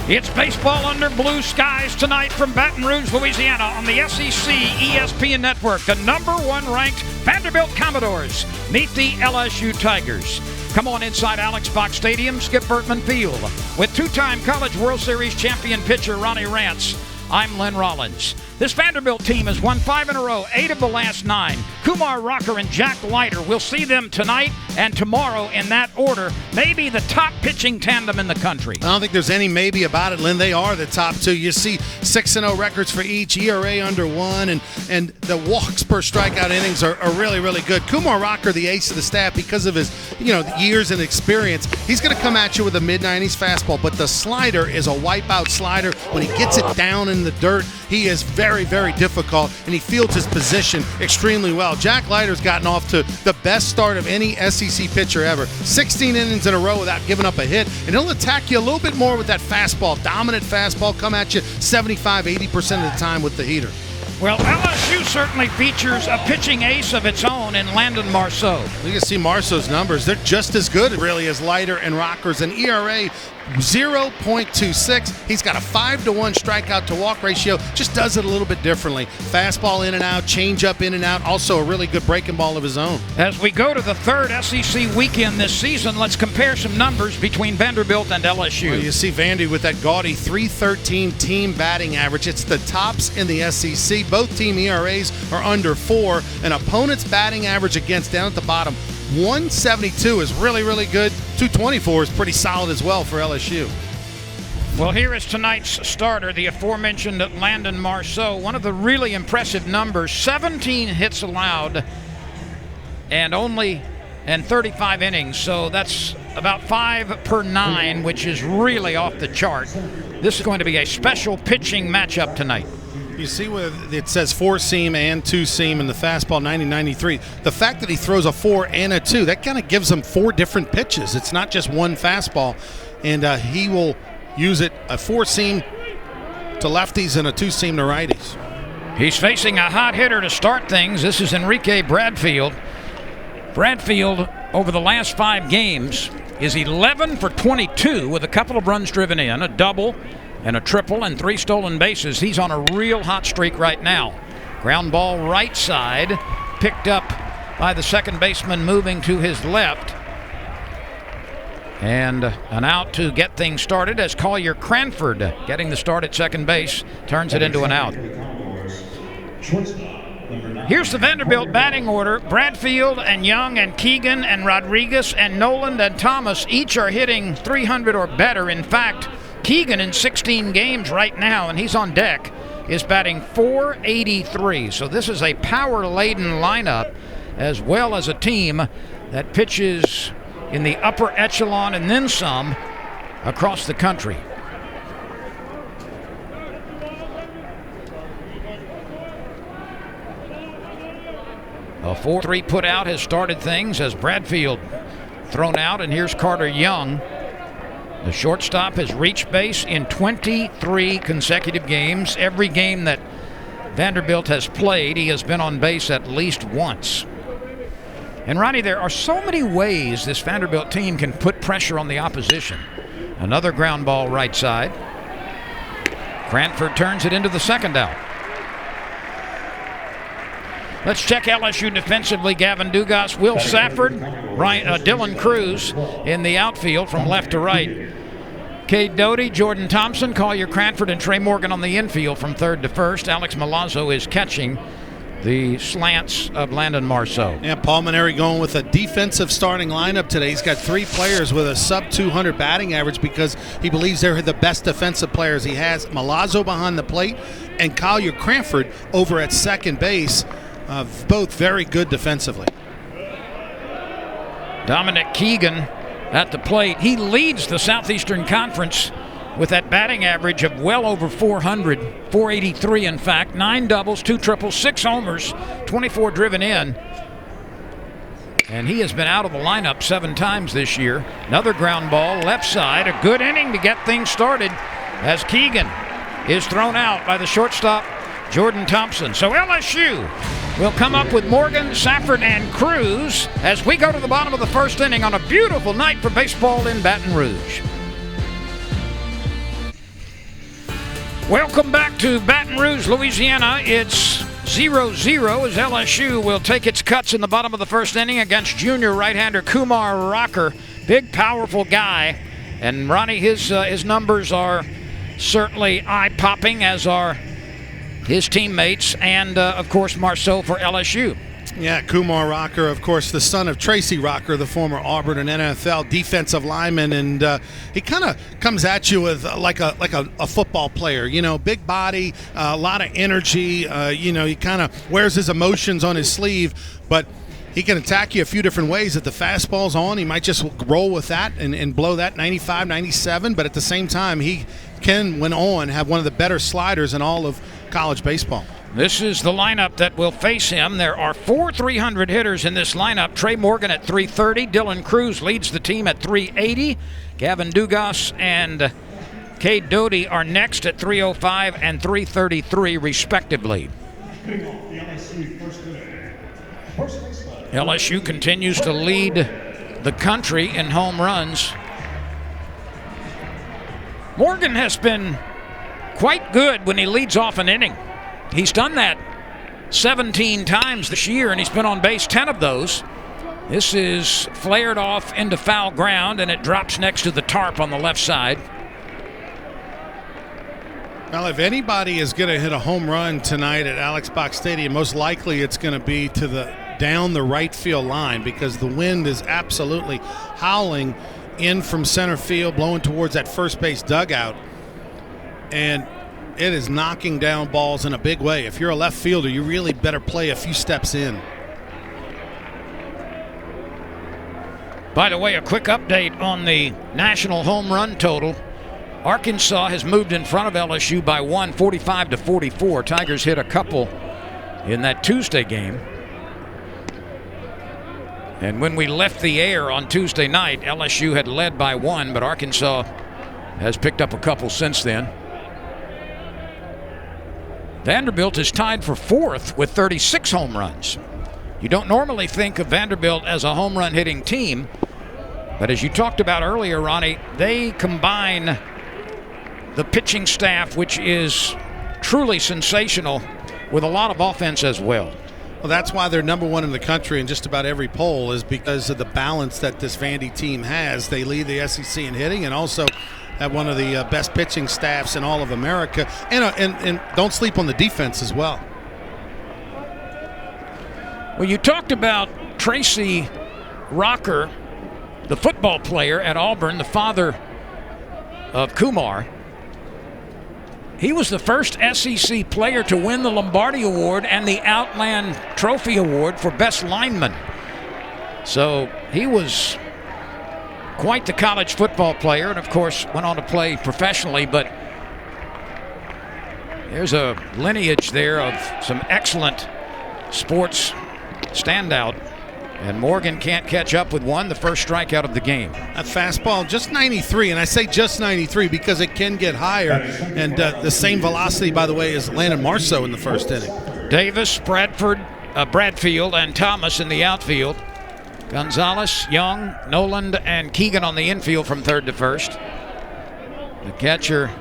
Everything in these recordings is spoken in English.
It's baseball under blue skies tonight from Baton Rouge, Louisiana on the SEC ESPN Network. The #1 ranked Vanderbilt Commodores meet the LSU Tigers. Come on inside Alex Box Stadium, Skip Bertman Field, with two-time College World Series champion pitcher Ronnie Rance. I'm Len Rollins. This Vanderbilt team has won 5 in a row, 8 of the last 9. Kumar Rocker and Jack Leiter. We'll see them tonight and tomorrow in that order. Maybe the top pitching tandem in the country. I don't think there's any maybe about it, Lynn. They are the top two. You see 6-0 records for each, ERA under 1, and the walks per strikeout innings are really, really good. Kumar Rocker, the ace of the staff, because of his years and experience, he's going to come at you with a mid-90s fastball, but the slider is a wipeout slider. When he gets it down in the dirt, he is very, very difficult, and he fields his position extremely well. Jack Leiter's gotten off to the best start of any SEC pitcher ever. 16 innings in a row without giving up a hit, and he'll attack you a little bit more with that fastball. Dominant fastball, come at you 75-80% of the time with the heater. Well, LSU certainly features a pitching ace of its own in Landon Marceau. You can see Marceau's numbers. They're just as good, really, as Leiter and Rockers. An ERA 0.26. He's got a 5-to-1 strikeout to walk ratio. Just does it a little bit differently. Fastball in and out, changeup in and out. Also a really good breaking ball of his own. As we go to the third SEC weekend this season, let's compare some numbers between Vanderbilt and LSU. Well, you see Vandy with that gaudy 313 team batting average. It's the tops in the SEC. Both team ERAs are under 4. An opponent's batting average against, down at the bottom, 172 is really, really good. 224 is pretty solid as well for LSU. Well, here is tonight's starter, the aforementioned Landon Marceau. One of the really impressive numbers, 17 hits allowed and 35 innings. So that's about 5 per 9, which is really off the chart. This is going to be a special pitching matchup tonight. You see where it says 4-seam and 2-seam in the fastball 90-93. The fact that he throws a 4 and a 2, that kind of gives him 4 different pitches. It's not just one fastball. And he will use it, a 4-seam to lefties and a 2-seam to righties. He's facing a hot hitter to start things. This is Enrique Bradfield. Bradfield, over the last 5 games, is 11 for 22 with a couple of runs driven in, a double, and a triple, and 3 stolen bases. He's on a real hot streak right now. Ground ball right side, picked up by the second baseman moving to his left. And an out to get things started as Collier Cranford, getting the start at second base, turns it into an out. Here's the Vanderbilt batting order. Bradfield and Young and Keegan and Rodriguez and Noland and Thomas each are hitting 300 or better. In fact, Keegan in 16 games right now, and he's on deck, is batting .483. So this is a power-laden lineup, as well as a team that pitches in the upper echelon and then some across the country. A 4-3 put out has started things as Bradfield thrown out, and here's Carter Young. The shortstop has reached base in 23 consecutive games. Every game that Vanderbilt has played, he has been on base at least once. And Ronnie, there are so many ways this Vanderbilt team can put pressure on the opposition. Another ground ball right side. Cranford turns it into the second out. Let's check LSU defensively. Gavin Dugas, Will Safford, Dylan Cruz in the outfield from left to right. Cade Doty, Jordan Thompson, Collier Cranford, and Trey Morgan on the infield from third to first. Alex Milazzo is catching the slants of Landon Marceau. Yeah, Paul Maneri going with a defensive starting lineup today. He's got 3 players with a sub-200 batting average because he believes they're the best defensive players. He has Milazzo behind the plate and Collier Cranford over at second base. Both very good defensively. Dominic Keegan at the plate. He leads the Southeastern Conference with that batting average of well over 400, 483 in fact. 9 doubles, 2 triples, 6 homers, 24 driven in. And he has been out of the lineup 7 times this year. Another ground ball left side. A good inning to get things started as Keegan is thrown out by the shortstop Jordan Thompson. So LSU will come up with Morgan, Safford, and Cruz as we go to the bottom of the first inning on a beautiful night for baseball in Baton Rouge. Welcome back to Baton Rouge, Louisiana. It's 0-0 as LSU will take its cuts in the bottom of the first inning against junior right-hander Kumar Rocker. Big, powerful guy. And Ronnie, his numbers are certainly eye-popping, as are his teammates and, of course, Marceau for LSU. Yeah, Kumar Rocker, of course, the son of Tracy Rocker, the former Auburn and NFL defensive lineman, and he kind of comes at you with like a football player. You know, big body, a lot of energy. You know, he kind of wears his emotions on his sleeve, but he can attack you a few different ways. If the fastball's on, he might just roll with that and blow that 95, 97, but at the same time, he can, when on, have one of the better sliders in all of college baseball. This is the lineup that will face him. There are 4 300 hitters in this lineup. Trey Morgan at 330. Dylan Cruz leads the team at 380. Gavin Dugas and Cade Doty are next at 305 and 333, respectively. LSU continues to lead the country in home runs. Morgan has been quite good when he leads off an inning. He's done that 17 times this year, and he's been on base 10 of those. This is flared off into foul ground, and it drops next to the tarp on the left side. Well, if anybody is going to hit a home run tonight at Alex Box Stadium, most likely it's going to be down the right field line, because the wind is absolutely howling in from center field, blowing towards that first base dugout. And it is knocking down balls in a big way. If you're a left fielder, you really better play a few steps in. By the way, a quick update on the national home run total. Arkansas has moved in front of LSU by 1, 45-44. Tigers hit a couple in that Tuesday game. And when we left the air on Tuesday night, LSU had led by 1, but Arkansas has picked up a couple since then. Vanderbilt is tied for 4th with 36 home runs. You don't normally think of Vanderbilt as a home run hitting team, but as you talked about earlier, Ronnie, they combine the pitching staff, which is truly sensational, with a lot of offense as well. Well, that's why they're number 1 in the country in just about every poll, is because of the balance that this Vandy team has. They lead the SEC in hitting and also have one of the best pitching staffs in all of America. And don't sleep on the defense as well. Well, you talked about Tracy Rocker, the football player at Auburn, the father of Kumar. He was the first SEC player to win the Lombardi Award and the Outland Trophy Award for Best Lineman. So he was quite the college football player, and of course went on to play professionally, but there's a lineage there of some excellent sports standout, and Morgan can't catch up with one, the first strikeout of the game. That fastball, just 93, and I say just 93 because it can get higher, and the same velocity, by the way, as Landon Marceau in the first inning. Davis, Bradfield, and Thomas in the outfield. Gonzalez, Young, Noland, and Keegan on the infield from third to first. The catcher,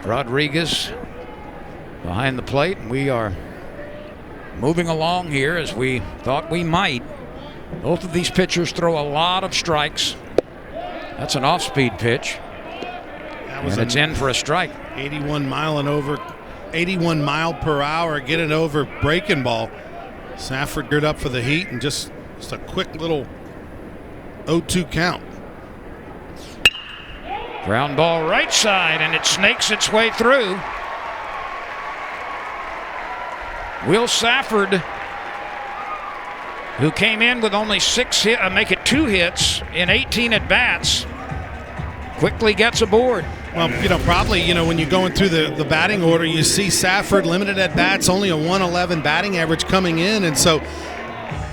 Rodriguez, behind the plate. We are moving along here as we thought we might. Both of these pitchers throw a lot of strikes. That's an off-speed pitch. And it's in for a strike. 81 mile per hour, get it over breaking ball. Safford geared up for the heat, and just a quick little 0-2 count. Ground ball right side, and it snakes its way through. Will Safford, who came in with only 6 hits, make it 2 hits in 18 at-bats, quickly gets aboard. Well, probably, when you're going through the batting order, you see Safford limited at bats, only a 111 batting average coming in. And so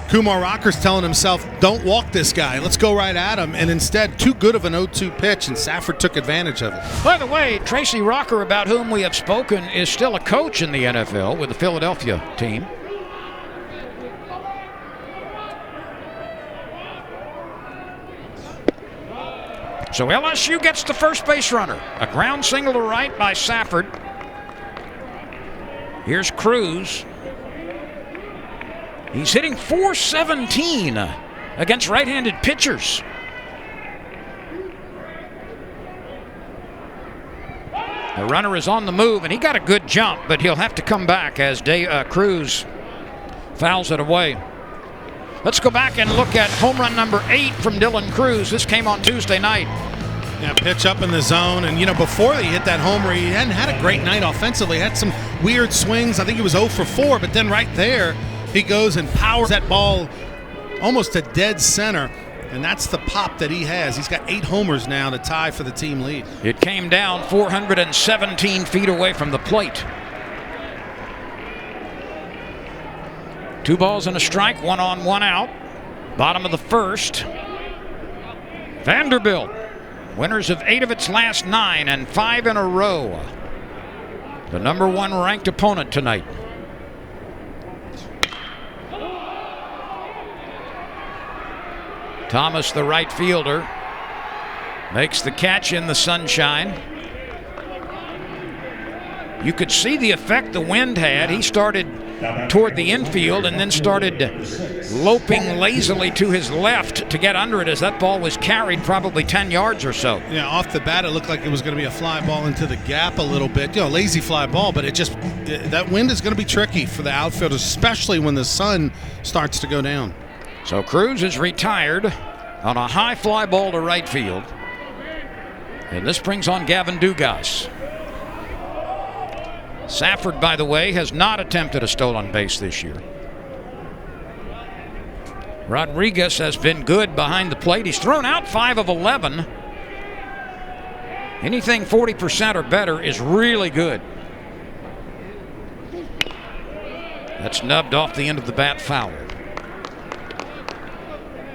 Kumar Rocker's telling himself, don't walk this guy. Let's go right at him. And instead, too good of an 0-2 pitch, and Safford took advantage of it. By the way, Tracy Rocker, about whom we have spoken, is still a coach in the NFL with the Philadelphia team. So LSU gets the first base runner. A ground single to right by Safford. Here's Cruz. He's hitting .417 against right-handed pitchers. The runner is on the move, and he got a good jump, but he'll have to come back as Cruz fouls it away. Let's go back and look at home run number 8 from Dylan Cruz. This came on Tuesday night. Yeah, pitch up in the zone, and before he hit that homer, he hadn't had a great night offensively. Had some weird swings. I think he was 0 for 4, but then right there, he goes and powers that ball almost to dead center, and that's the pop that he has. He's got 8 homers now to tie for the team lead. It came down 417 feet away from the plate. 2 balls and a strike, 1 on, 1 out. Bottom of the first. Vanderbilt, winners of 8 of its last 9 and 5 in a row. The number 1 ranked opponent tonight. Thomas, the right fielder, makes the catch in the sunshine. You could see the effect the wind had. He started toward the infield and then started loping lazily to his left to get under it as that ball was carried probably 10 yards or so. Yeah, off the bat it looked like it was going to be a fly ball into the gap a little bit. Lazy fly ball, but that wind is going to be tricky for the outfielders, especially when the sun starts to go down. So Cruz is retired on a high fly ball to right field. And this brings on Gavin Dugas. Safford, by the way, has not attempted a stolen base this year. Rodriguez has been good behind the plate. He's thrown out 5 of 11. Anything 40% or better is really good. That's nubbed off the end of the bat foul.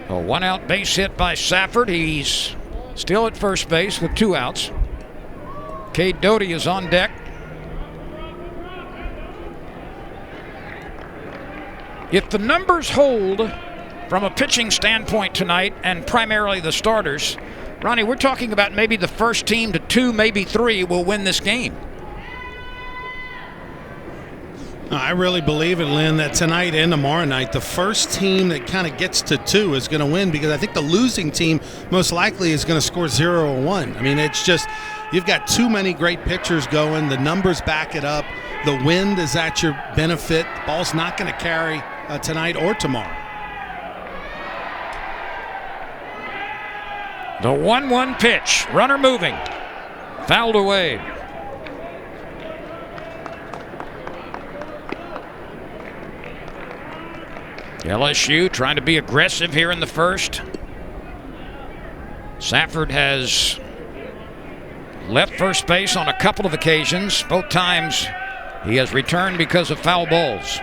A 1-out base hit by Safford. He's still at first base with 2 outs. Cade Doty is on deck. If the numbers hold from a pitching standpoint tonight, and primarily the starters, Ronnie, we're talking about maybe the first team to 2, maybe 3 will win this game. I really believe it, Lynn, that tonight and tomorrow night, the first team that kind of gets to 2 is going to win, because I think the losing team most likely is going to score 0 or 1. I mean, it's just, you've got too many great pitchers going. The numbers back it up. The wind is at your benefit. The ball's not going to carry tonight or tomorrow. The 1-1 pitch. Runner moving. Fouled away. LSU trying to be aggressive here in the first. Safford has left first base on a couple of occasions. Both times he has returned because of foul balls.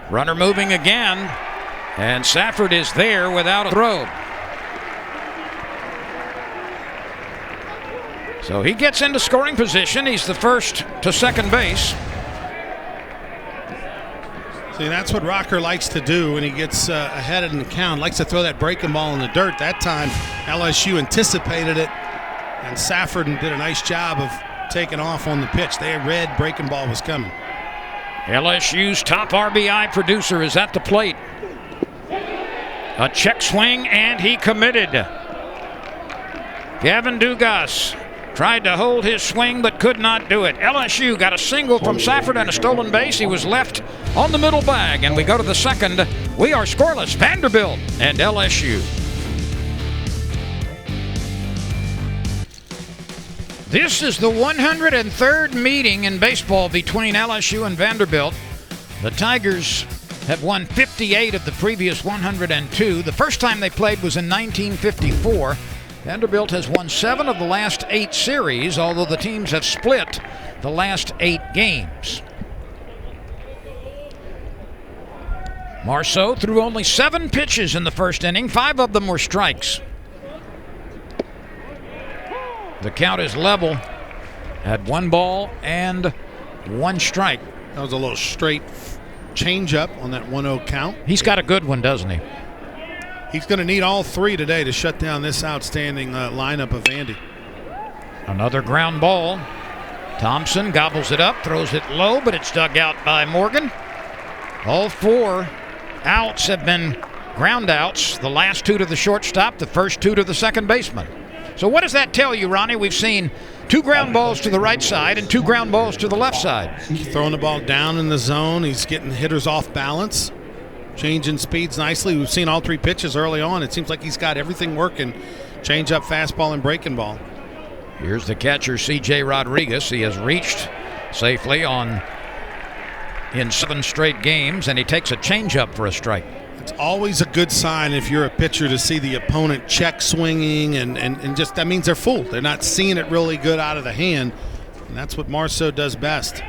Runner moving again, and Safford is there without a throw. So he gets into scoring position. He's the first to second base. See, that's what Rocker likes to do when he gets ahead in the count. Likes to throw that breaking ball in the dirt. That time, LSU anticipated it, and Safford did a nice job of taking off on the pitch. They had read breaking ball was coming. LSU's top RBI producer is at the plate. A check swing, and he committed. Gavin Dugas tried to hold his swing but could not do it. LSU got a single from Safford and a stolen base. He was left on the middle bag, and we go to the second. We are scoreless. Vanderbilt and LSU. This is the 103rd meeting in baseball between LSU and Vanderbilt. The Tigers have won 58 of the previous 102. The first time they played was in 1954. Vanderbilt has won 7 of the last 8 series, although the teams have split the last 8 games. Marceau threw only 7 pitches in the first inning. 5 of them were strikes. The count is level at 1 ball and 1 strike. That was a little straight changeup on that 1-0 count. He's got a good one, doesn't he? He's going to need all three today to shut down this outstanding lineup of Vandy. Another ground ball. Thompson gobbles it up, throws it low, but it's dug out by Morgan. All 4 outs have been ground outs. The last 2 to the shortstop, the first 2 to the second baseman. So what does that tell you, Ronnie? We've seen 2 ground balls to the right side and 2 ground balls to the left side. He's throwing the ball down in the zone. He's getting hitters off balance, changing speeds nicely. We've seen all 3 pitches early on. It seems like he's got everything working. Change up, fastball, and breaking ball. Here's the catcher, C.J. Rodriguez. He has reached safely in 7 straight games, and he takes a changeup for a strike. It's always a good sign if you're a pitcher to see the opponent check swinging, and just that means they're full. They're not seeing it really good out of the hand, and that's what Marceau does best.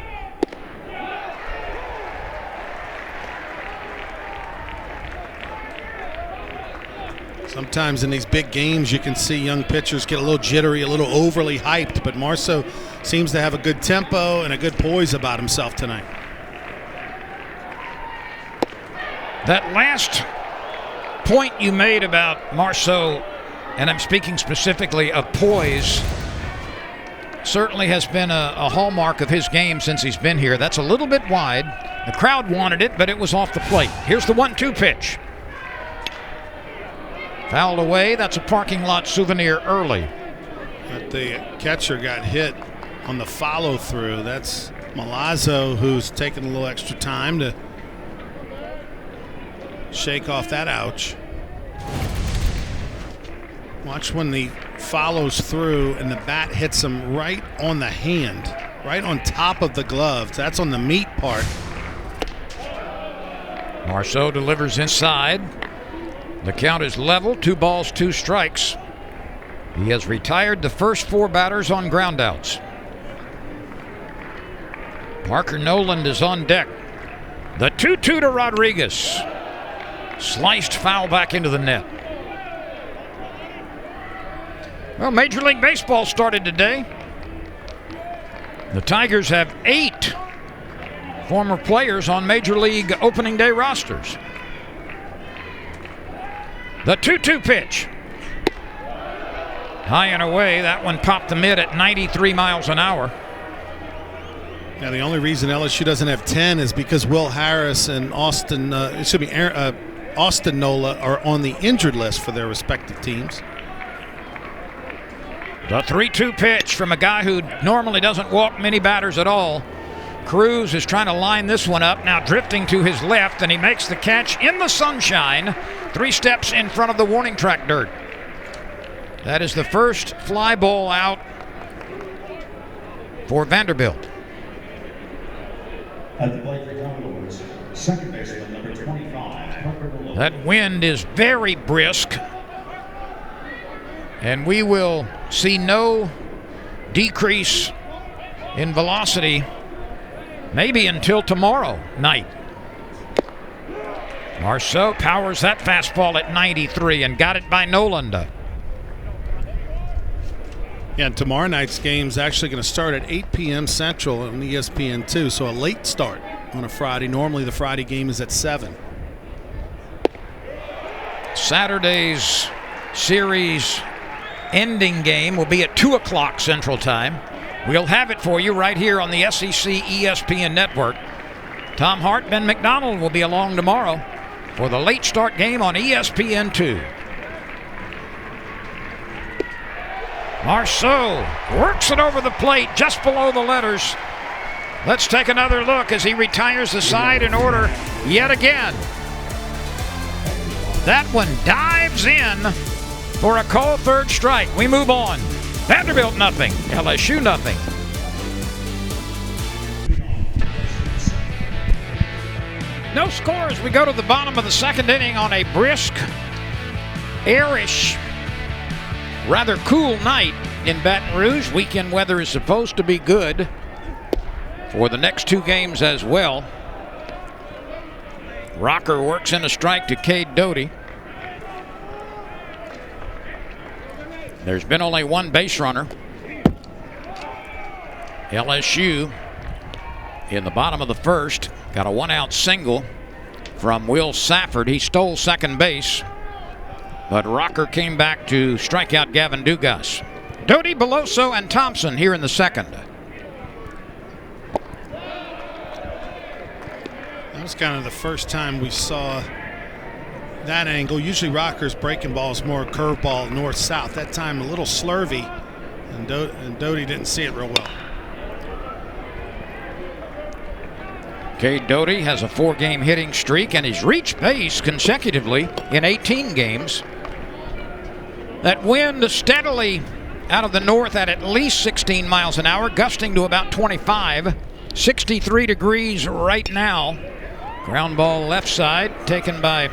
Sometimes in these big games you can see young pitchers get a little jittery, a little overly hyped, but Marceau seems to have a good tempo and a good poise about himself tonight. That last point you made about Marceau, and I'm speaking specifically of poise, certainly has been a hallmark of his game since he's been here. That's a little bit wide. The crowd wanted it, but it was off the plate. Here's the 1-2 pitch. Fouled away. That's a parking lot souvenir early. But the catcher got hit on the follow through. That's Milazzo, who's taking a little extra time to shake off that ouch. Watch when he follows through and the bat hits him right on the hand, right on top of the glove. That's on the meat part. Marceau delivers inside. The count is level, 2 balls, 2 strikes. He has retired the first 4 batters on groundouts. Parker Noland is on deck. The 2-2 to Rodriguez. Sliced foul back into the net. Well, Major League Baseball started today. The Tigers have 8 former players on Major League opening day rosters. The 2-2 pitch. High and away. That one popped the mid at 93 miles an hour. Now, the only reason LSU doesn't have 10 is because Will Harris and Austin Nola are on the injured list for their respective teams. The 3-2 pitch from a guy who normally doesn't walk many batters at all. Cruz is trying to line this one up, now drifting to his left, and he makes the catch in the sunshine, 3 steps in front of the warning track dirt. That is the first fly ball out for Vanderbilt. At the plate for Commodores, second baseman number 25. That wind is very brisk, and we will see no decrease in velocity maybe until tomorrow night. Marceau powers that fastball at 93 and got it by Noland. Yeah, and tomorrow night's game is actually going to start at 8 p.m. Central on ESPN2, so a late start on a Friday. Normally the Friday game is at 7. Saturday's series ending game will be at 2 o'clock Central Time. We'll have it for you right here on the SEC ESPN network. Tom Hart, Ben McDonald will be along tomorrow for the late start game on ESPN2. Marceau works it over the plate just below the letters. Let's take another look as he retires the side in order yet again. That one dives in for a called third strike. We move on. Vanderbilt nothing, LSU nothing. No score as we go to the bottom of the second inning on a brisk, airish, rather cool night in Baton Rouge. Weekend weather is supposed to be good for the next 2 games as well. Rocker works in a strike to Cade Doty. There's been only 1 base runner. LSU in the bottom of the first. Got a 1-out single from Will Safford. He stole second base, but Rocker came back to strike out Gavin Dugas. Doty, Beloso, and Thompson here in the second. That was kind of the first time we saw that angle. Usually Rocker's breaking ball is more curveball north-south. That time a little slurvy, and Doty didn't see it real well. Cade Doty has a 4-game hitting streak, and he's reached base consecutively in 18 games. That wind steadily out of the north at least 16 miles an hour, gusting to about 25. 63 degrees right now. Ground ball left side, taken by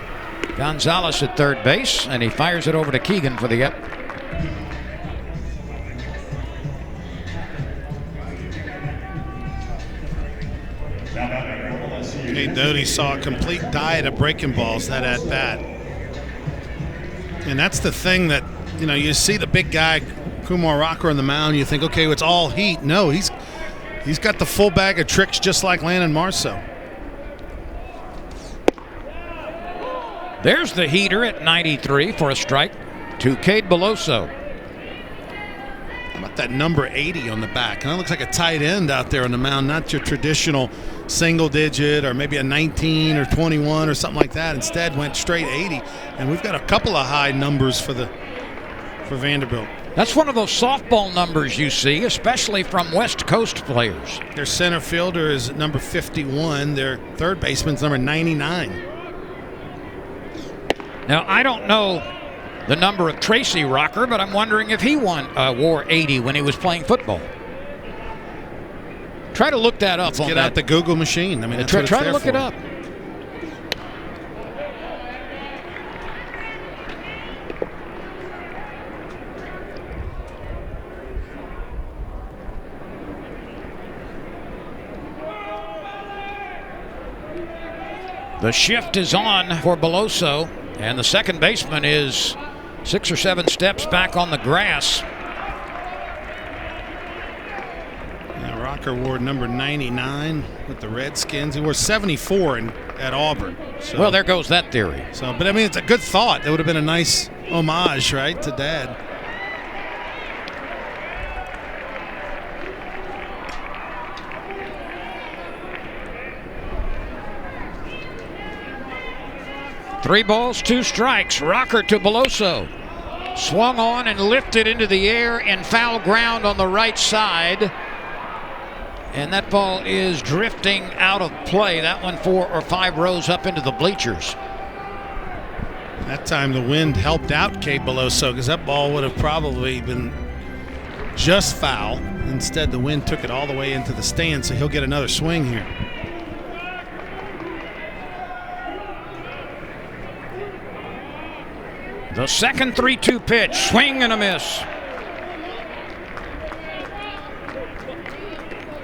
Gonzalez at third base, and he fires it over to Keegan for the up. Cade Doty saw a complete diet of breaking balls that at bat. And that's the thing that, you know, you see the big guy, Kumar Rocker on the mound, you think, okay, it's all heat. No, he's got the full bag of tricks just like Landon Marceau. There's the heater at 93 for a strike to Cade Beloso. How about that number 80 on the back? Kind of looks like a tight end out there on the mound, not your traditional single digit or maybe a 19 or 21 or something like that. Instead went straight 80, and we've got a couple of high numbers for Vanderbilt. That's one of those softball numbers you see, especially from West Coast players. Their center fielder is number 51. Their third baseman's number 99. Now, I don't know the number of Tracy Rocker, but I'm wondering if he wore 80 when he was playing football. Try to look that up. Get out the Google machine. I mean, try to look it up. The shift is on for Beloso, and the second baseman is 6 or 7 steps back on the grass. Rocker wore number 99 with the Redskins. He wore 74 at Auburn. So, well, there goes that theory. But I mean, it's a good thought. That would have been a nice homage, right, to Dad. Three balls, 2 strikes. Rocker to Beloso. Swung on and lifted into the air in foul ground on the right side. And that ball is drifting out of play. That one 4 or 5 rows up into the bleachers. That time the wind helped out Cade Beloso because that ball would have probably been just foul. Instead, the wind took it all the way into the stand, so he'll get another swing here. The second 3-2 pitch, swing and a miss.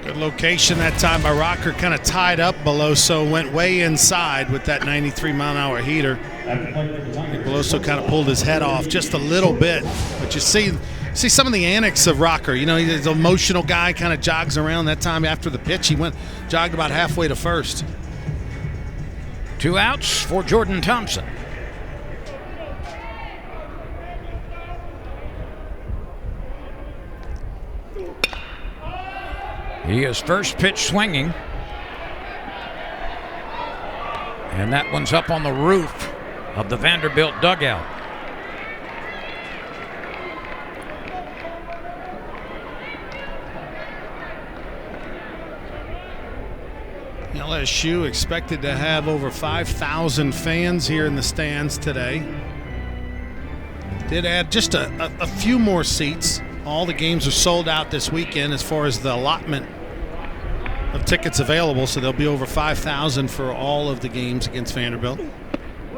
Good location that time by Rocker, kind of tied up Beloso, went way inside with that 93-mile-an-hour heater. Beloso kind of pulled his head off just a little bit, but you see some of the antics of Rocker. You know, he's an emotional guy, kind of jogs around. That time after the pitch, he jogged about halfway to first. 2 outs for Jordan Thompson. He is first pitch swinging. And that one's up on the roof of the Vanderbilt dugout. LSU expected to have over 5,000 fans here in the stands today. Did add just a few more seats. All the games are sold out this weekend as far as the allotment of tickets available, so there'll be over 5,000 for all of the games against Vanderbilt.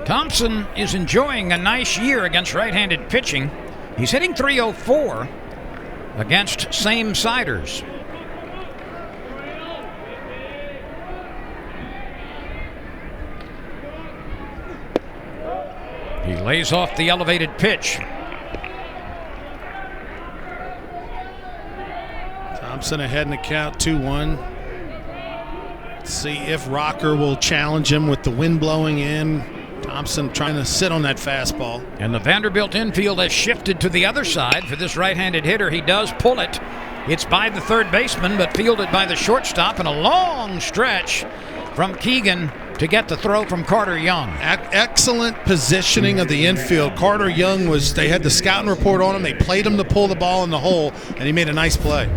Thompson is enjoying a nice year against right-handed pitching. He's hitting .304 against same-siders. He lays off the elevated pitch. Thompson ahead in the count, 2-1. See if Rocker will challenge him with the wind blowing in. Thompson trying to sit on that fastball. And the Vanderbilt infield has shifted to the other side for this right-handed hitter. He does pull it. It's by the third baseman, but fielded by the shortstop, and a long stretch from Keegan to get the throw from Carter Young. Excellent positioning of the infield. Carter Young they had the scouting report on him. They played him to pull the ball in the hole, and he made a nice play.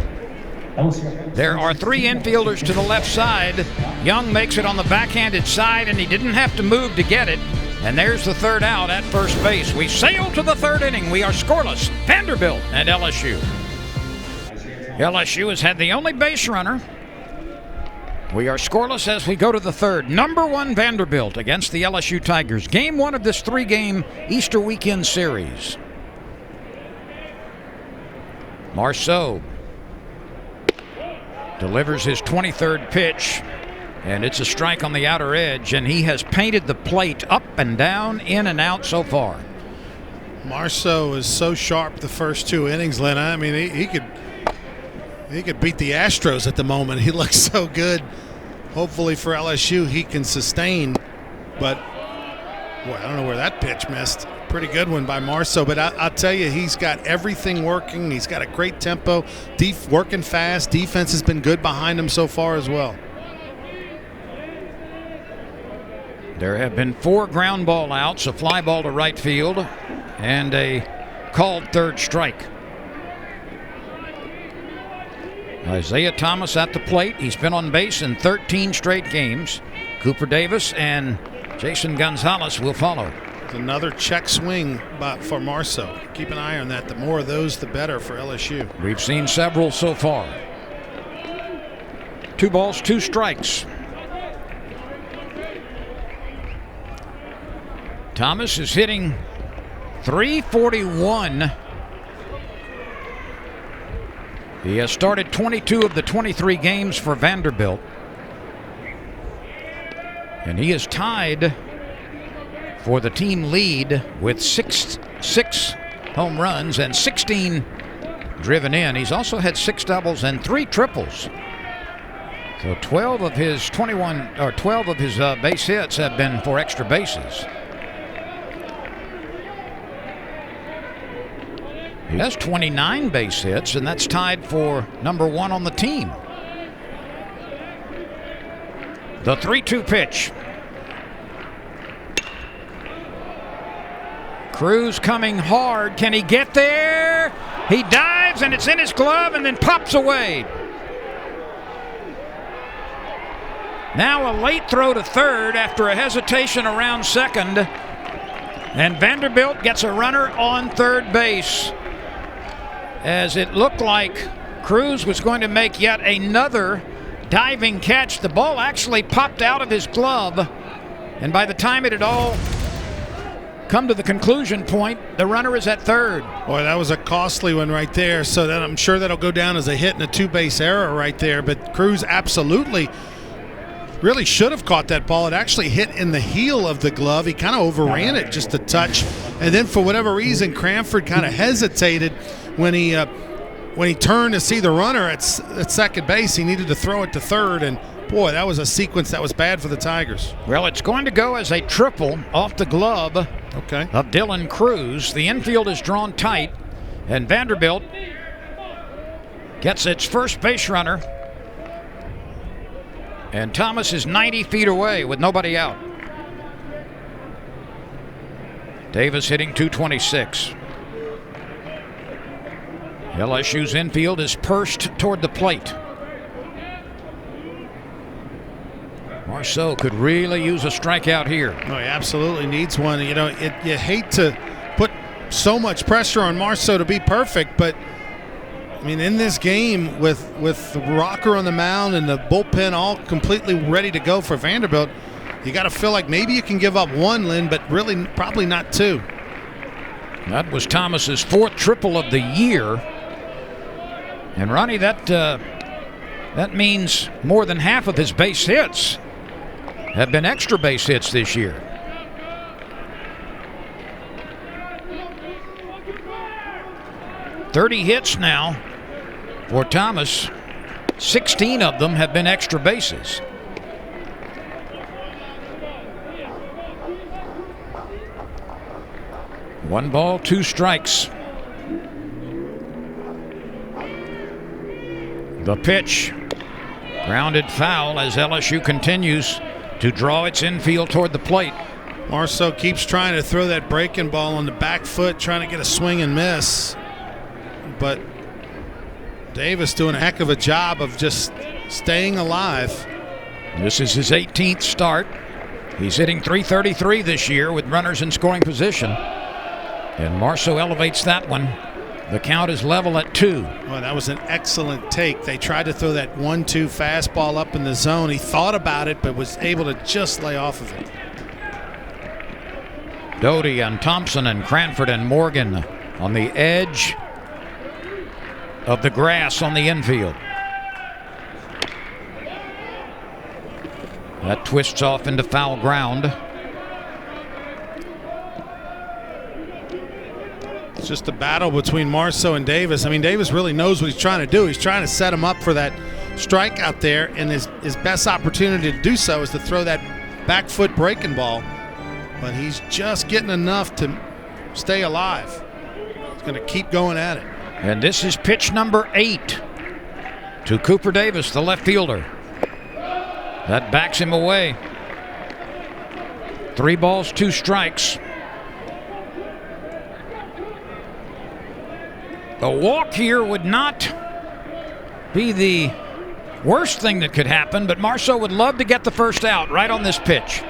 There are 3 infielders to the left side. Young makes it on the backhanded side, and he didn't have to move to get it. And there's the third out at first base. We sail to the third inning. We are scoreless. Vanderbilt and LSU. LSU has had the only base runner. We are scoreless as we go to the third. Number 1 Vanderbilt against the LSU Tigers. Game 1 of this 3-game Easter weekend series. Marceau delivers his 23rd pitch, and it's a strike on the outer edge, and he has painted the plate up and down, in and out so far. Marceau is so sharp the first 2 innings, Lynn. I mean, he could beat the Astros at the moment. He looks so good. Hopefully for LSU he can sustain, but boy, I don't know where that pitch missed. Pretty good one by Marceau, but I'll tell you, he's got everything working. He's got a great tempo, working fast. Defense has been good behind him so far as well. There have been 4 ground ball outs, a fly ball to right field, and a called third strike. Isaiah Thomas at the plate. He's been on base in 13 straight games. Cooper Davis and Jason Gonzalez will follow. Another check swing for Marceau. Keep an eye on that. The more of those, the better for LSU. We've seen several so far. 2 balls, 2 strikes. Thomas is hitting .341. He has started 22 of the 23 games for Vanderbilt. And he is tied for the team lead with six home runs and 16 driven in. He's also had 6 doubles and 3 triples. So 12 of his base hits have been for extra bases. He has 29 base hits, and that's tied for number 1 on the team. The 3-2 pitch. Cruz coming hard. Can he get there? He dives, and it's in his glove and then pops away. Now a late throw to third after a hesitation around second. And Vanderbilt gets a runner on third base, as it looked like Cruz was going to make yet another diving catch. The ball actually popped out of his glove, and by the time it had all come to the conclusion point, the runner is at third. Boy, that was a costly one right there. So that I'm sure that'll go down as a hit and a 2-base error right there. But Cruz absolutely really should have caught that ball. It actually hit in the heel of the glove. He kind of overran it just a touch, and then for whatever reason, Cranford kind of hesitated when he turned to see the runner at second base. He needed to throw it to third, and boy, that was a sequence that was bad for the Tigers. Well, it's going to go as a triple off the glove of Dylan Cruz. The infield is drawn tight, and Vanderbilt gets its first base runner, and Thomas is 90 feet away with nobody out. Davis hitting .226. LSU's infield is pursed toward the plate. Marceau could really use a strikeout here. Oh, he absolutely needs one. You know, you hate to put so much pressure on Marceau to be perfect, but I mean, in this game with the Rocker on the mound and the bullpen all completely ready to go for Vanderbilt, you got to feel like maybe you can give up 1, Lynn, but really probably not 2. That was Thomas's 4th triple of the year. And Ronnie, that means more than half of his base hits have been extra base hits this year. .30 hits now for Thomas. 16 of them have been extra bases. 1 ball, 2 strikes. The pitch. Grounded foul as LSU continues to draw its infield toward the plate. Marceau keeps trying to throw that breaking ball on the back foot, trying to get a swing and miss. But Davis doing a heck of a job of just staying alive. This is his 18th start. He's hitting .333 this year with runners in scoring position. And Marceau elevates that one. The count is level at 2. Well, that was an excellent take. They tried to throw that 1-2 fastball up in the zone. He thought about it, but was able to just lay off of it. Doty and Thompson and Cranford and Morgan on the edge of the grass on the infield. That twists off into foul ground. It's just a battle between Marceau and Davis. I mean, Davis really knows what he's trying to do. He's trying to set him up for that strike out there, and his best opportunity to do so is to throw that back foot breaking ball. But he's just getting enough to stay alive. He's going to keep going at it. And this is pitch number 8 to Cooper Davis, the left fielder. That backs him away. 3 balls, 2 strikes. A walk here would not be the worst thing that could happen, but Marceau would love to get the first out right on this pitch.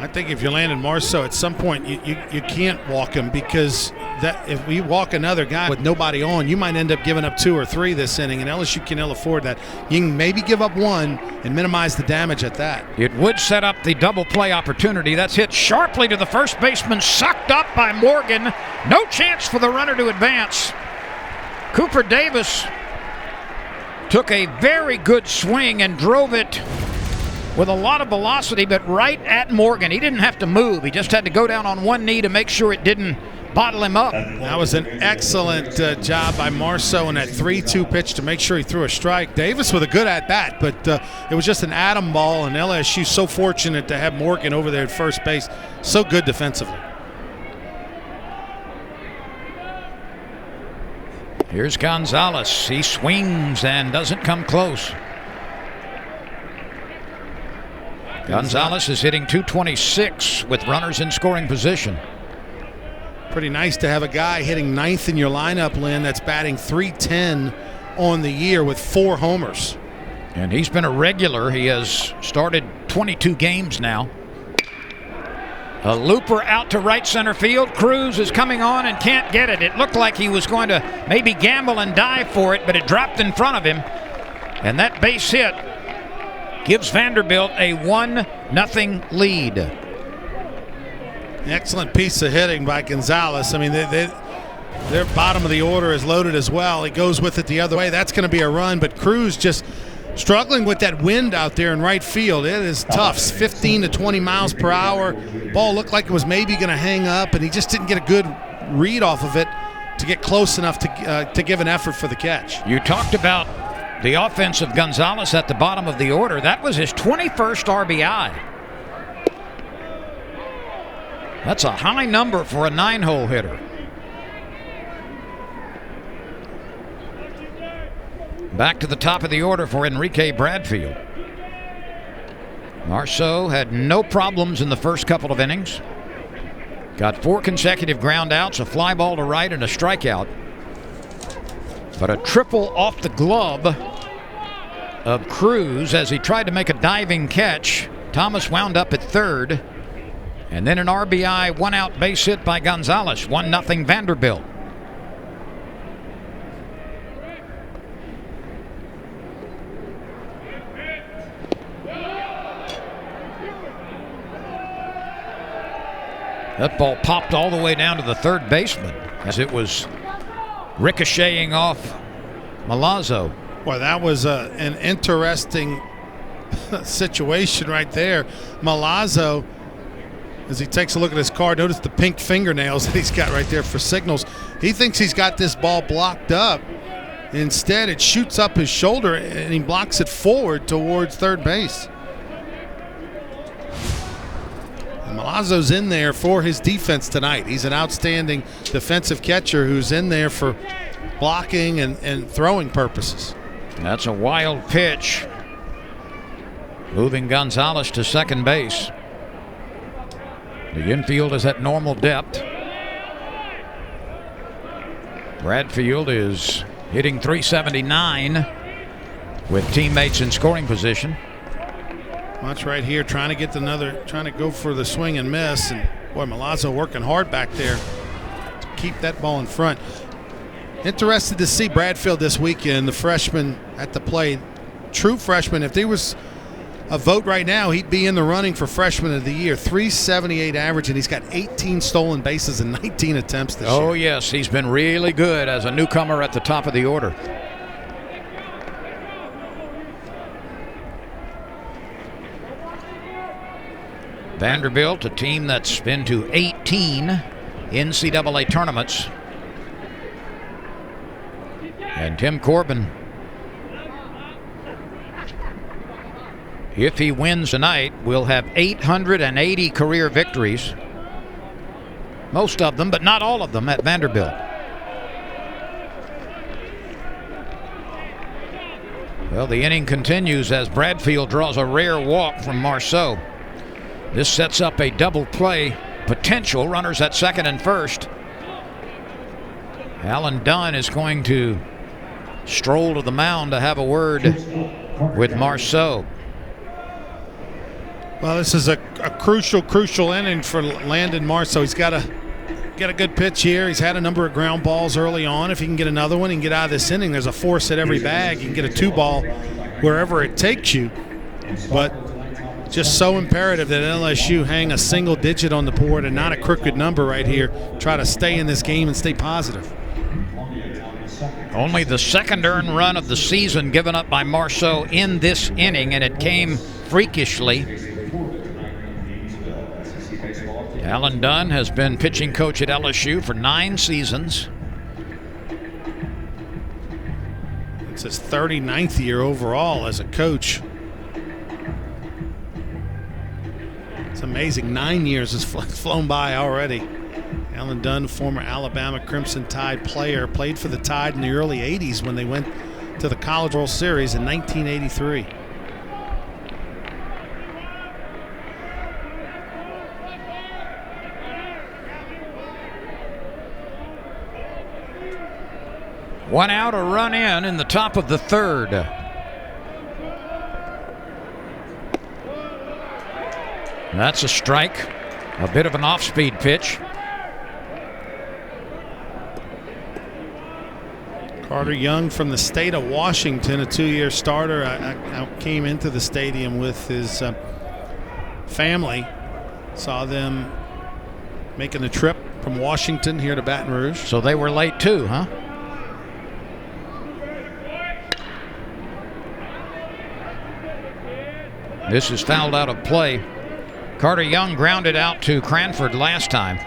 I think if you landed Marceau at some point, you can't walk him, because that if we walk another guy with nobody on, you might end up giving up 2 or 3 this inning, and LSU can ill afford that. You can maybe give up 1 and minimize the damage at that. It would set up the double play opportunity. That's hit sharply to the first baseman, sucked up by Morgan. No chance for the runner to advance. Cooper Davis took a very good swing and drove it with a lot of velocity, but right at Morgan. He didn't have to move. He just had to go down on one knee to make sure it didn't bottle him up. That was an excellent job by Marceau in that 3-2 pitch to make sure he threw a strike. Davis with a good at-bat, but it was just an atom ball, and LSU so fortunate to have Morgan over there at first base. So good defensively. Here's Gonzalez. He swings and doesn't come close. Gonzalez is hitting .226 with runners in scoring position. Pretty nice to have a guy hitting 9th in your lineup, Lynn, that's batting .310 on the year with 4 homers. And he's been a regular. He has started 22 games now. A looper out to right center field. Cruz is coming on and can't get it. It looked like he was going to maybe gamble and dive for it, but it dropped in front of him. And that base hit gives Vanderbilt a 1-0 lead. Excellent piece of hitting by Gonzalez. I mean, their bottom of the order is loaded as well. He goes with it the other way. That's going to be a run, but Cruz just struggling with that wind out there in right field. It is tough. 15 to 20 miles per hour. Ball looked like it was maybe going to hang up, and he just didn't get a good read off of it to get close enough to give an effort for the catch. You talked about the offense of Gonzalez at the bottom of the order. That was his 21st RBI. That's a high number for a 9-hole hitter. Back to the top of the order for Enrique Bradfield. Marceau had no problems in the first couple of innings. Got 4 consecutive ground outs, a fly ball to right, and a strikeout. But a triple off the glove of Cruz as he tried to make a diving catch. Thomas wound up at third. And then an RBI, 1-out base hit by Gonzalez. 1-0 Vanderbilt. That ball popped all the way down to the third baseman as it was ricocheting off Milazzo. Well, that was an interesting situation right there. Milazzo, as he takes a look at his card, notice the pink fingernails that he's got right there for signals. He thinks he's got this ball blocked up. Instead, it shoots up his shoulder and he blocks it forward towards third base. And Milazzo's in there for his defense tonight. He's an outstanding defensive catcher who's in there for blocking and throwing purposes. That's a wild pitch. Moving Gonzalez to second base. The infield is at normal depth. Bradfield is hitting .379 with teammates in scoring position. Watch right here, trying to go for the swing and miss. And boy, Milazzo working hard back there to keep that ball in front. Interested to see Bradfield this weekend, the freshman at the plate. True freshman. If there was a vote right now, he'd be in the running for freshman of the year. .378 average, and he's got 18 stolen bases and 19 attempts this year. Oh, yes. He's been really good as a newcomer at the top of the order. Vanderbilt, a team that's been to 18 NCAA tournaments. And Tim Corbin, if he wins tonight, will have 880 career victories. Most of them, but not all of them, at Vanderbilt. Well, the inning continues as Bradfield draws a rare walk from Marceau. This sets up a double play potential. Runners at second and first. Alan Dunn is going to stroll to the mound to have a word with Marceau. Well, this is a crucial inning for Landon Marceau. He's got to get a good pitch here. He's had a number of ground balls early on. If he can get another one and get out of this inning, there's a force at every bag. You can get a 2-ball wherever it takes you. But just so imperative that LSU hang a single digit on the board and not a crooked number right here. Try to stay in this game and stay positive. Only the second earned run of the season given up by Marceau in this inning, and it came freakishly. Alan Dunn has been pitching coach at LSU for 9 seasons. It's his 39th year overall as a coach. It's amazing. 9 years has flown by already. Alan Dunn, former Alabama Crimson Tide player, played for the Tide in the early 80s when they went to the College World Series in 1983. One out, a run in the top of the third. That's a strike. A bit of an off-speed pitch. Carter Young from the state of Washington, a 2-year starter. I came into the stadium with his family. Saw them making the trip from Washington here to Baton Rouge. So they were late too, huh? This is fouled out of play. Carter Young grounded out to Cranford last time.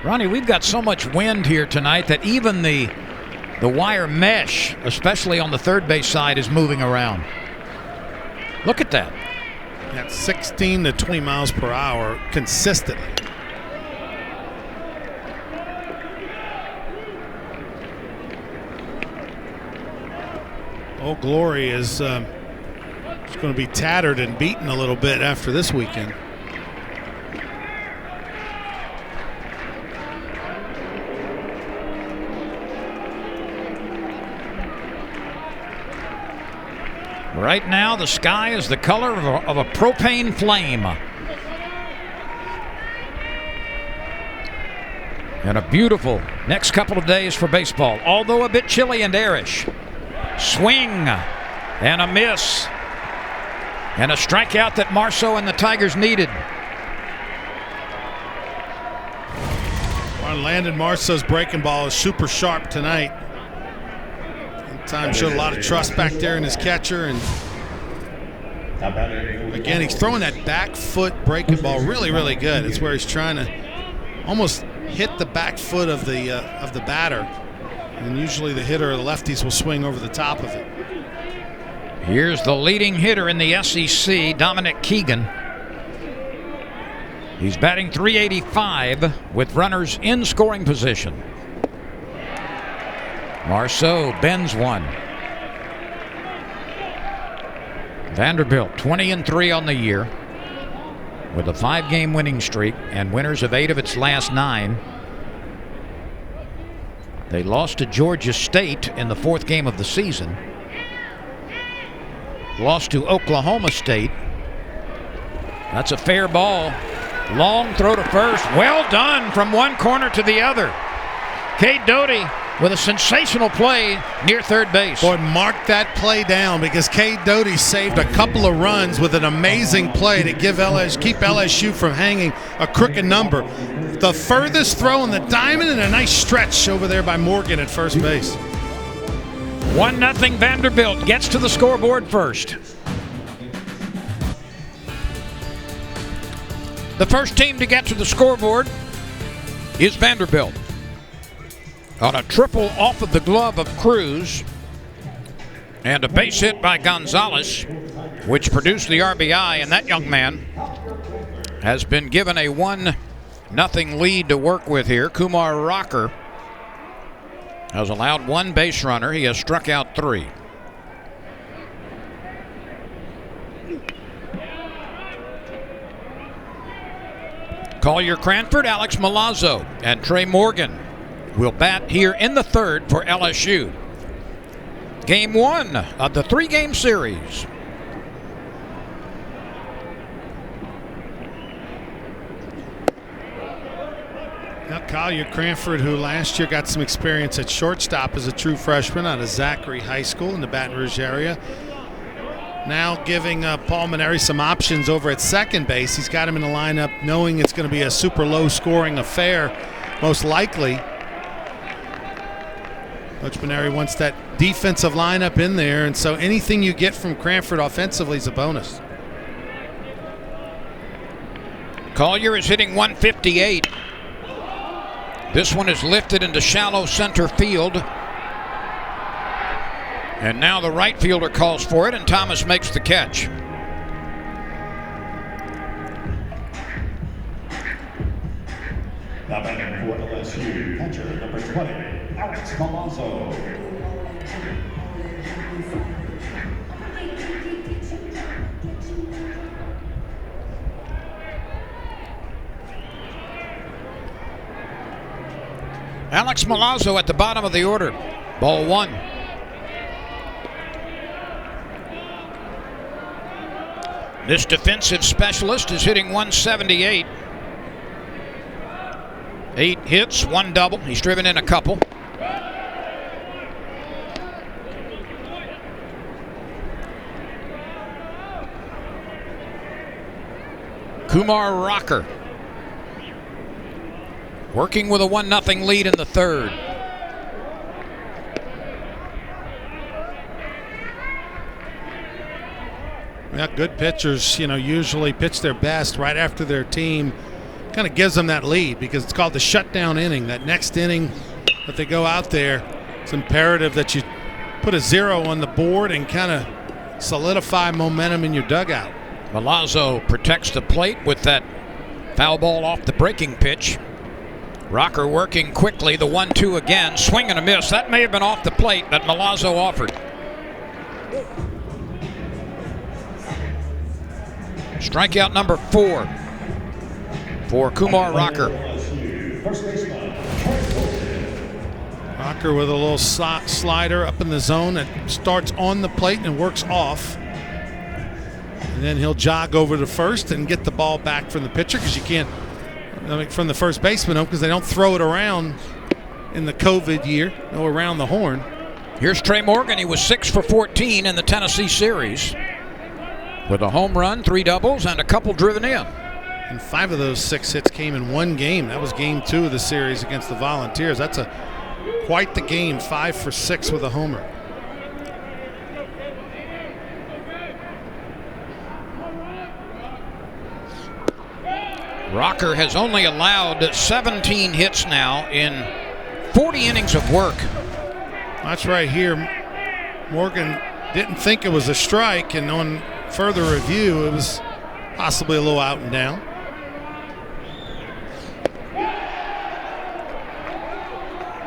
Ronnie, we've got so much wind here tonight that even the wire mesh, especially on the third base side, is moving around. Look at that. At 16 to 20 miles per hour consistently. Old Glory is going to be tattered and beaten a little bit after this weekend. Right now, the sky is the color of a propane flame. And a beautiful next couple of days for baseball, although a bit chilly and airish. Swing and a miss. And a strikeout that Marceau and the Tigers needed. Well, Landon Marceau's breaking ball is super sharp tonight. Time showed a lot of trust back there in his catcher, and again he's throwing that back foot breaking ball really good. It's where he's trying to almost hit the back foot of the batter, and usually the hitter or the lefties will swing over the top of it. Here's the leading hitter in the SEC, Dominic Keegan. He's batting .385 with runners in scoring position. Marceau bends one. Vanderbilt 20-3 on the year with a 5-game winning streak and winners of 8 of its last 9. They lost to Georgia State in the 4th game of the season. Lost to Oklahoma State. That's a fair ball. Long throw to first. Well done from one corner to the other. Cade Doty with a sensational play near third base. Boy, mark that play down, because Cade Doty saved a couple of runs with an amazing play to keep LSU from hanging a crooked number. The furthest throw in the diamond, and a nice stretch over there by Morgan at first base. 1-0 Vanderbilt gets to the scoreboard first. The first team to get to the scoreboard is Vanderbilt. On a triple off of the glove of Cruz and a base hit by Gonzalez, which produced the RBI, and that young man has been given a 1-0 lead to work with here. Kumar Rocker has allowed 1 base runner. He has struck out 3. Collier Cranford, Alex Milazzo, and Trey Morgan will bat here in the 3rd for LSU. Game 1 of the 3-game series. Now Collier Cranford, who last year got some experience at shortstop as a true freshman out of Zachary High School in the Baton Rouge area, now giving Paul Maneri some options over at second base. He's got him in the lineup knowing it's going to be a super low scoring affair, most likely. Coach Maneri wants that defensive lineup in there, and so anything you get from Cranford offensively is a bonus. Collier is hitting .158. This one is lifted into shallow center field. And now the right fielder calls for it, and Thomas makes the catch. Now batting for LSU, catcher number 20, Alex Milazzo. Alex Milazzo at the bottom of the order. Ball 1. This defensive specialist is hitting .178. 8 hits, 1 double. He's driven in a couple. Kumar Rocker working with a 1-0 lead in the 3rd. Yeah, good pitchers, usually pitch their best right after their team kind of gives them that lead, because it's called the shutdown inning. That next inning that they go out there, it's imperative that you put a 0 on the board and kind of solidify momentum in your dugout. Milazzo protects the plate with that foul ball off the breaking pitch. Rocker working quickly, the 1-2 again, swing and a miss. That may have been off the plate that Milazzo offered. Strikeout number 4 for Kumar Rocker. Rocker with a little slider up in the zone that starts on the plate and works off. And then he'll jog over to first and get the ball back from the pitcher, because you can't, from the first baseman, because they don't throw it around in the COVID year, no around the horn. Here's Trey Morgan. He was 6 for 14 in the Tennessee series with a home run, 3 doubles, and a couple driven in. And 5 of those 6 hits came in one game. That was game 2 of the series against the Volunteers. That's quite the game, 5 for 6 with a homer. Rocker has only allowed 17 hits now in 40 innings of work. That's right here. Morgan didn't think it was a strike, and on further review, it was possibly a little out and down.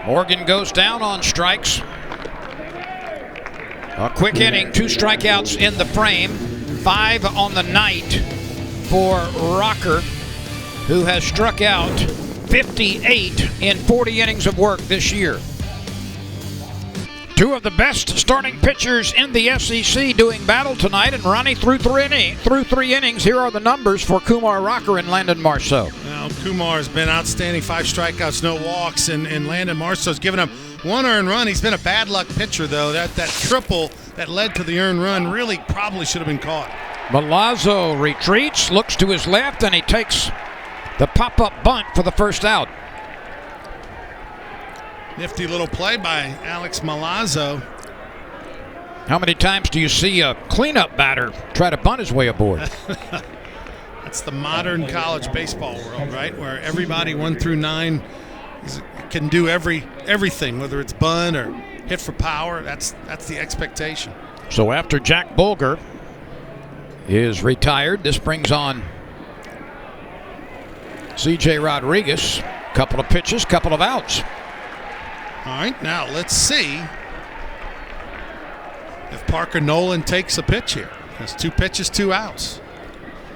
Morgan goes down on strikes. A quick inning, 2 strikeouts in the frame, 5 on the night for Rocker, who has struck out 58 in 40 innings of work this year. 2 of the best starting pitchers in the SEC doing battle tonight, and Ronnie threw 3 innings. Here are the numbers for Kumar Rocker and Landon Marceau. Now, Kumar has been outstanding, 5 strikeouts, no walks, and Landon Marceau's given him 1 earned run. He's been a bad luck pitcher, though. That triple that led to the earned run really probably should have been caught. Milazzo retreats, looks to his left, and he takes the pop-up bunt for the first out. Nifty little play by Alex Milazzo. How many times do you see a cleanup batter try to bunt his way aboard? That's the modern college baseball world, right? Where everybody 1 through 9 can do everything, whether it's bunt or hit for power. That's the expectation. So after Jack Bulger is retired, this brings on C.J. Rodriguez. Couple of pitches, couple of outs. All right, now let's see if Parker Nolan takes a pitch here. That's 2 pitches, 2 outs.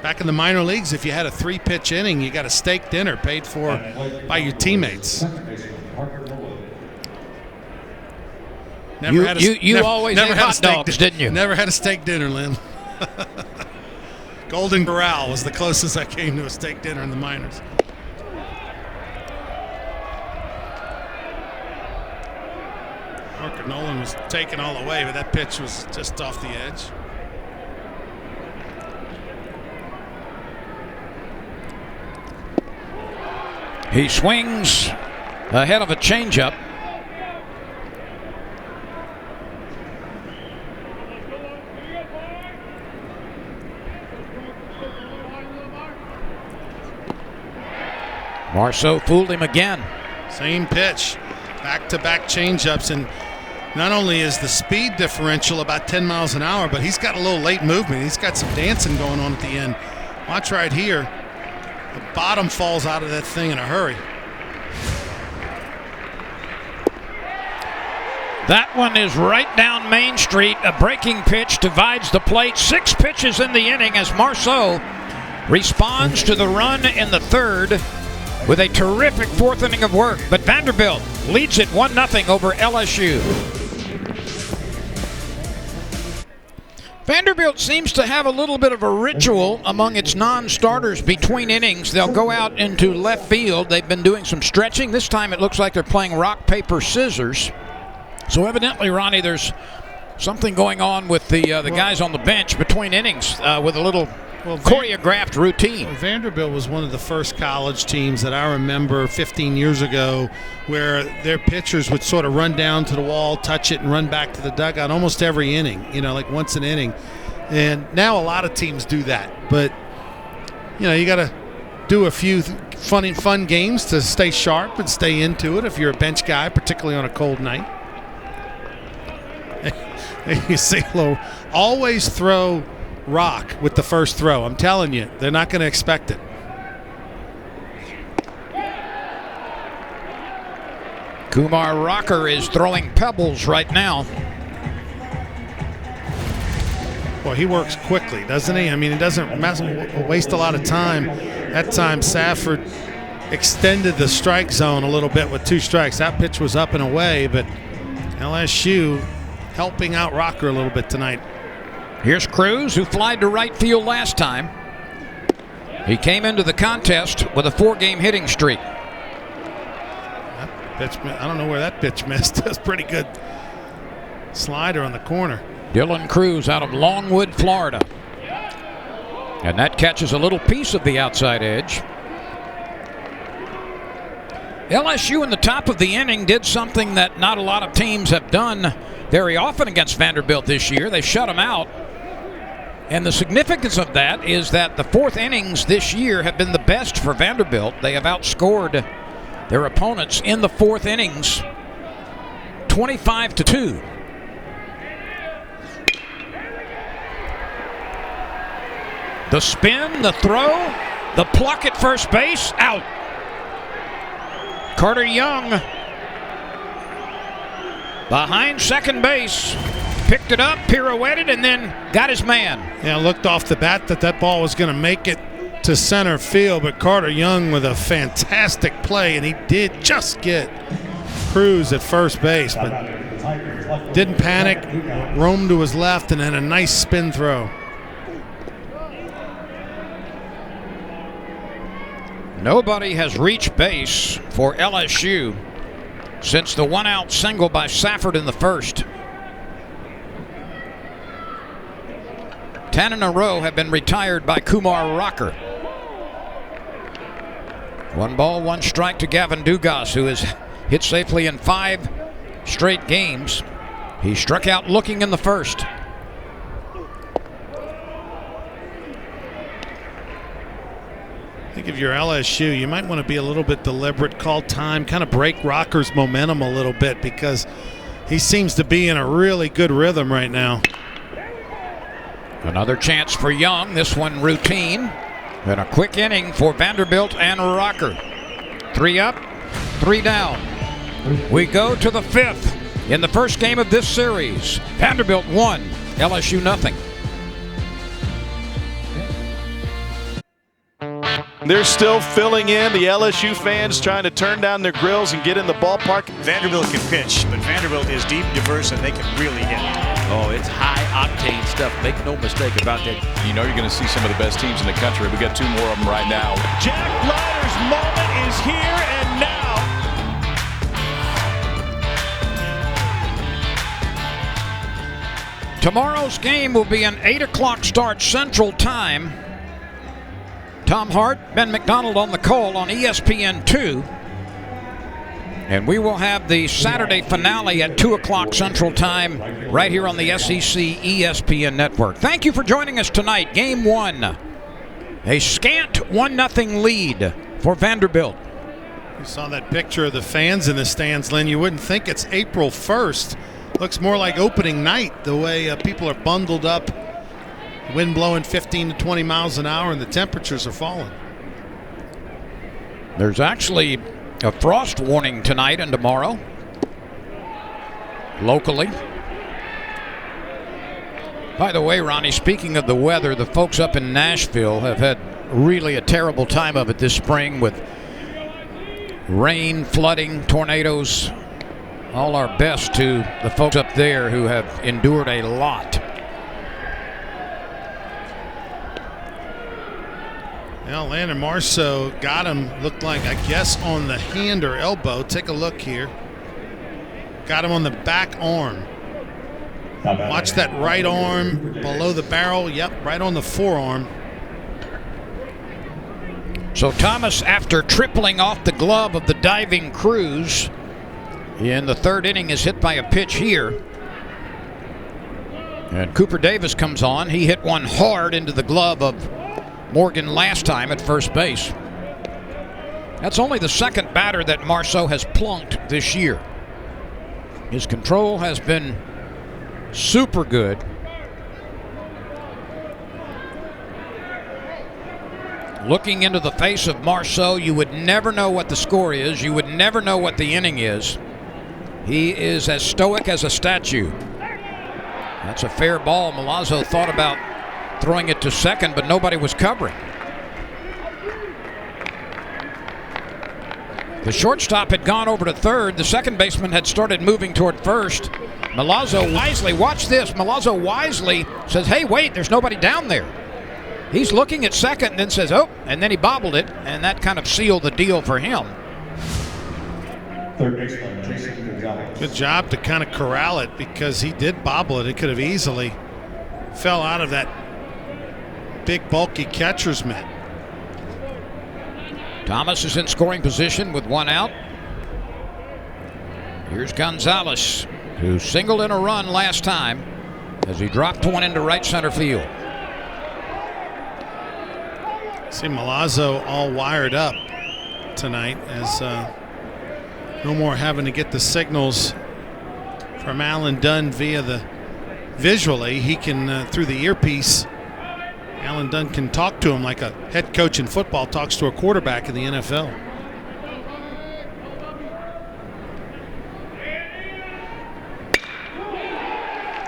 Back in the minor leagues, if you had a 3-pitch inning, you got a steak dinner paid for by your teammates. You always ate hot dogs, didn't you? Never had a steak dinner, Lynn. Golden Corral was the closest I came to a steak dinner in the minors. Parker Nolan was taken all the way, but that pitch was just off the edge. He swings ahead of a changeup. Marceau fooled him again. Same pitch. Back-to-back changeups, and not only is the speed differential about 10 miles an hour, but he's got a little late movement. He's got some dancing going on at the end. Watch right here. The bottom falls out of that thing in a hurry. That one is right down Main Street. A breaking pitch divides the plate. 6 pitches in the inning as Marceau responds to the run in the 3rd with a terrific 4th inning of work. But Vanderbilt leads it 1-0 over LSU. Vanderbilt seems to have a little bit of a ritual among its non-starters between innings. They'll go out into left field. They've been doing some stretching. This time it looks like they're playing rock, paper, scissors. So evidently, Ronnie, there's something going on with the guys on the bench between innings with a little choreographed routine. Vanderbilt was one of the first college teams that I remember 15 years ago where their pitchers would sort of run down to the wall, touch it, and run back to the dugout almost every inning, like once an inning. And now a lot of teams do that. But, you got to do a few fun games to stay sharp and stay into it if you're a bench guy, particularly on a cold night. You see, always throw rock with the first throw. I'm telling you, they're not going to expect it. Kumar Rocker is throwing pebbles right now. Well, he works quickly, doesn't he? I mean, it doesn't waste a lot of time. That time, Safford extended the strike zone a little bit with 2 strikes. That pitch was up and away, but LSU helping out Rocker a little bit tonight. Here's Cruz, who flied to right field last time. He came into the contest with a 4-game hitting streak. That pitch, I don't know where that pitch missed. That's pretty good slider on the corner. Dylan Cruz out of Longwood, Florida. And that catches a little piece of the outside edge. LSU in the top of the inning did something that not a lot of teams have done very often against Vanderbilt this year. They shut them out And the significance of that is that the fourth innings this year have been the best for Vanderbilt. They have outscored their opponents in the fourth innings 25-2. The spin, the throw, the pluck at first base, out. Carter Young behind second base, picked it up, pirouetted, and then got his man. Yeah, looked off the bat that ball was going to make it to center field, but Carter Young with a fantastic play, and he did just get Cruz at first base, but didn't panic, roamed to his left, and then a nice spin throw. Nobody has reached base for LSU since the one-out single by Safford in the first. 10 in a row have been retired by Kumar Rocker. 1 ball, 1 strike to Gavin Dugas, who has hit safely in 5 straight games. He struck out looking in the first. I think if you're LSU, you might want to be a little bit deliberate, call time, kind of break Rocker's momentum a little bit, because he seems to be in a really good rhythm right now. Another chance for Young, this one routine. And a quick inning for Vanderbilt and Rocker. 3 up, 3 down. We go to the 5th in the first game of this series. Vanderbilt 1, LSU nothing. They're still filling in, the LSU fans trying to turn down their grills and get in the ballpark. Vanderbilt can pitch, but Vanderbilt is deep, diverse, and they can really hit. Oh, it's high-octane stuff. Make no mistake about that. You know you're going to see some of the best teams in the country. We got 2 more of them right now. Jack Leiter's moment is here and now. Tomorrow's game will be an 8 o'clock start Central Time. Tom Hart, Ben McDonald on the call on ESPN2. And we will have the Saturday finale at 2 o'clock Central Time right here on the SEC ESPN network. Thank you for joining us tonight. Game 1. A scant 1-0 lead for Vanderbilt. You saw that picture of the fans in the stands, Lynn. You wouldn't think it's April 1st. Looks more like opening night, the way people are bundled up. Wind blowing 15 to 20 miles an hour, and the temperatures are falling. There's actually a frost warning tonight and tomorrow, locally. By the way, Ronnie, speaking of the weather, the folks up in Nashville have had really a terrible time of it this spring with rain, flooding, tornadoes. All our best to the folks up there who have endured a lot. Well, Landon Marceau got him, looked like, I guess, on the hand or elbow. Take a look here. Got him on the back arm. Watch that right arm below the barrel. Yep, right on the forearm. So Thomas, after tripling off the glove of the diving Cruz in the 3rd inning, is hit by a pitch here. And Cooper Davis comes on. He hit one hard into the glove of Morgan last time at first base. That's only the 2nd batter that Marceau has plunked this year. His control has been super good. Looking into the face of Marceau, you would never know what the score is. You would never know what the inning is. He is as stoic as a statue. That's a fair ball. Milazzo thought about throwing it to second, but nobody was covering. The shortstop had gone over to third. The second baseman had started moving toward first. Milazzo wisely, watch this, Milazzo wisely says, hey, wait, there's nobody down there. He's looking at second and then says, oh, and then he bobbled it, and that kind of sealed the deal for him. Third baseman, Jason Gonzalez. Good job to kind of corral it, because he did bobble it. It could have easily fell out of that big, bulky catcher's mitt. Thomas is in scoring position with 1 out. Here's Gonzalez, who singled in a run last time as he dropped one into right center field. See Milazzo all wired up tonight as no more having to get the signals from Alan Dunn via the visually. He can through the earpiece. Alan Dunn can talk to him like a head coach in football talks to a quarterback in the NFL.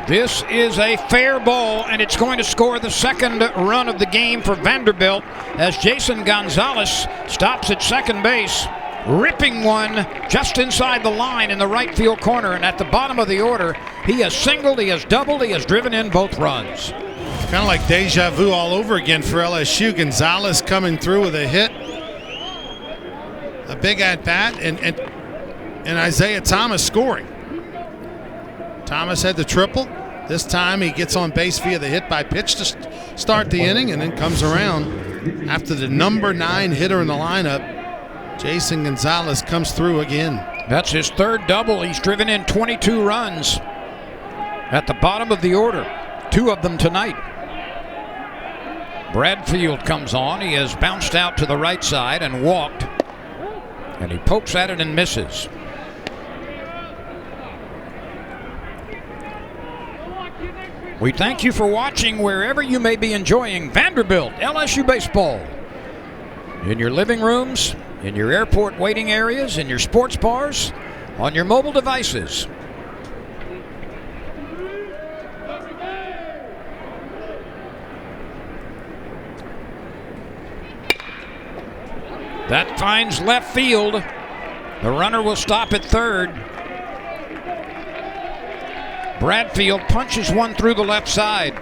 This is a fair ball, and it's going to score the second run of the game for Vanderbilt as Jason Gonzalez stops at second base, ripping one just inside the line in the right field corner. And at the bottom of the order, he has singled, he has doubled, he has driven in both runs. Kind of like deja vu all over again for LSU. Gonzalez coming through with a hit, a big at-bat, and Isaiah Thomas scoring. Thomas had the triple. This time he gets on base via the hit by pitch to start the inning, and then comes around after the number 9 hitter in the lineup. Jason Gonzalez comes through again. That's his third double. He's driven in 22 runs at the bottom of the order, 2 of them tonight. Bradfield comes on. He has bounced out to the right side and walked, and he pokes at it and misses. We thank you for watching wherever you may be enjoying Vanderbilt LSU baseball. In your living rooms, in your airport waiting areas, in your sports bars, on your mobile devices. That finds left field. The runner will stop at third. Bradfield punches one through the left side.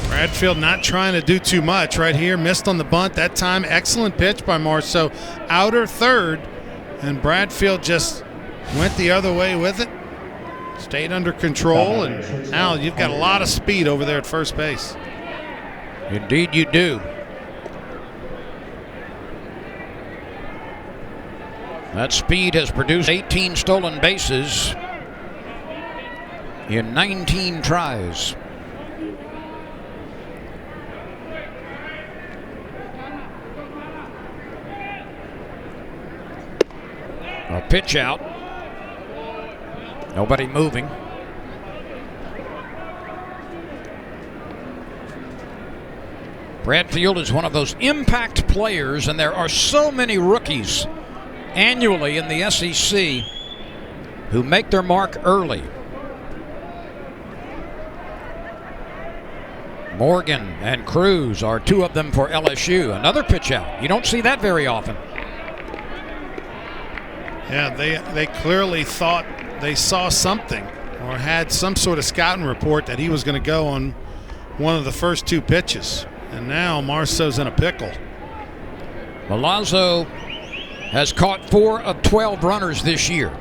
Bradfield not trying to do too much right here. Missed on the bunt that time. Excellent pitch by Marceau. Outer third, and Bradfield just went the other way with it. Stayed under control, and Al, you've got a lot of speed over there at first base. Indeed you do. That speed has produced 18 stolen bases in 19 tries. A pitch out. Nobody moving. Bradfield is one of those impact players, and there are so many rookies annually in the SEC who make their mark early. Morgan and Cruz are 2 of them for LSU. Another pitch out. You don't see that very often. Yeah, they clearly thought they saw something or had some sort of scouting report that he was going to go on one of the first 2 pitches. And now Marceau's in a pickle. Milazzo has caught 4 of 12 runners this year.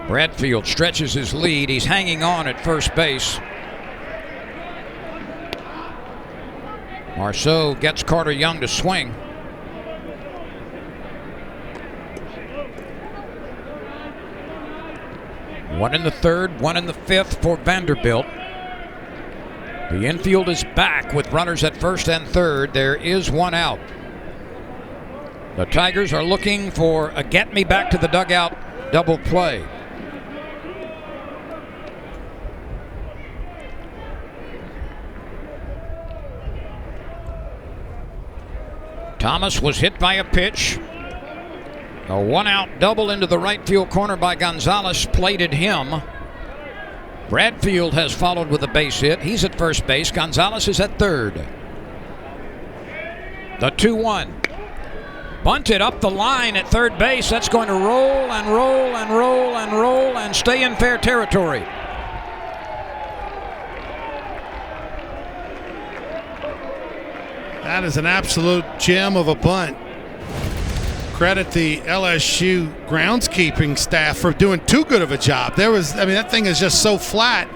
Bradfield stretches his lead. He's hanging on at first base. Marceau gets Carter Young to swing. One in the third, one in the fifth for Vanderbilt. The infield is back with runners at first and third. There is 1 out. The Tigers are looking for a get me back to the dugout double play. Thomas was hit by a pitch. A 1-out double into the right field corner by Gonzalez plated him. Bradfield has followed with a base hit. He's at first base. Gonzalez is at third. The 2-1. Bunted up the line at third base. That's going to roll and roll and roll and roll and stay in fair territory. That is an absolute gem of a bunt. Credit the LSU groundskeeping staff for doing too good of a job. That thing is just so flat.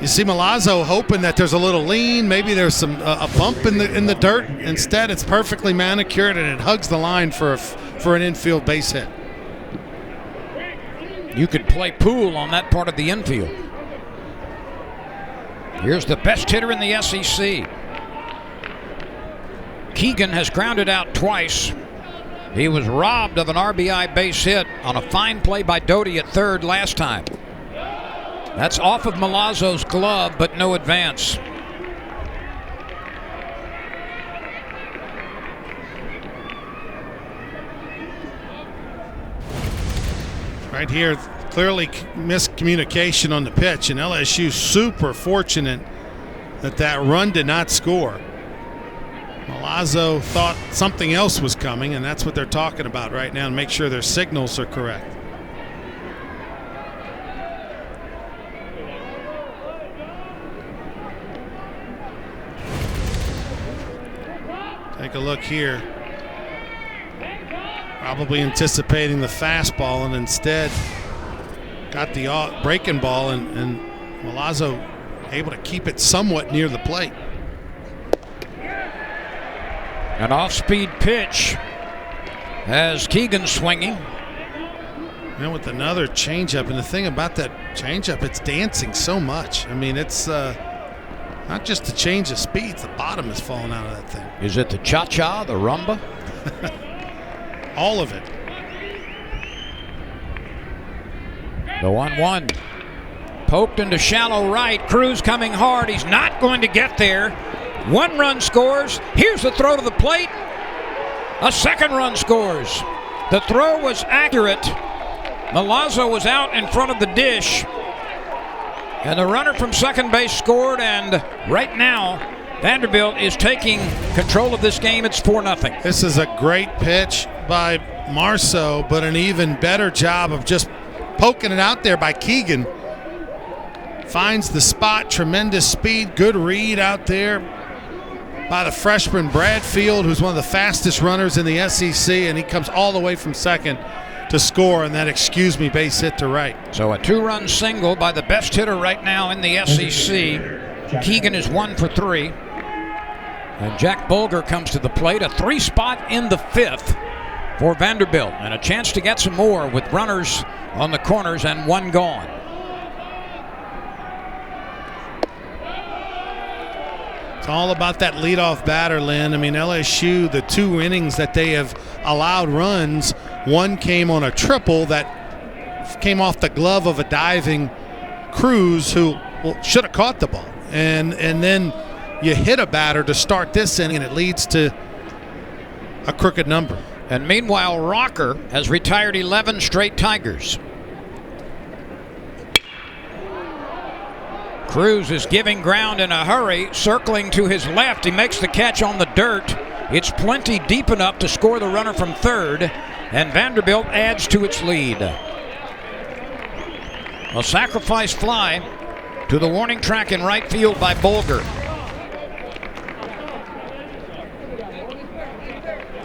You see Milazzo hoping that there's a little lean, maybe there's a bump in the dirt. Instead, it's perfectly manicured and it hugs the line for an infield base hit. You could play pool on that part of the infield. Here's the best hitter in the SEC. Keegan has grounded out twice. He was robbed of an RBI base hit on a fine play by Doty at third last time. That's off of Milazzo's glove, but no advance. Right here, clearly miscommunication on the pitch, and LSU super fortunate that run did not score. Milazzo thought something else was coming, and that's what they're talking about right now to make sure their signals are correct. Take a look here. Probably anticipating the fastball, and instead got the breaking ball, and Milazzo able to keep it somewhat near the plate. An off-speed pitch as Keegan swinging. And with another changeup, and the thing about that changeup, it's dancing so much. I mean, it's not just the change of speeds, the bottom is falling out of that thing. Is it the cha-cha, the rumba? All of it. The 1-1. Poked into shallow right. Cruz coming hard. He's not going to get there. 1 run scores. Here's the throw to the plate. A 2nd run scores. The throw was accurate. Milazzo was out in front of the dish. And the runner from second base scored. And right now, Vanderbilt is taking control of this game. It's 4-0. This is a great pitch by Marceau, but an even better job of just poking it out there by Keegan. Finds the spot, tremendous speed, good read out there by the freshman Bradfield, who's one of the fastest runners in the SEC, and he comes all the way from second to score on that excuse me base hit to right. So a 2-run single by the best hitter right now in the SEC. Keegan is 1 for 3. And Jack Bulger comes to the plate, a 3-spot in the 5th for Vanderbilt, and a chance to get some more with runners on the corners and 1 gone. It's all about that leadoff batter, Lynn. I mean, LSU, the 2 innings that they have allowed runs, 1 came on a triple that came off the glove of a diving Cruz, who should have caught the ball. And then you hit a batter to start this inning, and it leads to a crooked number. And meanwhile, Rocker has retired 11 straight Tigers. Cruz is giving ground in a hurry, circling to his left. He makes the catch on the dirt. It's plenty deep enough to score the runner from third, and Vanderbilt adds to its lead. A sacrifice fly to the warning track in right field by Bulger.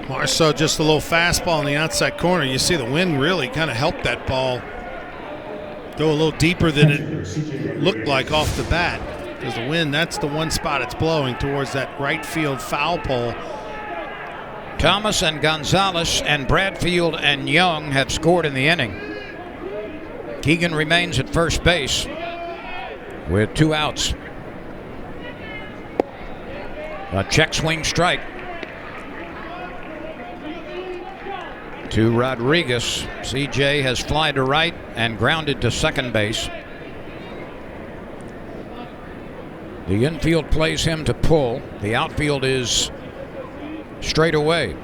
Marceau just a little fastball in the outside corner. You see the wind really kind of helped that ball go a little deeper than it looked like off the bat. Because the wind, that's the one spot it's blowing towards that right field foul pole. Thomas and Gonzalez and Bradfield and Young have scored in the inning. Keegan remains at first base with 2 outs. A check swing strike to Rodriguez. CJ has fly to right and grounded to second base. The infield plays him to pull. The outfield is straight away.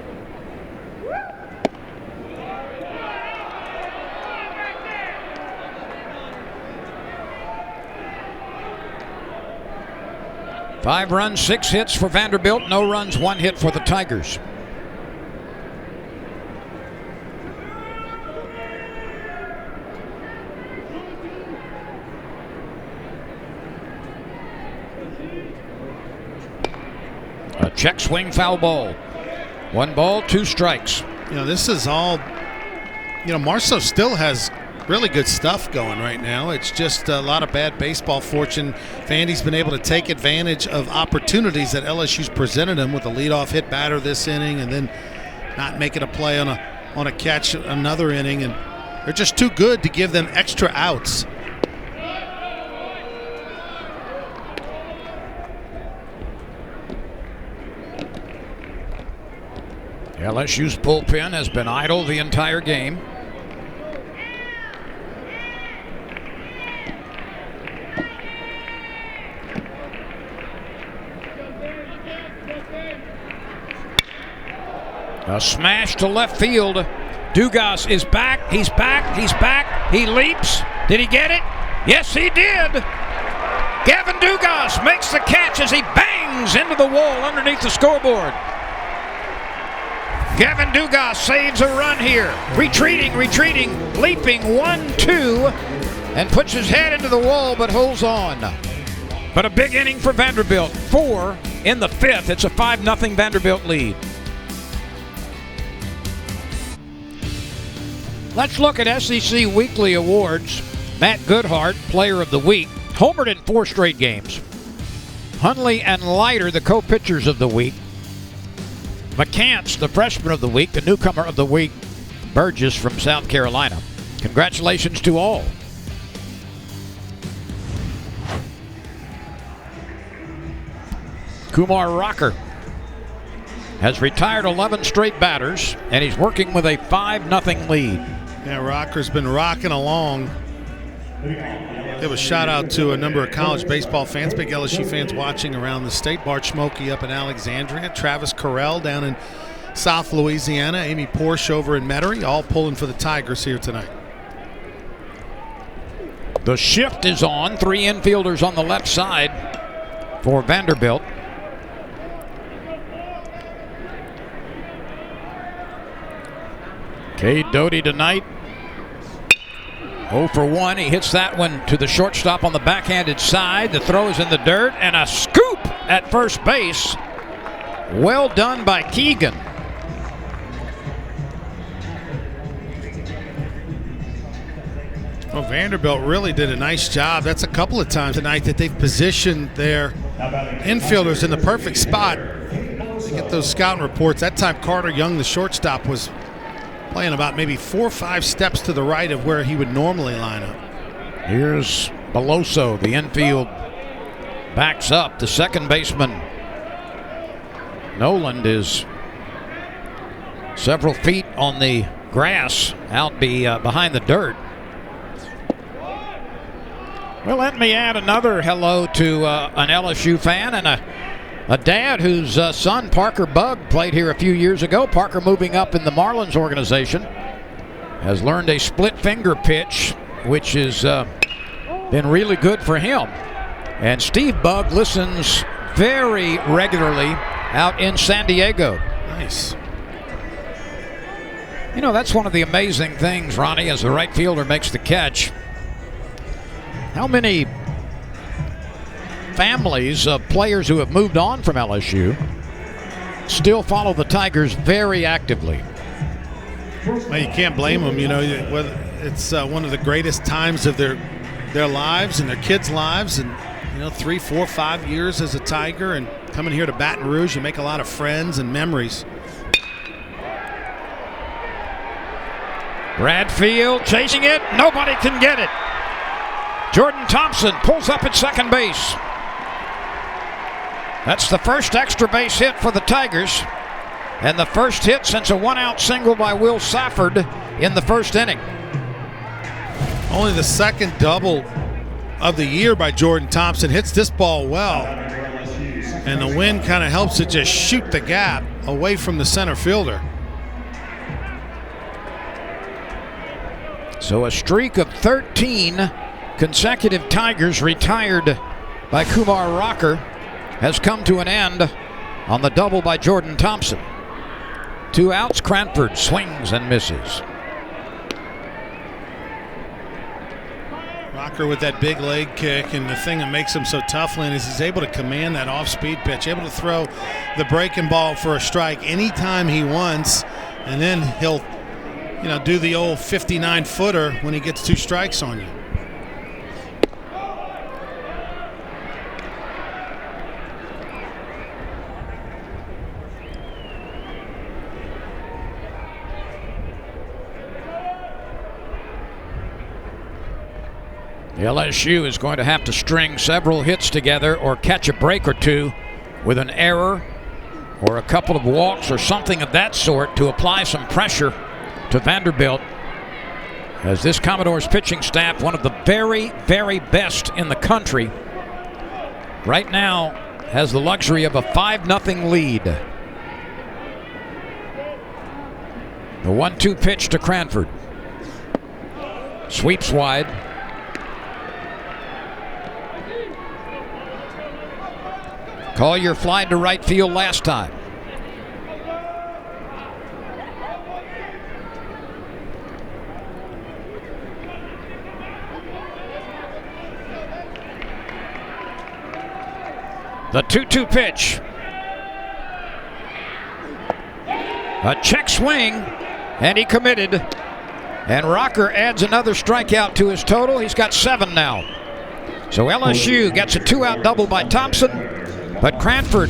Five runs, 6 hits for Vanderbilt. No runs, 1 hit for the Tigers. A check swing foul ball. 1 ball, 2 strikes. You know, this is all, you know, Marceau still has really good stuff going right now. It's just a lot of bad baseball fortune. Vandy's been able to take advantage of opportunities that LSU's presented him with a leadoff hit batter this inning, and then not making a play on a catch another inning, and They're just too good to give them extra outs. LSU's bullpen has been idle the entire game. A smash to left field. Dugas is back. He's back. He's back. He leaps. Did he get it? Yes, he did. Gavin Dugas makes the catch as he bangs into the wall underneath the scoreboard. Gavin Dugas saves a run here. Retreating, leaping 1-2, and puts his head into the wall but holds on. But a big inning for Vanderbilt. 4 in the 5th. It's a 5-0 Vanderbilt lead. Let's look at SEC Weekly Awards. Matt Goodhart, Player of the Week, homered in 4 straight games. Hundley and Leiter, the co-pitchers of the week. McCants, the Freshman of the Week, the Newcomer of the Week, Burgess from South Carolina. Congratulations to all. Kumar Rocker has retired 11 straight batters, and he's working with a 5-0 lead. Yeah, Rocker's been rocking along. Give a shout out to a number of college baseball fans, big LSU fans watching around the state. Bart Schmokey up in Alexandria, Travis Carell down in South Louisiana, Amy Porsche over in Metairie, all pulling for the Tigers here tonight. The shift is on. 3 infielders on the left side for Vanderbilt. Cade Doty tonight. 0 for 1. He hits that one to the shortstop on the backhanded side. The throw is in the dirt, and a scoop at first base. Well done by Keegan. Well, Vanderbilt really did a nice job. That's a couple of times tonight that they've positioned their infielders in the perfect spot. To get those scouting reports. That time Carter Young, the shortstop, was playing about maybe 4 or 5 steps to the right of where he would normally line up. Here's Beloso. The infield backs up. The second baseman, Noland, is several feet on the grass out behind the dirt. Well, let me add another hello to an LSU fan and a dad whose son, Parker Bugg, played here a few years ago. Parker, moving up in the Marlins organization, has learned a split finger pitch, which has been really good for him. And Steve Bugg listens very regularly out in San Diego. Nice. You know, that's one of the amazing things, Ronnie, as the right fielder makes the catch. How many families of players who have moved on from LSU still follow the Tigers very actively? Well, you can't blame them. You know, it's one of the greatest times of their lives and their kids' lives. And, 3, 4, 5 years as a Tiger, and coming here to Baton Rouge, you make a lot of friends and memories. Bradfield chasing it. Nobody can get it. Jordan Thompson pulls up at second base. That's the first extra base hit for the Tigers, and the first hit since a 1-out single by Will Safford in the first inning. Only the second double of the year by Jordan Thompson. Hits this ball well, and the wind kind of helps it just shoot the gap away from the center fielder. So a streak of 13 consecutive Tigers retired by Kumar Rocker has come to an end on the double by Jordan Thompson. 2 outs, Cranford swings and misses. Rocker with that big leg kick, and the thing that makes him so tough, Lynn, is he's able to command that off-speed pitch, able to throw the breaking ball for a strike anytime he wants, and then he'll do the old 59-footer when he gets 2 strikes on you. LSU is going to have to string several hits together or catch a break or two with an error or a couple of walks or something of that sort to apply some pressure to Vanderbilt, as this Commodores pitching staff, one of the very, very best in the country, right now has the luxury of a 5-0 lead. The 1-2 pitch to Cranford. Sweeps wide. Collier flied to right field last time. The 2-2 pitch. A check swing, and he committed. And Rocker adds another strikeout to his total. He's got 7 now. So LSU gets a 2-out double by Thompson, but Cranford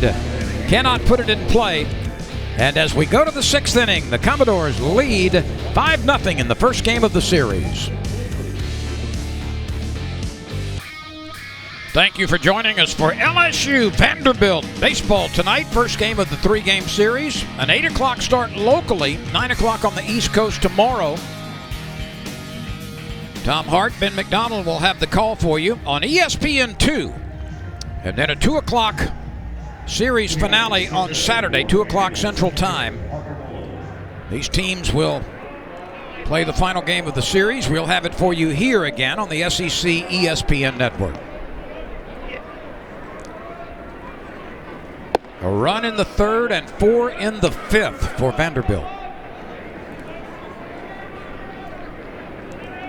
cannot put it in play. And as we go to the 6th inning, the Commodores lead 5-0 in the first game of the series. Thank you for joining us for LSU Vanderbilt baseball tonight. First game of the 3-game series. An 8 o'clock start locally, 9 o'clock on the East Coast tomorrow. Tom Hart, Ben McDonald will have the call for you on ESPN2. And then a 2 o'clock series finale on Saturday, 2 o'clock Central Time. These teams will play the final game of the series. We'll have it for you here again on the SEC ESPN network. A run in the 3rd and 4 in the 5th for Vanderbilt.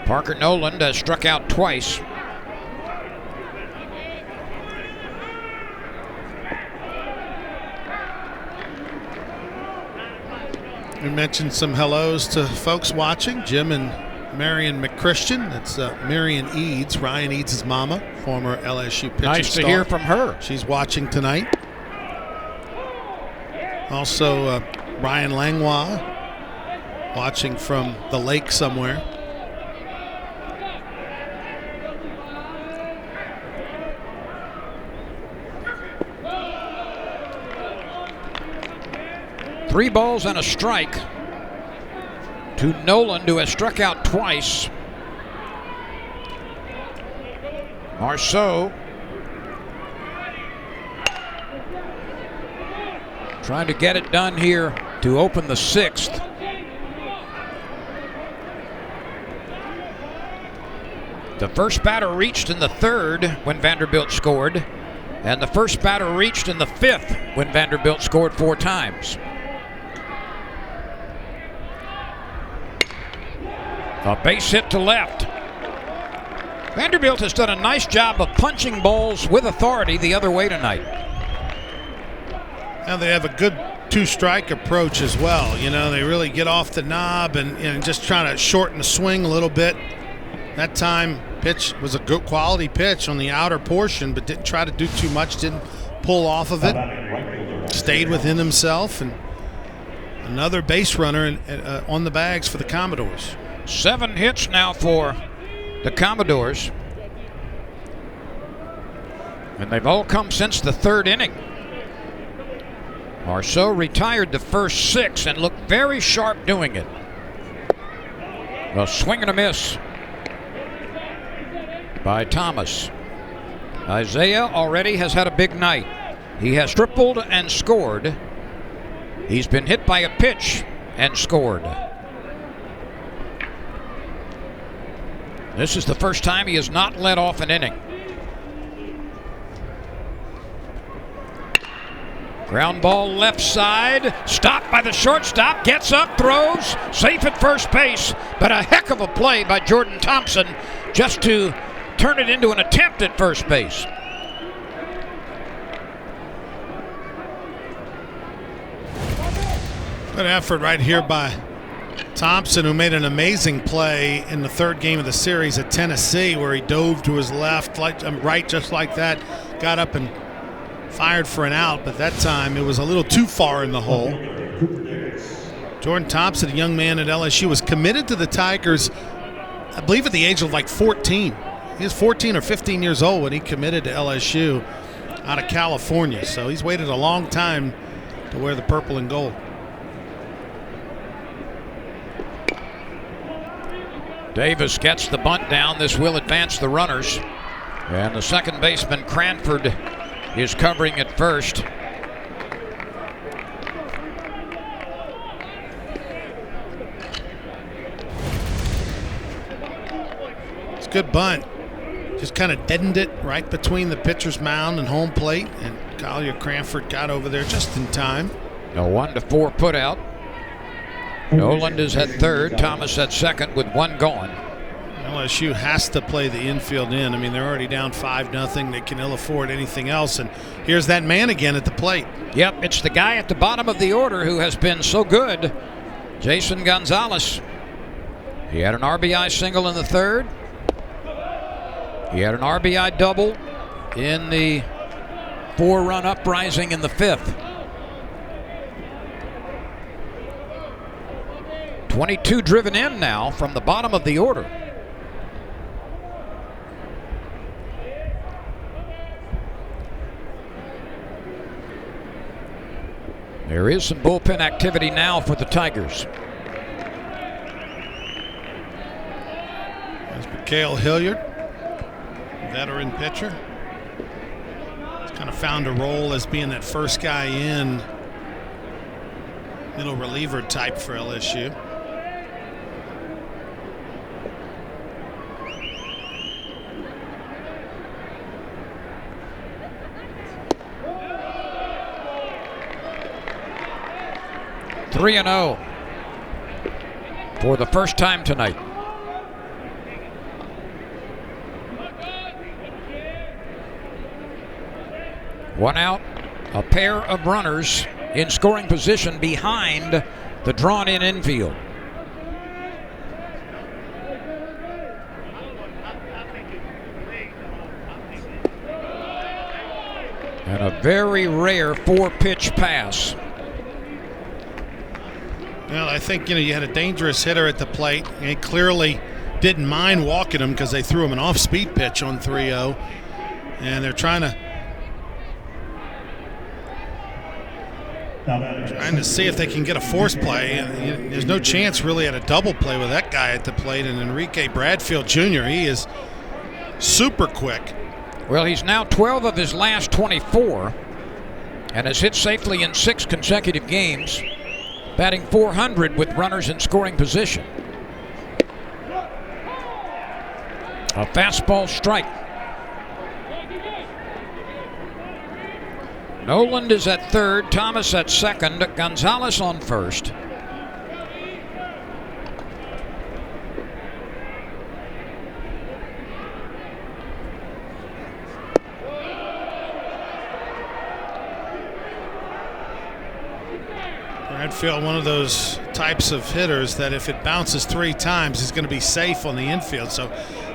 Parker Noland has struck out twice. We mentioned some hellos to folks watching. Jim and Marion McChristian. That's Marion Eads, Ryan Eads' mama, former LSU pitching Nice to star. hear from her. She's watching tonight. Also, Ryan Langlois watching from the lake somewhere. Three balls and a strike to Noland, who has struck out twice. Marceau trying to get it done here to open the 6th. The first batter reached in the 3rd when Vanderbilt scored, and the first batter reached in the 5th when Vanderbilt scored 4 times. A base hit to left. Vanderbilt has done a nice job of punching balls with authority the other way tonight. Now they have a good 2-strike approach as well. You know, they really get off the knob and just trying to shorten the swing a little bit. That time, pitch was a good quality pitch on the outer portion, but didn't try to do too much, didn't pull off of it. Stayed within himself, and another base runner on the bags for the Commodores. 7 hits now for the Commodores, and they've all come since the 3rd inning. Marceau retired the first 6 and looked very sharp doing it. A swing and a miss by Thomas. Isaiah already has had a big night. He has tripled and scored. He's been hit by a pitch and scored. This is the first time he has not led off an inning. Ground ball left side, stopped by the shortstop, gets up, throws, safe at first base, but a heck of a play by Jordan Thompson just to turn it into an attempt at first base. Good effort right here by Thompson, who made an amazing play in the 3rd game of the series at Tennessee, where he dove to his left, right, just like that, got up and fired for an out, but that time it was a little too far in the hole. Jordan Thompson, a young man at LSU, was committed to the Tigers, I believe, at the age of like 14. He was 14 or 15 years old when he committed to LSU out of California. So he's waited a long time to wear the purple and gold. Davis gets the bunt down. This will advance the runners. And the second baseman, Cranford, is covering at first. It's a good bunt. Just kind of deadened it right between the pitcher's mound and home plate. And Collier Cranford got over there just in time. A 1-4 put out. Noland is at third, Thomas at second with one going. LSU has to play the infield in. I mean, they're already down 5-0. They can ill afford anything else. And here's that man again at the plate. Yep, it's the guy at the bottom of the order who has been so good, Jason Gonzalez. He had an RBI single in the third. He had an RBI double in the 4-run uprising in the fifth. 22 driven in now from the bottom of the order. There is some bullpen activity now for the Tigers. There's Mikhail Hilliard, veteran pitcher. He's kind of found a role as being that first guy in, middle reliever type for LSU. Three 3-0 for the first time tonight. One out, a pair of runners in scoring position behind the drawn-in infield. And a very rare 4-pitch pass. Well, I think, you had a dangerous hitter at the plate. He clearly didn't mind walking him because they threw him an off-speed pitch on 3-0. And they're trying to see if they can get a force play. And there's no chance really at a double play with that guy at the plate. And Enrique Bradfield Jr., he is super quick. Well, he's now 12 of his last 24 and has hit safely in 6 consecutive games, batting .400 with runners in scoring position. A fastball strike. Noland is at third, Thomas at second, Gonzalez on first. Bradfield, one of those types of hitters that if it bounces 3 times, he's going to be safe on the infield. So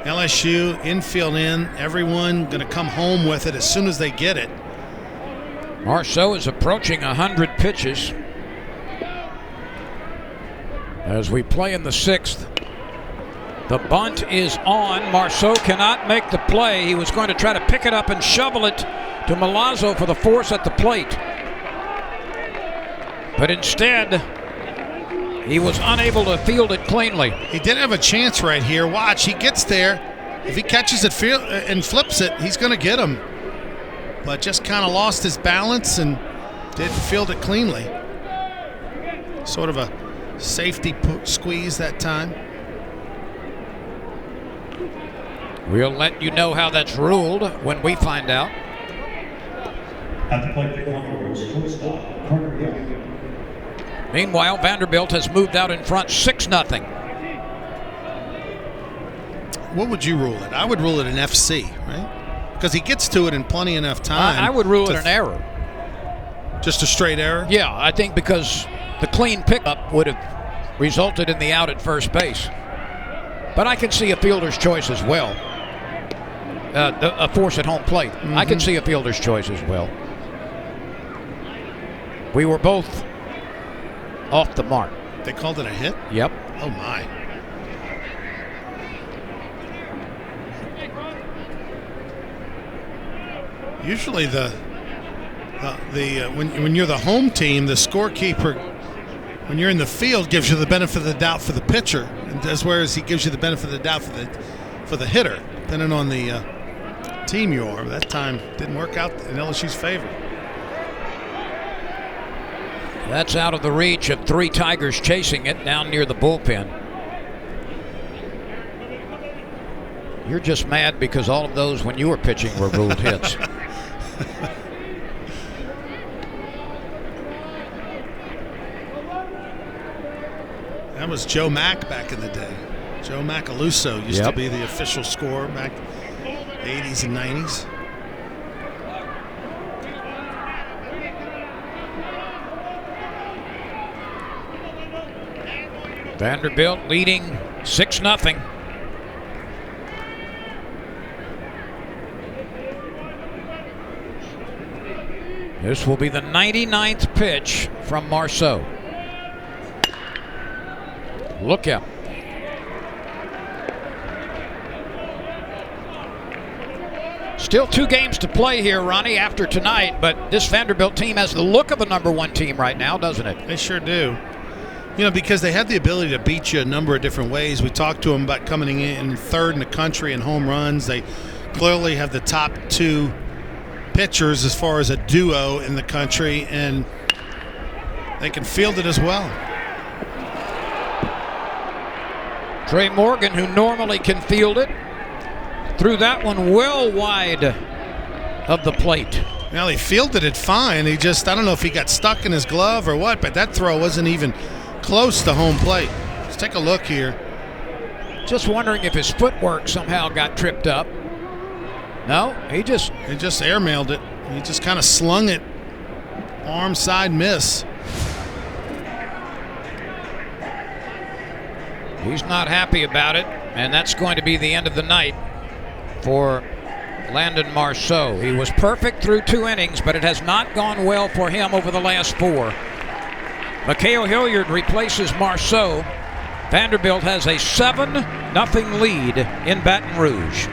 LSU, infield in, everyone going to come home with it as soon as they get it. Marceau is approaching 100 pitches as we play in the 6th. The bunt is on. Marceau cannot make the play. He was going to try to pick it up and shovel it to Milazzo for the force at the plate. But instead, he was unable to field it cleanly. He did have a chance right here. Watch, he gets there. If he catches it and flips it, he's going to get him. But just kind of lost his balance and didn't field it cleanly. Sort of a safety squeeze that time. We'll let you know how that's ruled when we find out. At the plate, the Conquerors, shortstop, Carter Hill. Meanwhile, Vanderbilt has moved out in front 6-0. What would you rule it? I would rule it an FC, right? Because he gets to it in plenty enough time. I would rule it an error. Just a straight error? Yeah, I think because the clean pickup would have resulted in the out at first base. But I can see a fielder's choice as well. A force at home plate. Mm-hmm. I can see a fielder's choice as well. We were both off the mark. They called it a hit? Yep. Oh, my. Usually when you're the home team, the scorekeeper, when you're in the field, gives you the benefit of the doubt for the pitcher, whereas he gives you the benefit of the doubt for the hitter, depending on the team you are. But that time didn't work out in LSU's favor. That's out of the reach of 3 Tigers chasing it down near the bullpen. You're just mad because all of those when you were pitching were ruled hits. That was Joe Mack back in the day. Joe Macaluso used to be the official scorer back 80s and 90s. Vanderbilt leading 6-0. This will be the 99th pitch from Marceau. Look out. Still 2 games to play here, Ronnie, after tonight, but this Vanderbilt team has the look of a #1 team right now, doesn't it? They sure do. Because they have the ability to beat you a number of different ways. We talked to them about coming in 3rd in the country in home runs. They clearly have the top 2 pitchers as far as a duo in the country, and they can field it as well. Trey Morgan, who normally can field it, threw that one well wide of the plate. Well, he fielded it fine. I don't know if he got stuck in his glove or what, but that throw wasn't even close to home plate. Let's take a look here. Just wondering if his footwork somehow got tripped up. No, he just airmailed it. He just kind of slung it. Arm side miss. He's not happy about it, and that's going to be the end of the night for Landon Marceau. He was perfect through 2 innings, but it has not gone well for him over the last 4. Mikhail Hilliard replaces Marceau. Vanderbilt has a 7-0 lead in Baton Rouge.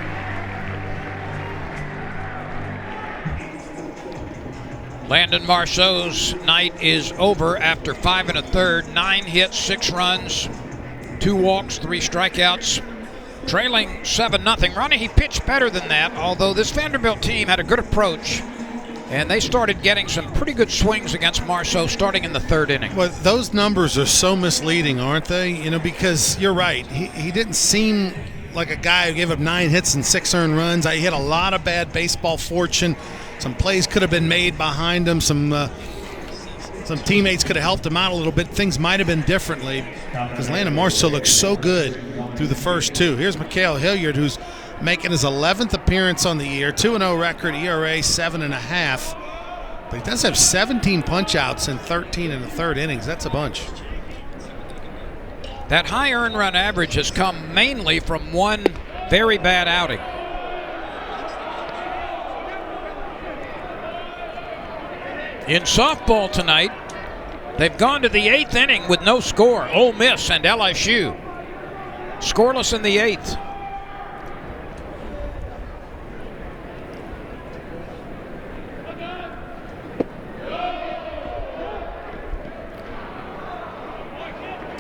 Landon Marceau's night is over after 5 1/3, 9 hits, 6 runs, 2 walks, 3 strikeouts, trailing 7-0. Ronnie, he pitched better than that, although this Vanderbilt team had a good approach, and they started getting some pretty good swings against Marceau starting in the 3rd inning. Well, those numbers are so misleading, aren't they? Because you're right. He didn't seem like a guy who gave up 9 hits and 6 earned runs. He had a lot of bad baseball fortune. Some plays could have been made behind him. Some teammates could have helped him out a little bit. Things might have been differently because Landon Marceau looked so good through the first 2. Here's Mikhail Hilliard, who's making his 11th appearance on the year, 2-0 record, ERA 7.5. But he does have 17 punch-outs in 13 1/3 innings. That's a bunch. That high earned run average has come mainly from one very bad outing. In softball tonight, they've gone to the 8th inning with no score. Ole Miss and LSU scoreless in the 8th.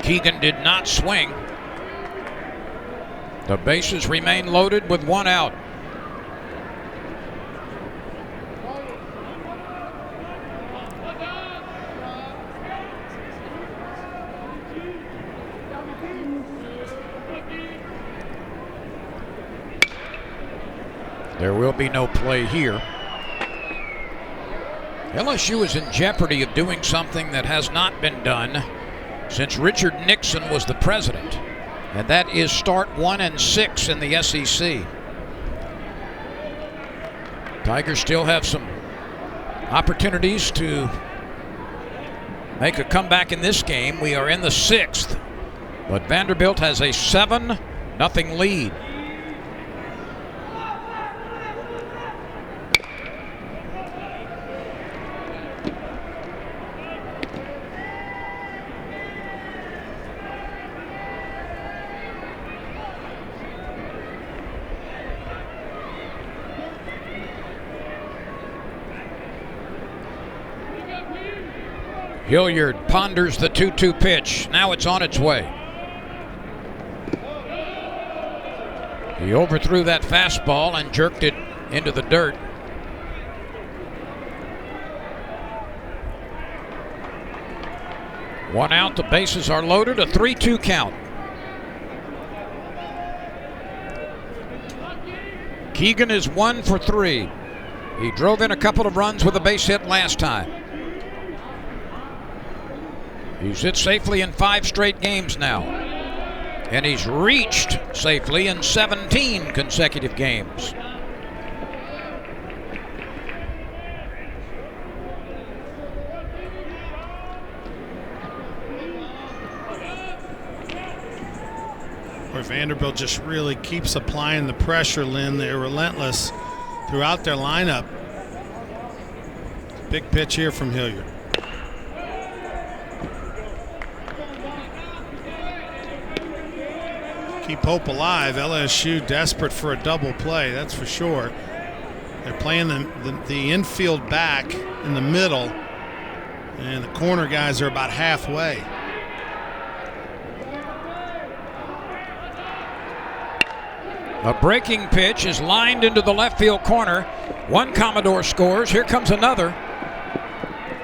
Keegan did not swing. The bases remain loaded with 1 out. There will be no play here. LSU is in jeopardy of doing something that has not been done since Richard Nixon was the president, and that is start 1-6 in the SEC. Tigers still have some opportunities to make a comeback in this game. We are in the 6th, but Vanderbilt has a 7-0 lead. Hilliard ponders the 2-2 pitch. Now it's on its way. He overthrew that fastball and jerked it into the dirt. One out, the bases are loaded, a 3-2 count. Keegan is 1 for 3. He drove in a couple of runs with a base hit last time. He's hit safely in 5 straight games now. And he's reached safely in 17 consecutive games. Where Vanderbilt just really keeps applying the pressure, Lynn. They're relentless throughout their lineup. Big pitch here from Hilliard. Keep hope alive. LSU desperate for a double play, that's for sure. They're playing the infield back in the middle, and the corner guys are about halfway. A breaking pitch is lined into the left field corner. One Commodore scores. Here comes another.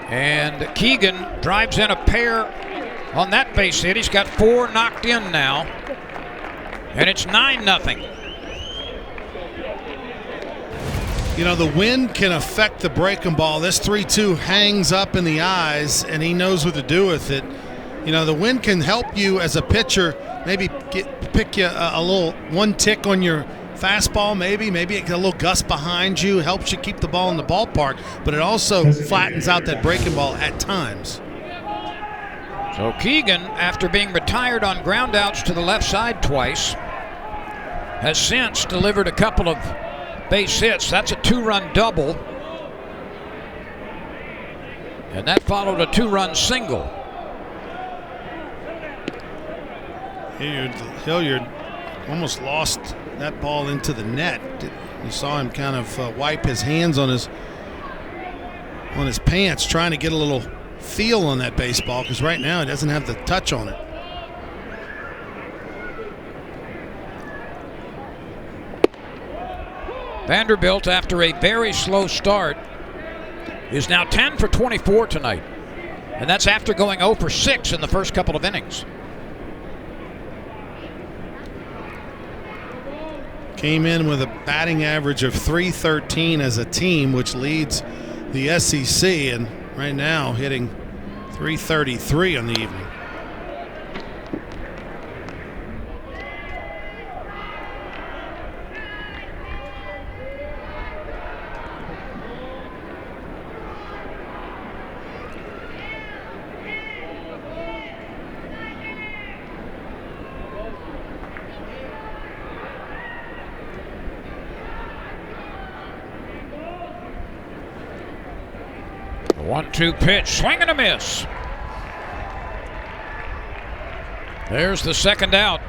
And Keegan drives in a pair on that base hit. He's got 4 knocked in now. And it's 9-0. You know, the wind can affect the breaking ball. This 3-2 hangs up in the eyes, and he knows what to do with it. You know, the wind can help you as a pitcher, maybe pick you a little one tick on your fastball, maybe a little gust behind you, helps you keep the ball in the ballpark, but it also flattens out that breaking ball at times. So Keegan, after being retired on groundouts to the left side twice, has since delivered a couple of base hits. That's a 2-run double. And that followed a 2-run single. Hilliard almost lost that ball into the net. You saw him kind of wipe his hands on his pants, trying to get a little feel on that baseball, because right now he doesn't have the touch on it. Vanderbilt, after a very slow start, is now 10 for 24 tonight. And that's after going 0 for 6 in the first couple of innings. Came in with a batting average of .313 as a team, which leads the SEC, and right now hitting .333 on the evening. The 1-2 pitch, swing and a miss. There's the second out.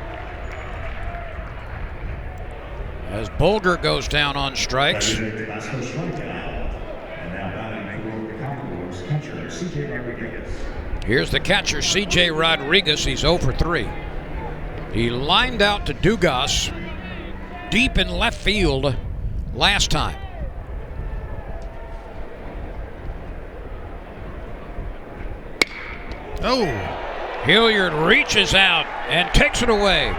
As Bulger goes down on strikes. And now batting for the Commodores catcher, C.J. Rodriguez. Here's the catcher, C.J. Rodriguez. He's 0 for 3. He lined out to Dugas deep in left field last time. Oh! Hilliard reaches out and takes it away.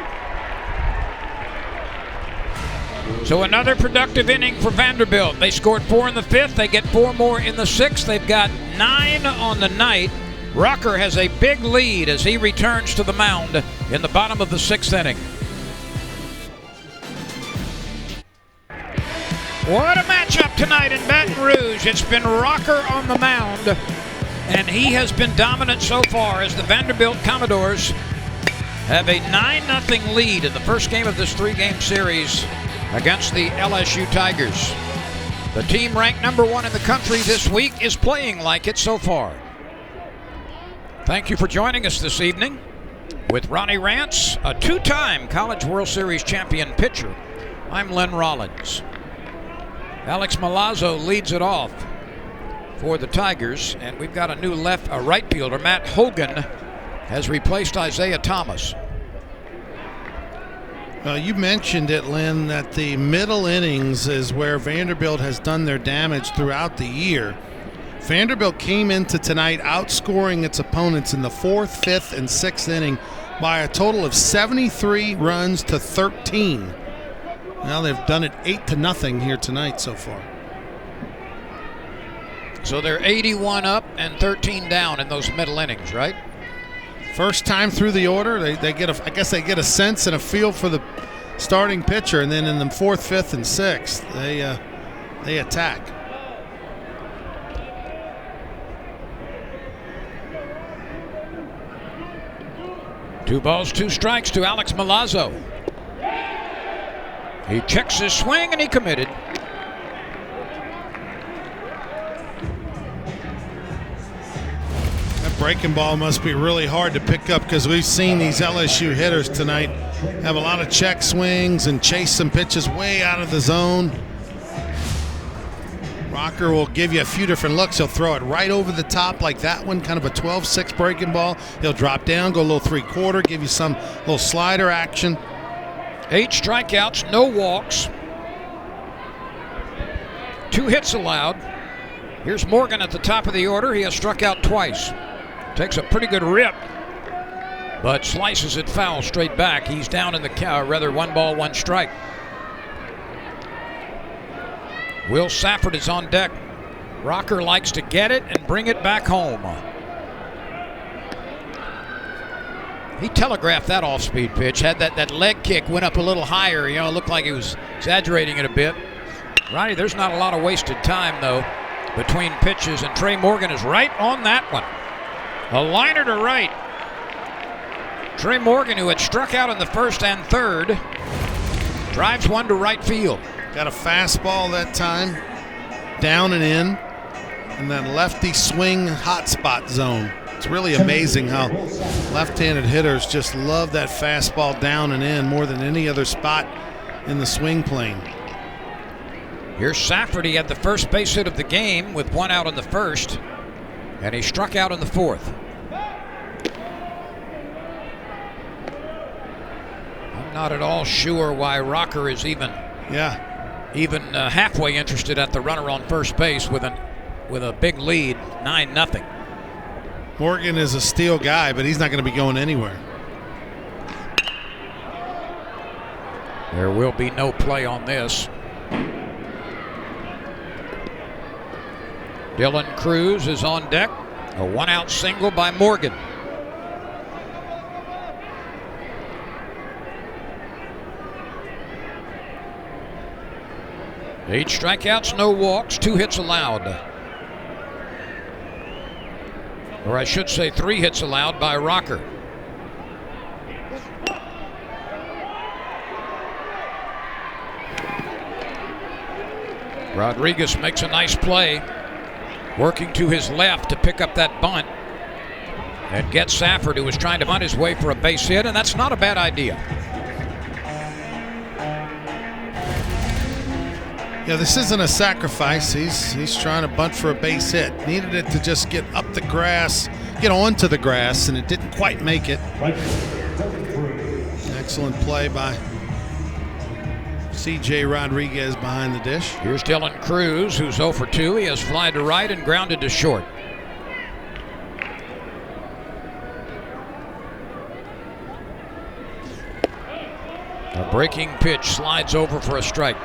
So another productive inning for Vanderbilt. They scored 4 in the 5th. They get 4 more in the 6th. They've got 9 on the night. Rocker has a big lead as he returns to the mound in the bottom of the 6th inning. What a matchup tonight in Baton Rouge. It's been Rocker on the mound, and he has been dominant so far as the Vanderbilt Commodores have a 9-0 lead in the first game of this 3-game series against the LSU Tigers. The team ranked number 1 in the country this week is playing like it so far. Thank you for joining us this evening with Ronnie Rance, a 2-time College World Series champion pitcher. I'm Len Rollins. Alex Milazzo leads it off for the Tigers, and we've got a new right fielder. Matt Hogan has replaced Isaiah Thomas. You mentioned it, Lynn, that the middle innings is where Vanderbilt has done their damage throughout the year. Vanderbilt came into tonight outscoring its opponents in the 4th, 5th, and 6th inning by a total of 73 runs to 13. Now they've done it 8-0 here tonight so far. So they're 81 up and 13 down in those middle innings, right? First time through the order, they get I guess they get a sense and a feel for the starting pitcher, and then in the 4th, 5th, and 6th, they attack. 2 balls, 2 strikes to Alex Milazzo. He checks his swing and he committed. That breaking ball must be really hard to pick up, because we've seen these LSU hitters tonight have a lot of check swings and chase some pitches way out of the zone. Rocker will give you a few different looks. He'll throw it right over the top like that one, kind of a 12-6 breaking ball. He'll drop down, go a little 3/4, give you some little slider action. 8 strikeouts, no walks. 2 hits allowed. Here's Morgan at the top of the order. He has struck out twice. Takes a pretty good rip, but slices it foul straight back. He's down in the 1 ball, 1 strike. Will Safford is on deck. Rocker likes to get it and bring it back home. He telegraphed that off-speed pitch. Had that leg kick, went up a little higher. You know, it looked like he was exaggerating it a bit. Ronnie, there's not a lot of wasted time, though, between pitches, and Trey Morgan is right on that one. A liner to right. Trey Morgan, who had struck out in the 1st and 3rd, drives one to right field. Got a fastball that time, down and in, and then lefty swing hot spot zone. It's really amazing how left-handed hitters just love that fastball down and in more than any other spot in the swing plane. Here's Safford. He had the first base hit of the game with 1 out in the 1st, and he struck out in the 4th. I'm not at all sure why Rocker is even halfway interested at the runner on first base with a big lead, 9-0. Morgan is a steal guy, but he's not going to be going anywhere. There will be no play on this. Dylan Cruz is on deck. A 1-out single by Morgan. Eight strikeouts, no walks, 2 hits allowed. Or I should say 3 hits allowed by Rocker. Rodriguez makes a nice play, working to his left to pick up that bunt and get Safford, who was trying to bunt his way for a base hit, and that's not a bad idea. Yeah, this isn't a sacrifice. He's trying to bunt for a base hit. Needed it to just get up the grass, get onto the grass, and it didn't quite make it. Excellent play by C.J. Rodriguez behind the dish. Here's Dylan Cruz, who's 0 for 2. He has flied to right and grounded to short. A breaking pitch slides over for a strike.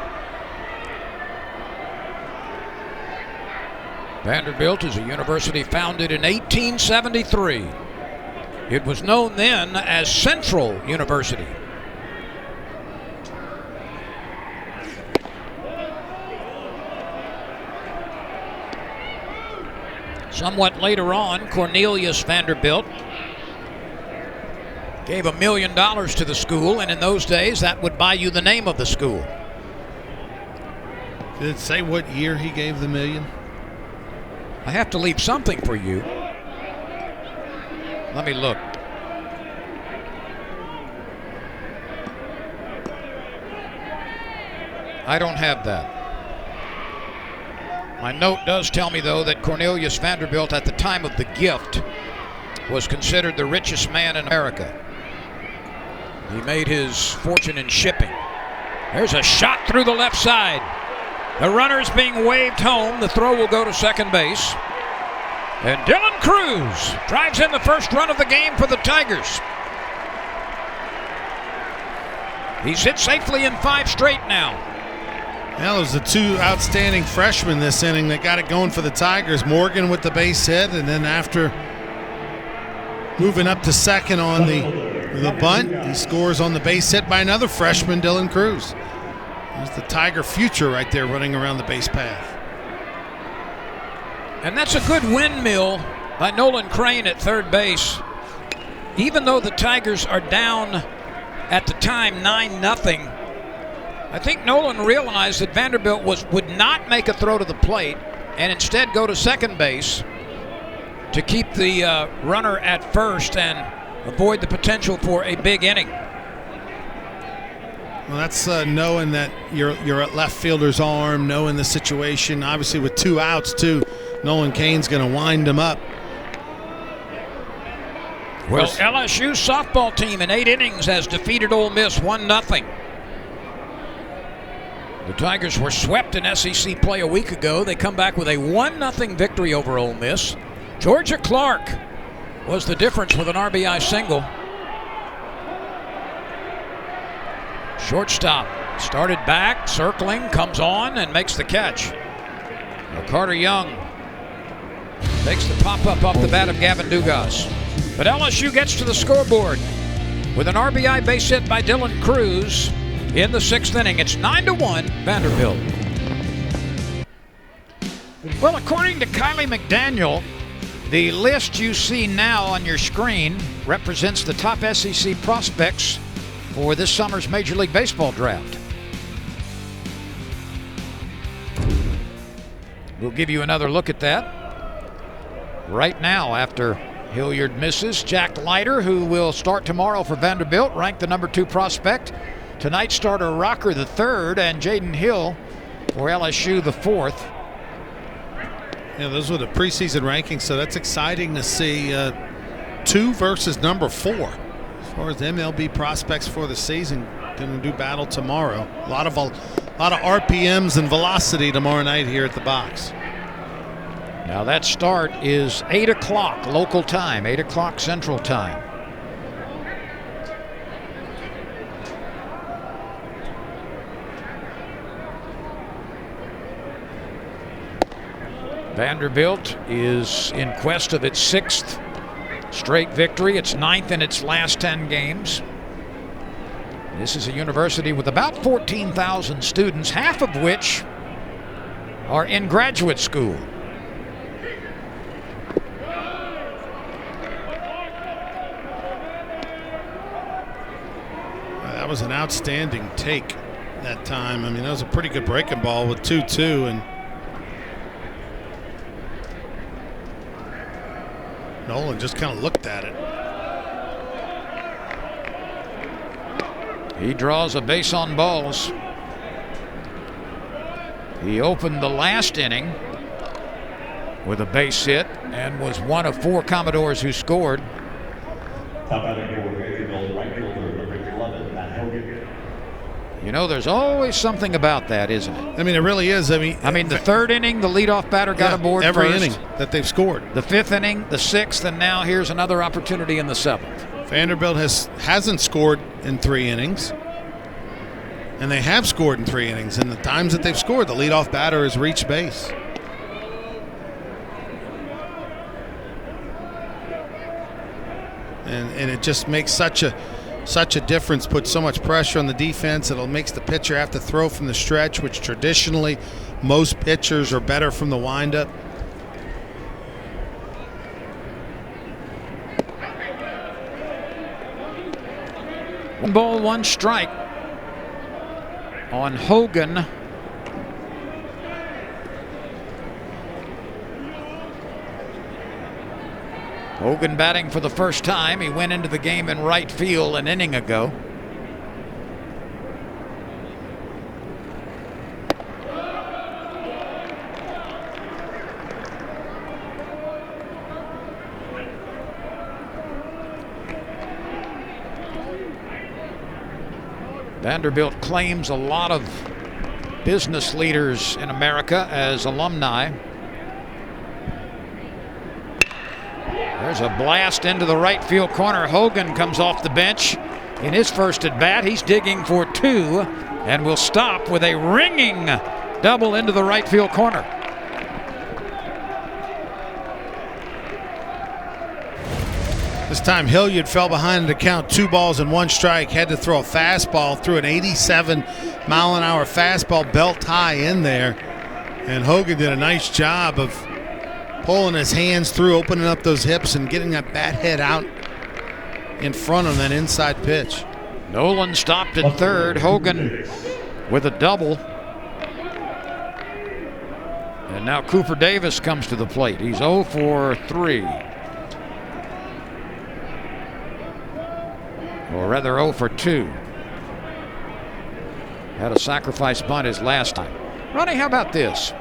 Vanderbilt is a university founded in 1873. It was known then as Central University. Somewhat later on, Cornelius Vanderbilt gave $1 million to the school, and in those days that would buy you the name of the school. Did it say what year he gave the $1 million? I have to leave something for you. Let me look. I don't have that. My note does tell me, though, that Cornelius Vanderbilt, at the time of the gift, was considered the richest man in America. He made his fortune in shipping. There's a shot through the left side. The runner's being waved home. The throw will go to second base. And Dylan Cruz drives in the first run of the game for the Tigers. He's hit safely in 5 straight now. Well, it was the 2 outstanding freshmen this inning that got it going for the Tigers. Morgan with the base hit, and then after moving up to second on the bunt, he scores on the base hit by another freshman, Dylan Cruz. There's the Tiger future right there running around the base path. And that's a good windmill by Nolan Crane at third base. Even though the Tigers are down at the time 9-0, I think Nolan realized that Vanderbilt would not make a throw to the plate and instead go to second base to keep the runner at first and avoid the potential for a big inning. Well, that's knowing that you're at left fielder's arm, knowing the situation. Obviously, with 2 outs, too, Nolan Cain's going to wind him up. Well, LSU's softball team in 8 innings has defeated Ole Miss 1-0. The Tigers were swept in SEC play a week ago. They come back with a 1-0 victory over Ole Miss. Georgia Clark was the difference with an RBI single. Shortstop started back, circling, comes on, and makes the catch. Now Carter Young takes the pop-up off the bat of Gavin Dugas. But LSU gets to the scoreboard with an RBI base hit by Dylan Cruz in the 6th inning. It's 9-1 Vanderbilt. Well, according to Kylie McDaniel, the list you see now on your screen represents the top SEC prospects for this summer's Major League Baseball draft. We'll give you another look at that right now after Hilliard misses. Jack Leiter, who will start tomorrow for Vanderbilt, ranked the number 2 prospect. Tonight starter Rocker the 3rd, and Jaden Hill for LSU the 4th. Yeah, those were the preseason rankings, so that's exciting to see. 2 versus number 4. As far as MLB prospects for the season, going to do battle tomorrow. A lot of RPMs and velocity tomorrow night here at the box. Now that start is 8 o'clock local time, 8 o'clock Central Time. Vanderbilt is in quest of its 6th straight victory. It's 9th in its last 10 games. This is a university with about 14,000 students, half of which are in graduate school. That was an outstanding take that time. I mean, that was a pretty good breaking ball with 2-2, and Nolan just kind of looked at it. He draws a base on balls. He opened the last inning with a base hit and was one of 4 Commodores who scored. You know, there's always something about that, isn't it? I mean, it really is. I mean, the 3rd inning, the leadoff batter got aboard every first. inning that they've scored. The 5th inning, the 6th, and now here's another opportunity in the 7th. Vanderbilt hasn't scored in 3 innings, and they have scored in 3 innings. And the times that they've scored, the leadoff batter has reached base. And it just makes such a difference, puts so much pressure on the defense. It makes the pitcher have to throw from the stretch, which traditionally most pitchers are better from the windup. One ball, 1 strike on Hogan. Hogan batting for the first time. He went into the game in right field an inning ago. Vanderbilt claims a lot of business leaders in America as alumni. There's a blast into the right field corner. Hogan comes off the bench in his first at bat. He's digging for 2 and will stop with a ringing double into the right field corner. This time Hilliard fell behind to count 2 balls and 1 strike. Had to throw a fastball, threw an 87-mile-an-hour fastball belt high in there. And Hogan did a nice job of pulling his hands through, opening up those hips, and getting that bat head out in front of that inside pitch. Nolan stopped at third. Hogan with a double. And now Cooper Davis comes to the plate. He's 0 for 3. Or rather 0 for 2. Had a sacrifice bunt his last time. Ronnie, how about this?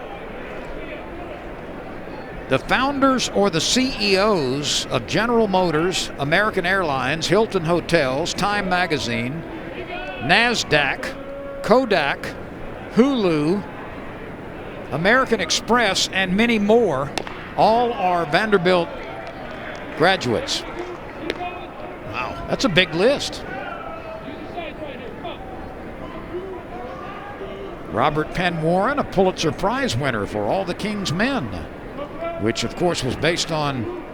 The founders or the CEOs of General Motors, American Airlines, Hilton Hotels, Time Magazine, NASDAQ, Kodak, Hulu, American Express, and many more all are Vanderbilt graduates. Wow, that's a big list. Robert Penn Warren, a Pulitzer Prize winner for All the King's Men, which of course was based on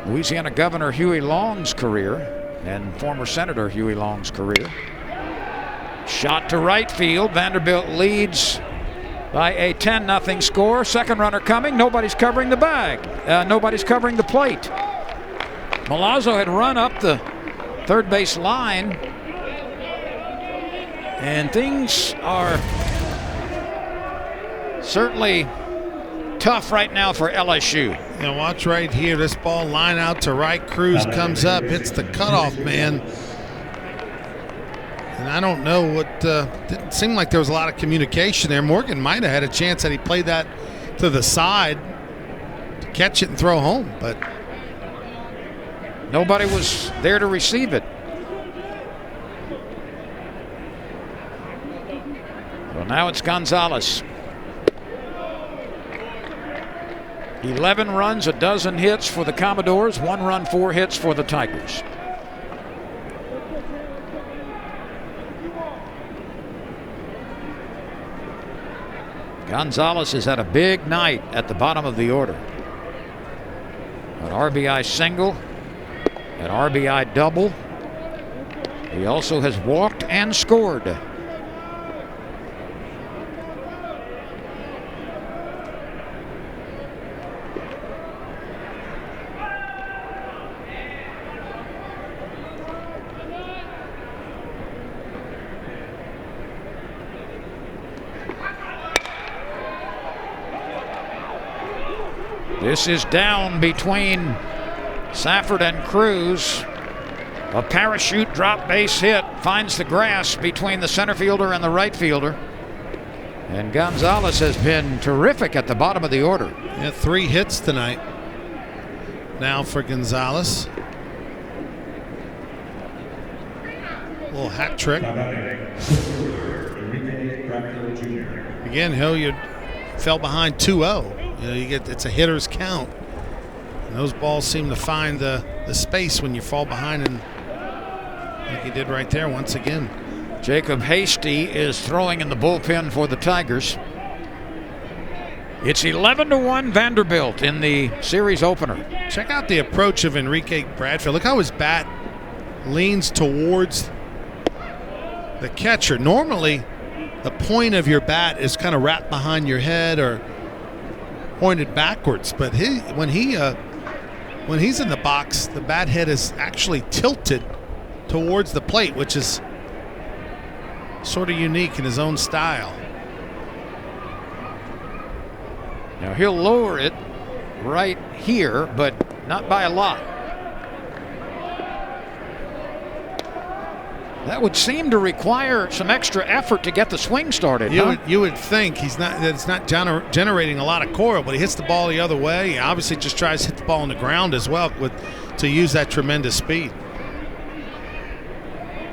Louisiana Governor Huey Long's career and former Senator Huey Long's career. Shot to right field. Vanderbilt leads by a 10-0 score. Second runner coming. Nobody's covering the bag. Nobody's covering the plate. Milazzo had run up the third base line, and things are certainly tough right now for LSU. Yeah, watch right here. This ball line out to right. Cruz comes up, hits the cutoff man. And I don't know what, didn't seem like there was a lot of communication there. Morgan might have had a chance that he played that to the side to catch it and throw home, but nobody was there to receive it. Well, now it's Gonzalez. 11 runs, a dozen hits for the Commodores, 1 run, 4 hits for the Tigers. Gonzalez has had a big night at the bottom of the order. An RBI single, an RBI double. He also has walked and scored. This is down between Safford and Cruz. A parachute drop base hit finds the grass between the center fielder and the right fielder. And Gonzalez has been terrific at the bottom of the order. Yeah, 3 hits tonight now for Gonzalez. Little hat trick. Again, Hilliard fell behind 2-0. You know, it's a hitter's count. And those balls seem to find the space when you fall behind, and like he did right there once again. Jacob Hasty is throwing in the bullpen for the Tigers. It's 11-1 Vanderbilt in the series opener. Check out the approach of Enrique Bradfield. Look how his bat leans towards the catcher. Normally, the point of your bat is kind of wrapped behind your head or pointed backwards, but when he's in the box, the bat head is actually tilted towards the plate, which is sort of unique in his own style. Now he'll lower it right here, but not by a lot. That would seem to require some extra effort to get the swing started. You would think it's not generating a lot of coil, but he hits the ball the other way. He obviously just tries to hit the ball on the ground as well to use that tremendous speed.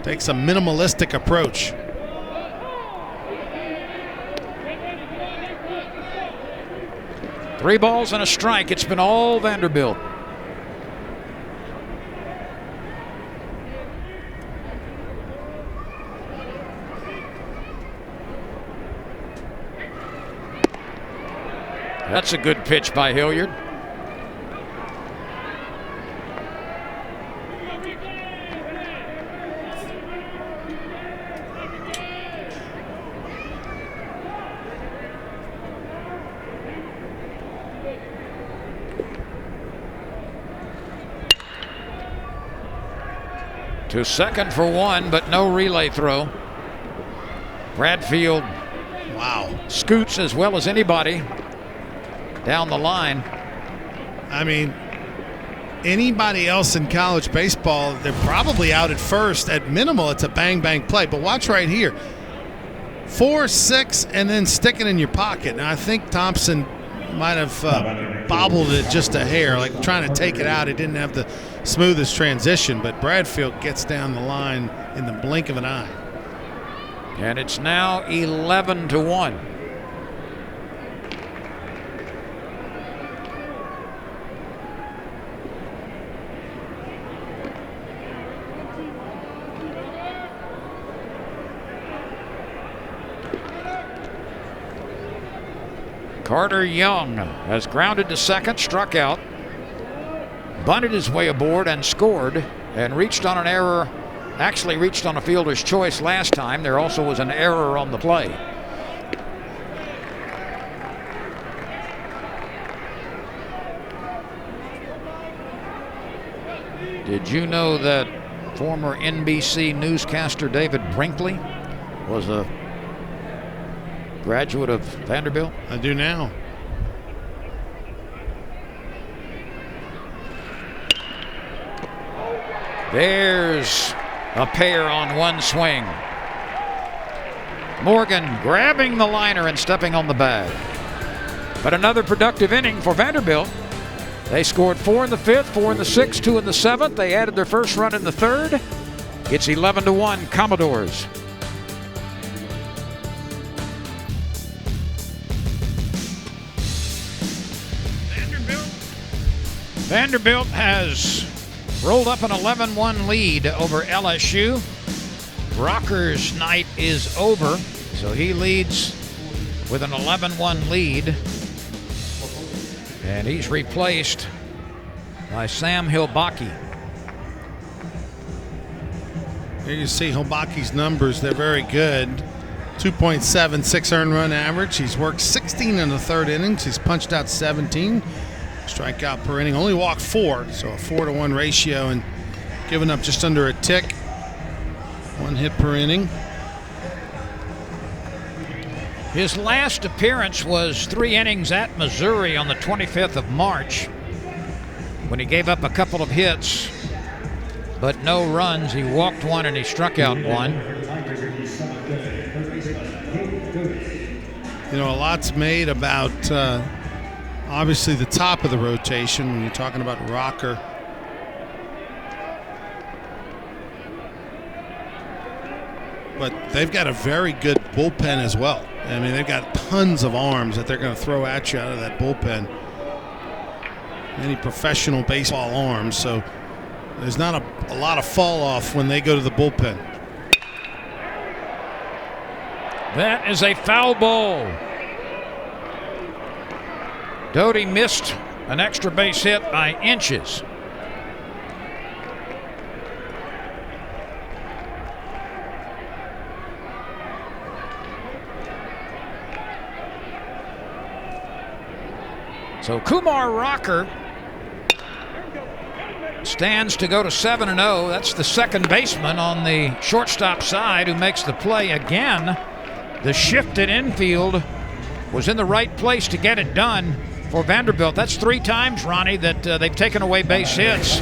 Takes a minimalistic approach. Three balls and a strike. It's been all Vanderbilt. That's a good pitch by Hilliard. To second for one, but no relay throw. Bradfield, wow, scoots as well as anybody down the line. I mean, anybody else in college baseball, they're probably out at first. At minimal, it's a bang-bang play. But watch right here. 4, 6, and then stick it in your pocket. Now, I think Thompson might have bobbled it just a hair, like trying to take it out. He didn't have the smoothest transition, but Bradfield gets down the line in the blink of an eye. And it's now 11-1. Carter Young has grounded to second, struck out, bunted his way aboard and scored, and reached on an error, actually reached on a fielder's choice last time. There also was an error on the play. Did you know that former NBC newscaster David Brinkley was a graduate of Vanderbilt? I do now. There's a pair on one swing. Morgan grabbing the liner and stepping on the bag. But another productive inning for Vanderbilt. They scored 4 in the 5th, 4 in the 6th, 2 in the 7th. They added their first run in the 3rd. It's 11-1 Commodores. Vanderbilt has rolled up an 11-1 lead over LSU. Rocker's night is over, so he leads with an 11-1 lead. And he's replaced by Sam Hilbaki. Here you see Hilbaki's numbers. They're very good. 2.76 earned run average. He's worked 16 in the 3rd innings. He's punched out 17. Strikeout per inning. Only walked 4, so a 4-to-1 ratio, and giving up just under a tick. 1 hit per inning. His last appearance was 3 innings at Missouri on the 25th of March when he gave up a couple of hits, but no runs. He walked 1 and he struck out 1. You know, a lot's made about obviously the top of the rotation when you're talking about Rocker. But they've got a very good bullpen as well. I mean, they've got tons of arms that they're going to throw at you out of that bullpen. Any professional baseball arms, so there's not a lot of fall off when they go to the bullpen. That is a foul ball. Doty missed an extra base hit by inches. So Kumar Rocker stands to go to 7-0. That's the second baseman on the shortstop side who makes the play again. The shifted infield was in the right place to get it done for Vanderbilt. That's 3 times, Ronnie, that they've taken away base hits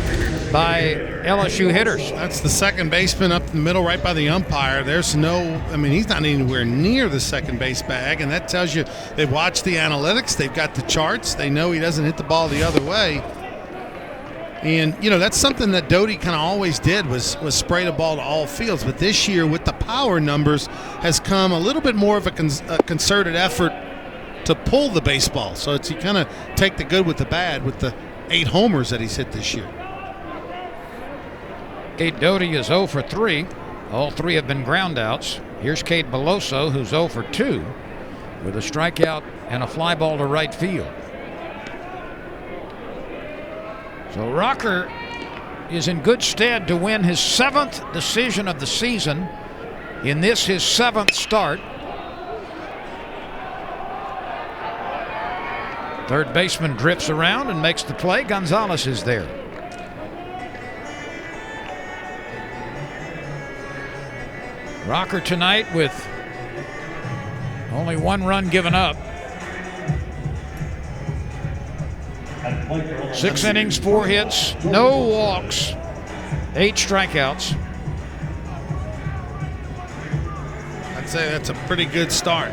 by LSU hitters. That's the second baseman up in the middle right by the umpire. There's no, I mean, he's not anywhere near the second base bag, and that tells you they've watched the analytics, they've got the charts, they know he doesn't hit the ball the other way. And, that's something that Doty kind of always did was spray the ball to all fields. But this year, with the power numbers, has come a little bit more of a concerted effort to pull the baseball. So you kind of take the good with the bad with the 8 homers that he's hit this year. Cade Doty is 0 for 3. All 3 have been groundouts. Here's Cade Beloso, who's 0 for 2, with a strikeout and a fly ball to right field. So Rocker is in good stead to win his 7th decision of the season. In this, his 7th start. Third baseman drifts around and makes the play. Gonzalez is there. Rocker tonight with only 1 run given up. 6 innings, 4 hits, no walks, 8 strikeouts. I'd say that's a pretty good start.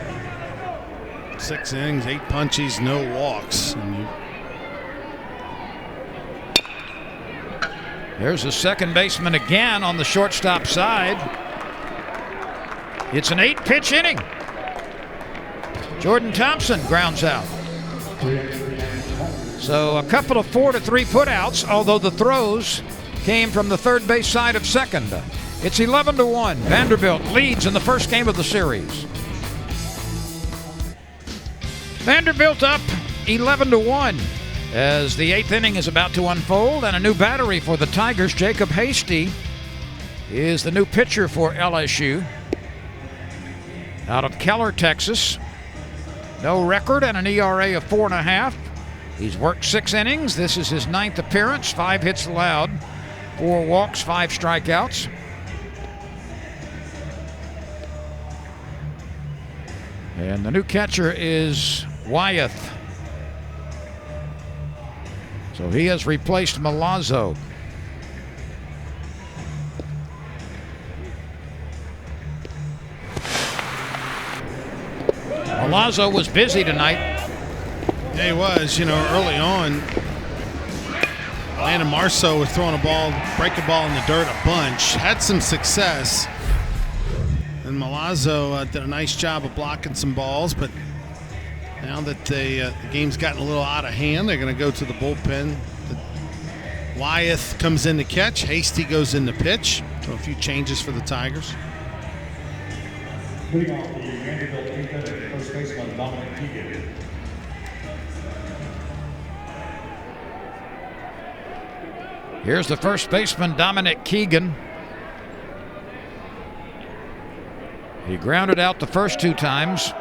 6 innings, 8 punchies, no walks. There's the second baseman again on the shortstop side. It's an 8-pitch inning. Jordan Thompson grounds out. So a couple of 4-3 putouts, although the throws came from the third base side of second. It's 11-1. Vanderbilt leads in the first game of the series. Vanderbilt up 11-1 as the 8th inning is about to unfold, and a new battery for the Tigers. Jacob Hasty is the new pitcher for LSU. Out of Keller, Texas. No record and an ERA of 4.5. He's worked 6 innings. This is his 9th appearance. 5 hits allowed, 4 walks, 5 strikeouts. And the new catcher is Wyeth. So he has replaced Milazzo. Milazzo was busy tonight. Yeah, he was. Early on, Landon Marceau was throwing a ball, break a ball in the dirt a bunch. Had some success. And Milazzo did a nice job of blocking some balls, but now that the game's gotten a little out of hand, they're going to go to the bullpen. Wyeth comes in to catch. Hasty goes in to pitch. So a few changes for the Tigers. Leading off the Vanderbilt eighth, first baseman Dominic Keegan. Here's the first baseman, Dominic Keegan. He grounded out the first 2 times,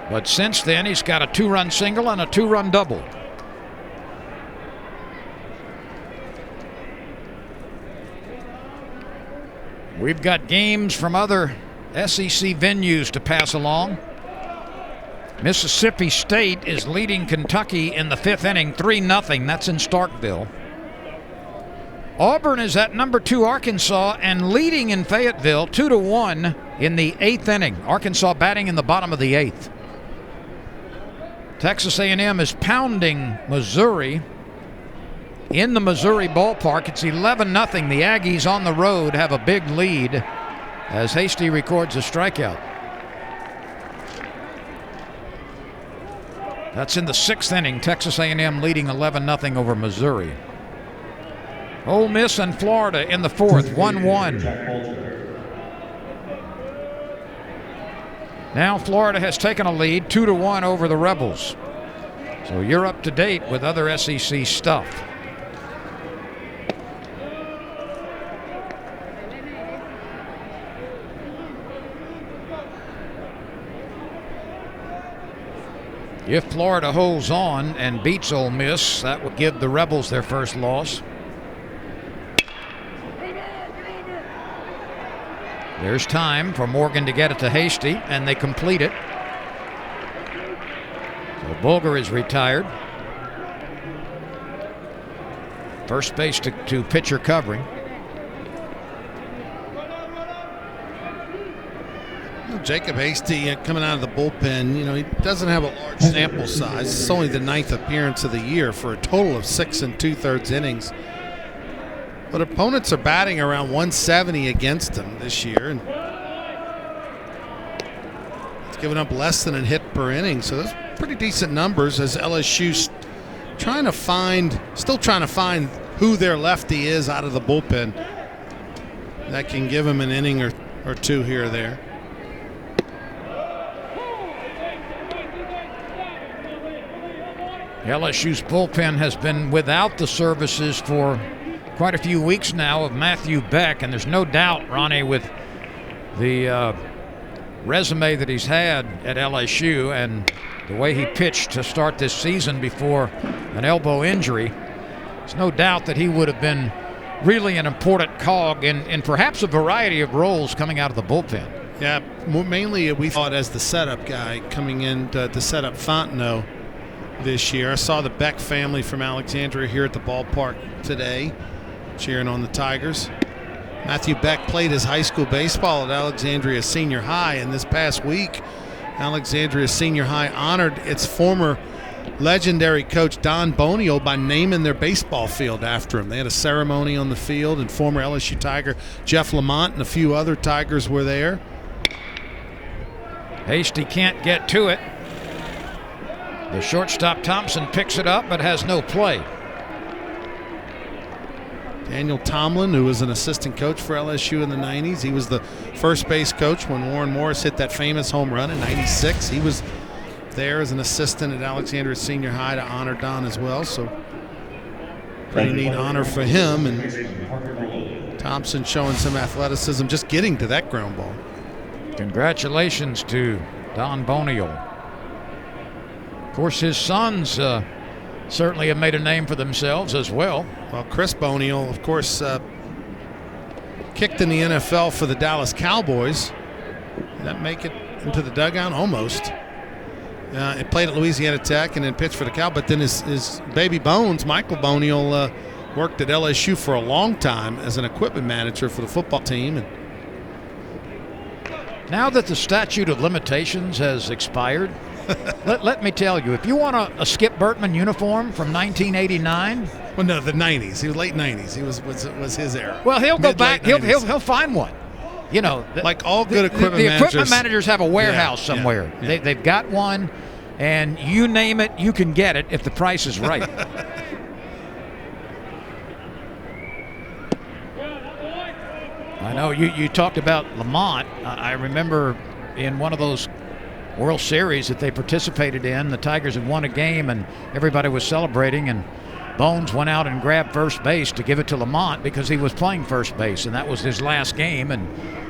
but since then he's got a 2-run single and a 2-run double. We've got games from other SEC venues to pass along. Mississippi State is leading Kentucky in the 5th inning, 3-0. That's in Starkville. Auburn is at number 2 Arkansas and leading in Fayetteville 2-1 in the 8th inning. Arkansas batting in the bottom of the 8th. Texas A&M is pounding Missouri in the Missouri ballpark. It's 11-0. The Aggies on the road have a big lead as Hasty records a strikeout. That's in the 6th inning. Texas A&M leading 11-0 over Missouri. Ole Miss and Florida in the 4th, 1-1. Now Florida has taken a lead, 2-1 over the Rebels. So you're up to date with other SEC stuff. If Florida holds on and beats Ole Miss, that would give the Rebels their first loss. There's time for Morgan to get it to Hasty, and they complete it. So Bulger is retired. First base to pitcher covering. Jacob Hasty coming out of the bullpen, he doesn't have a large sample size. It's only the 9th appearance of the year for a total of 6 2/3 innings. But opponents are batting around 170 against him this year. And it's given up less than a hit per inning. So that's pretty decent numbers as LSU's still trying to find who their lefty is out of the bullpen that can give him an inning or two here or there. LSU's bullpen has been without the services for quite a few weeks now of Matthew Beck, and there's no doubt, Ronnie, with the resume that he's had at LSU and the way he pitched to start this season before an elbow injury, there's no doubt that he would have been really an important cog in perhaps a variety of roles coming out of the bullpen. Yeah, mainly we thought as the setup guy coming in to set up Fontenot this year. I saw the Beck family from Alexandria here at the ballpark today cheering on the Tigers. Matthew Beck played his high school baseball at Alexandria Senior High, and this past week Alexandria Senior High honored its former legendary coach Don Bonio by naming their baseball field after him. They had a ceremony on the field, and former LSU Tiger Jeff Lamont and a few other Tigers were there. Hasty can't get to it. The shortstop Thompson picks it up but has no play. Daniel Tomlin, who was an assistant coach for LSU in the 90s, he was the first base coach when Warren Morris hit that famous home run in 96. He was there as an assistant at Alexandria Senior High to honor Don as well, so pretty neat honor for him. And Thompson showing some athleticism just getting to that ground ball. Congratulations to Don Bonio. Of course, his sons certainly have made a name for themselves as well. Well, Chris Bonio, of course, kicked in the NFL for the Dallas Cowboys. Did that make it into the dugout? Almost. It played at Louisiana Tech and then pitched for the Cow. But then his baby Bones, Michael Bonio, worked at LSU for a long time as an equipment manager for the football team. And now that the statute of limitations has expired, let me tell you, if you want a Skip Bertman uniform from 1989, well, no, the 90s. He was late 90s. He was his era. Well, he'll go back. He'll find one. Like all good equipment the managers. equipment managers have a warehouse somewhere. Yeah. They've got one, and you name it, you can get it if the price is right. I know you talked about Lamont. I remember in one of those World Series that they participated in, the Tigers had won a game and everybody was celebrating, and Bones went out and grabbed first base to give it to Lamont because he was playing first base and that was his last game. And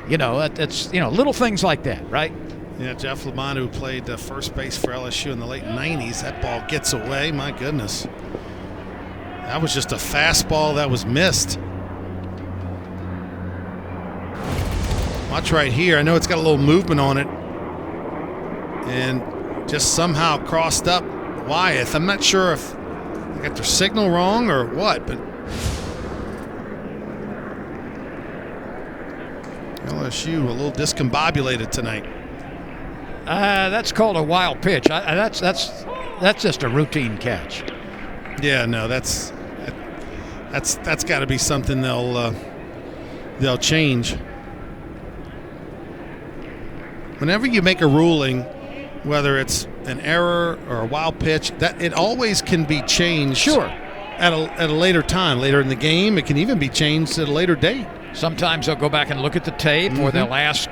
it's little things like that, right? Yeah, Jeff Lamont, who played first base for LSU in the late 90s, that ball gets away. My goodness, that was just a fastball that was missed. Watch right here. I know it's got a little movement on it and just somehow crossed up Wyeth. I'm not sure if they got their signal wrong or what, but LSU a little discombobulated tonight. That's called a wild pitch. That's just a routine catch. Yeah, no, that's got to be something they'll change. Whenever you make a ruling, whether it's an error or a wild pitch, that it always can be changed. Sure. At a later time, later in the game, it can even be changed at a later date. Sometimes they'll go back and look at the tape, or they'll ask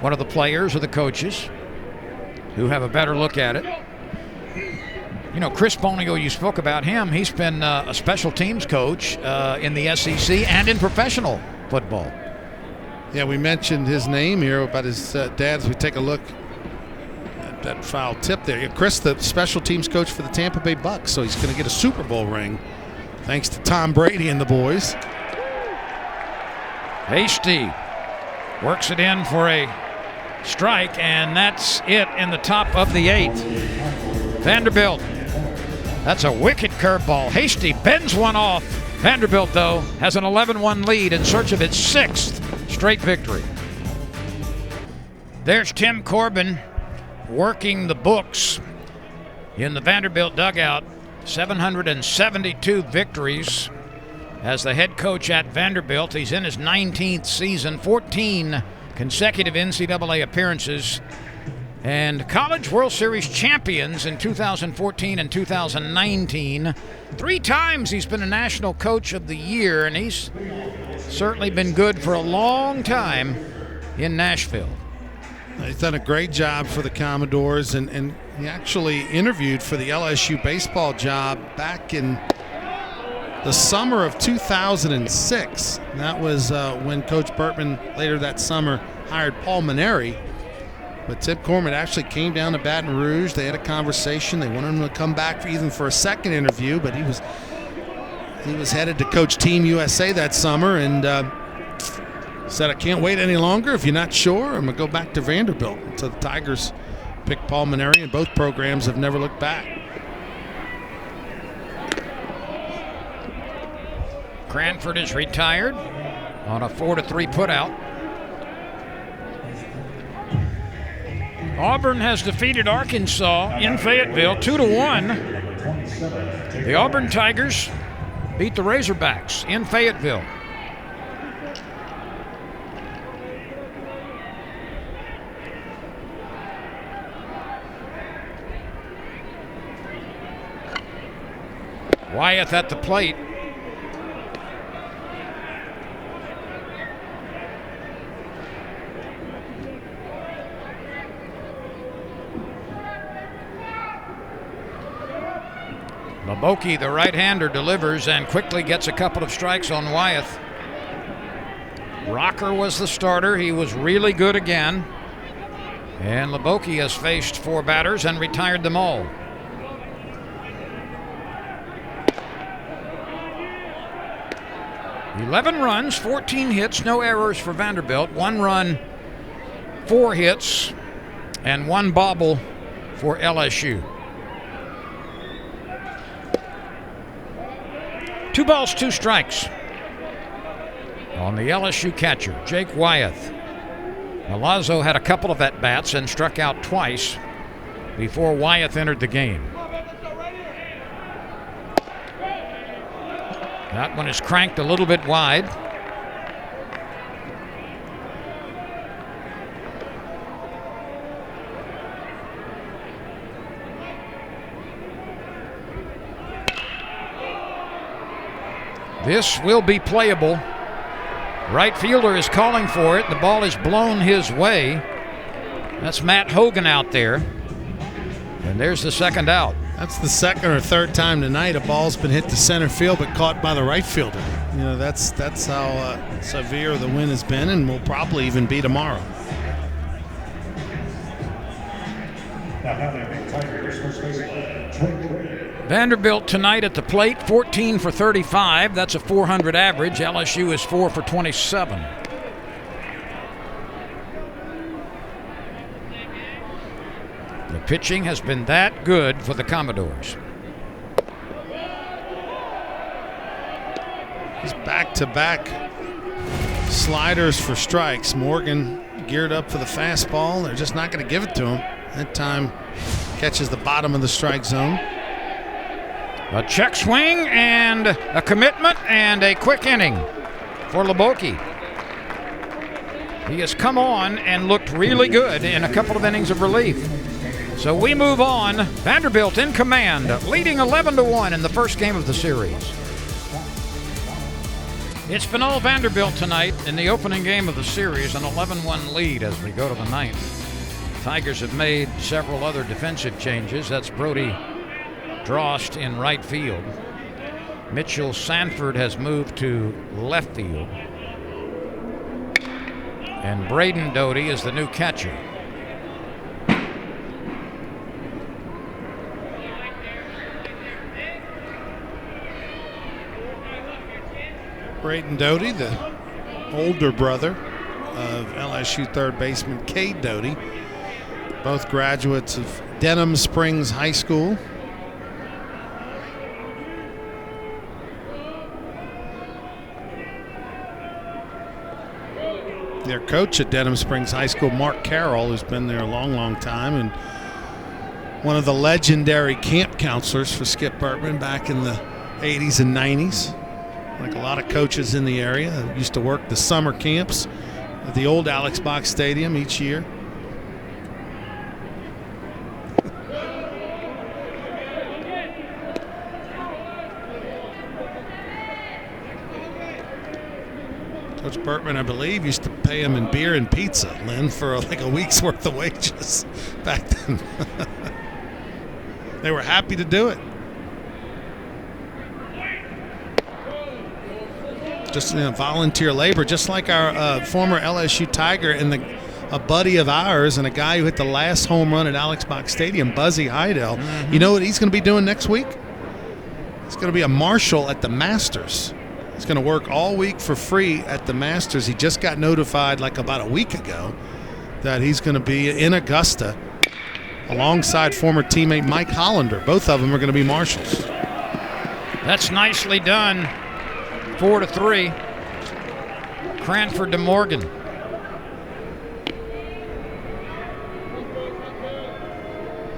one of the players or the coaches who have a better look at it. Chris Bonio, you spoke about him. He's been a special teams coach in the SEC and in professional football. Yeah, we mentioned his name here about his dad as we take a look at that foul tip there. Yeah, Chris, the special teams coach for the Tampa Bay Bucks, so he's going to get a Super Bowl ring thanks to Tom Brady and the boys. Hasty works it in for a strike, and that's it in the top of the 8th. Vanderbilt, that's a wicked curveball. Hasty bends one off. Vanderbilt, though, has an 11-1 lead in search of its 6th straight victory. There's Tim Corbin working the books in the Vanderbilt dugout. 772 victories as the head coach at Vanderbilt. He's in his 19th season, 14 consecutive NCAA appearances, and College World Series champions in 2014 and 2019. 3 times he's been a National Coach of the Year, and he's certainly been good for a long time in Nashville. He's done a great job for the Commodores, and he actually interviewed for the LSU baseball job back in the summer of 2006. That was when Coach Burtman later that summer hired Paul Maneri. But Tim Corbin actually came down to Baton Rouge. They had a conversation. They wanted him to come back even for a second interview, but he was headed to coach Team USA that summer, and said, I can't wait any longer. If you're not sure, I'm going to go back to Vanderbilt. So the Tigers picked Paul Maneri, and both programs have never looked back. Cranford is retired on a 4-3 putout. Auburn has defeated Arkansas in Fayetteville 2-1. The Auburn Tigers beat the Razorbacks in Fayetteville. Wyeth at the plate. Laboki, the right-hander, delivers and quickly gets a couple of strikes on Wyeth. Rocker was the starter. He was really good again. And Laboki has faced 4 batters and retired them all. "11 runs, 14 hits, no errors for Vanderbilt. 1 run, 4 hits, and 1 bobble for LSU. 2 balls, 2 strikes on the LSU catcher, Jake Wyeth. Milazzo had a couple of at-bats and struck out twice before Wyeth entered the game. That one is cranked a little bit wide. This will be playable. Right fielder is calling for it. The ball is blown his way. That's Matt Hogan out there. And there's the second out. That's the second or third time tonight a ball's been hit to center field but caught by the right fielder. You know, that's how severe the wind has been, and will probably even be tomorrow. Vanderbilt tonight at the plate, 14 for 35. That's a 400 average. LSU is 4 for 27. The pitching has been that good for the Commodores. He's back-to-back sliders for strikes. Morgan geared up for the fastball. They're just not going to give it to him. That time catches the bottom of the strike zone. A check swing and a commitment and a quick inning for Laboki. He has come on and looked really good in a couple of innings of relief. So we move on. Vanderbilt in command, leading 11-1 in the first game of the series. It's been all Vanderbilt tonight in the opening game of the series, an 11-1 lead as we go to the ninth. Tigers have made several other defensive changes. That's Brody Drost in right field. Mitchell Sanford has moved to left field. And Braden Doty is the new catcher. Braden Doty, the older brother of LSU third baseman Cade Doty. Both graduates of Denham Springs High School. their coach at Denham Springs High School, Mark Carroll, who's been there a long, long time, and one of the legendary camp counselors for Skip Burtman back in the 80s and 90s. Like a lot of coaches in the area, used to work the summer camps at the old Alex Box Stadium each year. Coach Burtman, I believe, used to pay him in beer and pizza, Lynn, for like a week's worth of wages back then. They were happy to do it. Just volunteer labor, just like our former LSU Tiger and a buddy of ours and a guy who hit the last home run at Alex Box Stadium, Buzzy Heidel. Mm-hmm. You know what he's going to be doing next week? He's going to be a marshal at the Masters. He's going to work all week for free at the Masters. He just got notified like about a week ago that he's going to be in Augusta alongside former teammate Mike Hollander. Both of them are going to be marshals. That's nicely done. 4-3. Cranford to Morgan.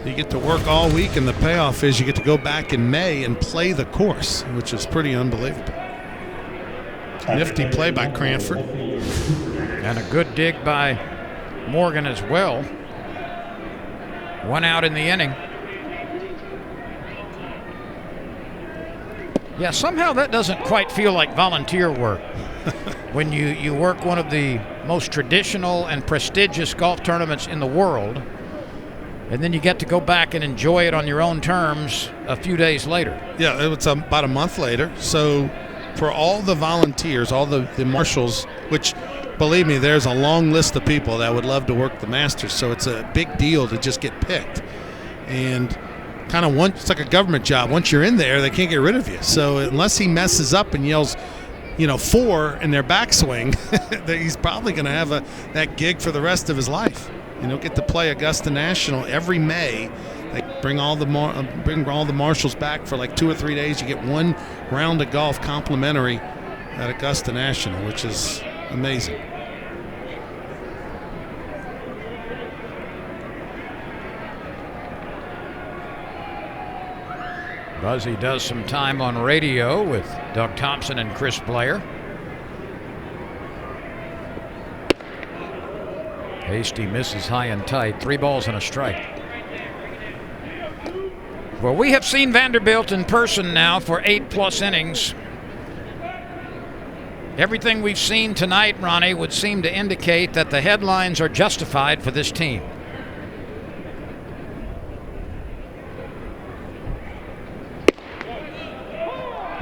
You get to work all week, and the payoff is you get to go back in May and play the course, which is pretty unbelievable. Nifty play by Cranford. And a good dig by Morgan as well. 1 out in the inning. Yeah, somehow that doesn't quite feel like volunteer work. When you work one of the most traditional and prestigious golf tournaments in the world, and then you get to go back and enjoy it on your own terms a few days later. Yeah, it was about a month later. So for all the volunteers, all the marshals, which, believe me, there's a long list of people that would love to work the Masters, so it's a big deal to just get picked. And kind of it's like a government job. Once you're in there, they can't get rid of you. So unless he messes up and yells, 4 in their backswing, he's probably going to have that gig for the rest of his life. Get to play Augusta National every May. They bring all the marshals back for like 2 or 3 days. You get 1 round of golf complimentary at Augusta National, which is amazing. Buzzy does some time on radio with Doug Thompson and Chris Blair. Hasty misses high and tight. 3 balls and a strike. Well, we have seen Vanderbilt in person now for 8+ innings. Everything we've seen tonight, Ronnie, would seem to indicate that the headlines are justified for this team.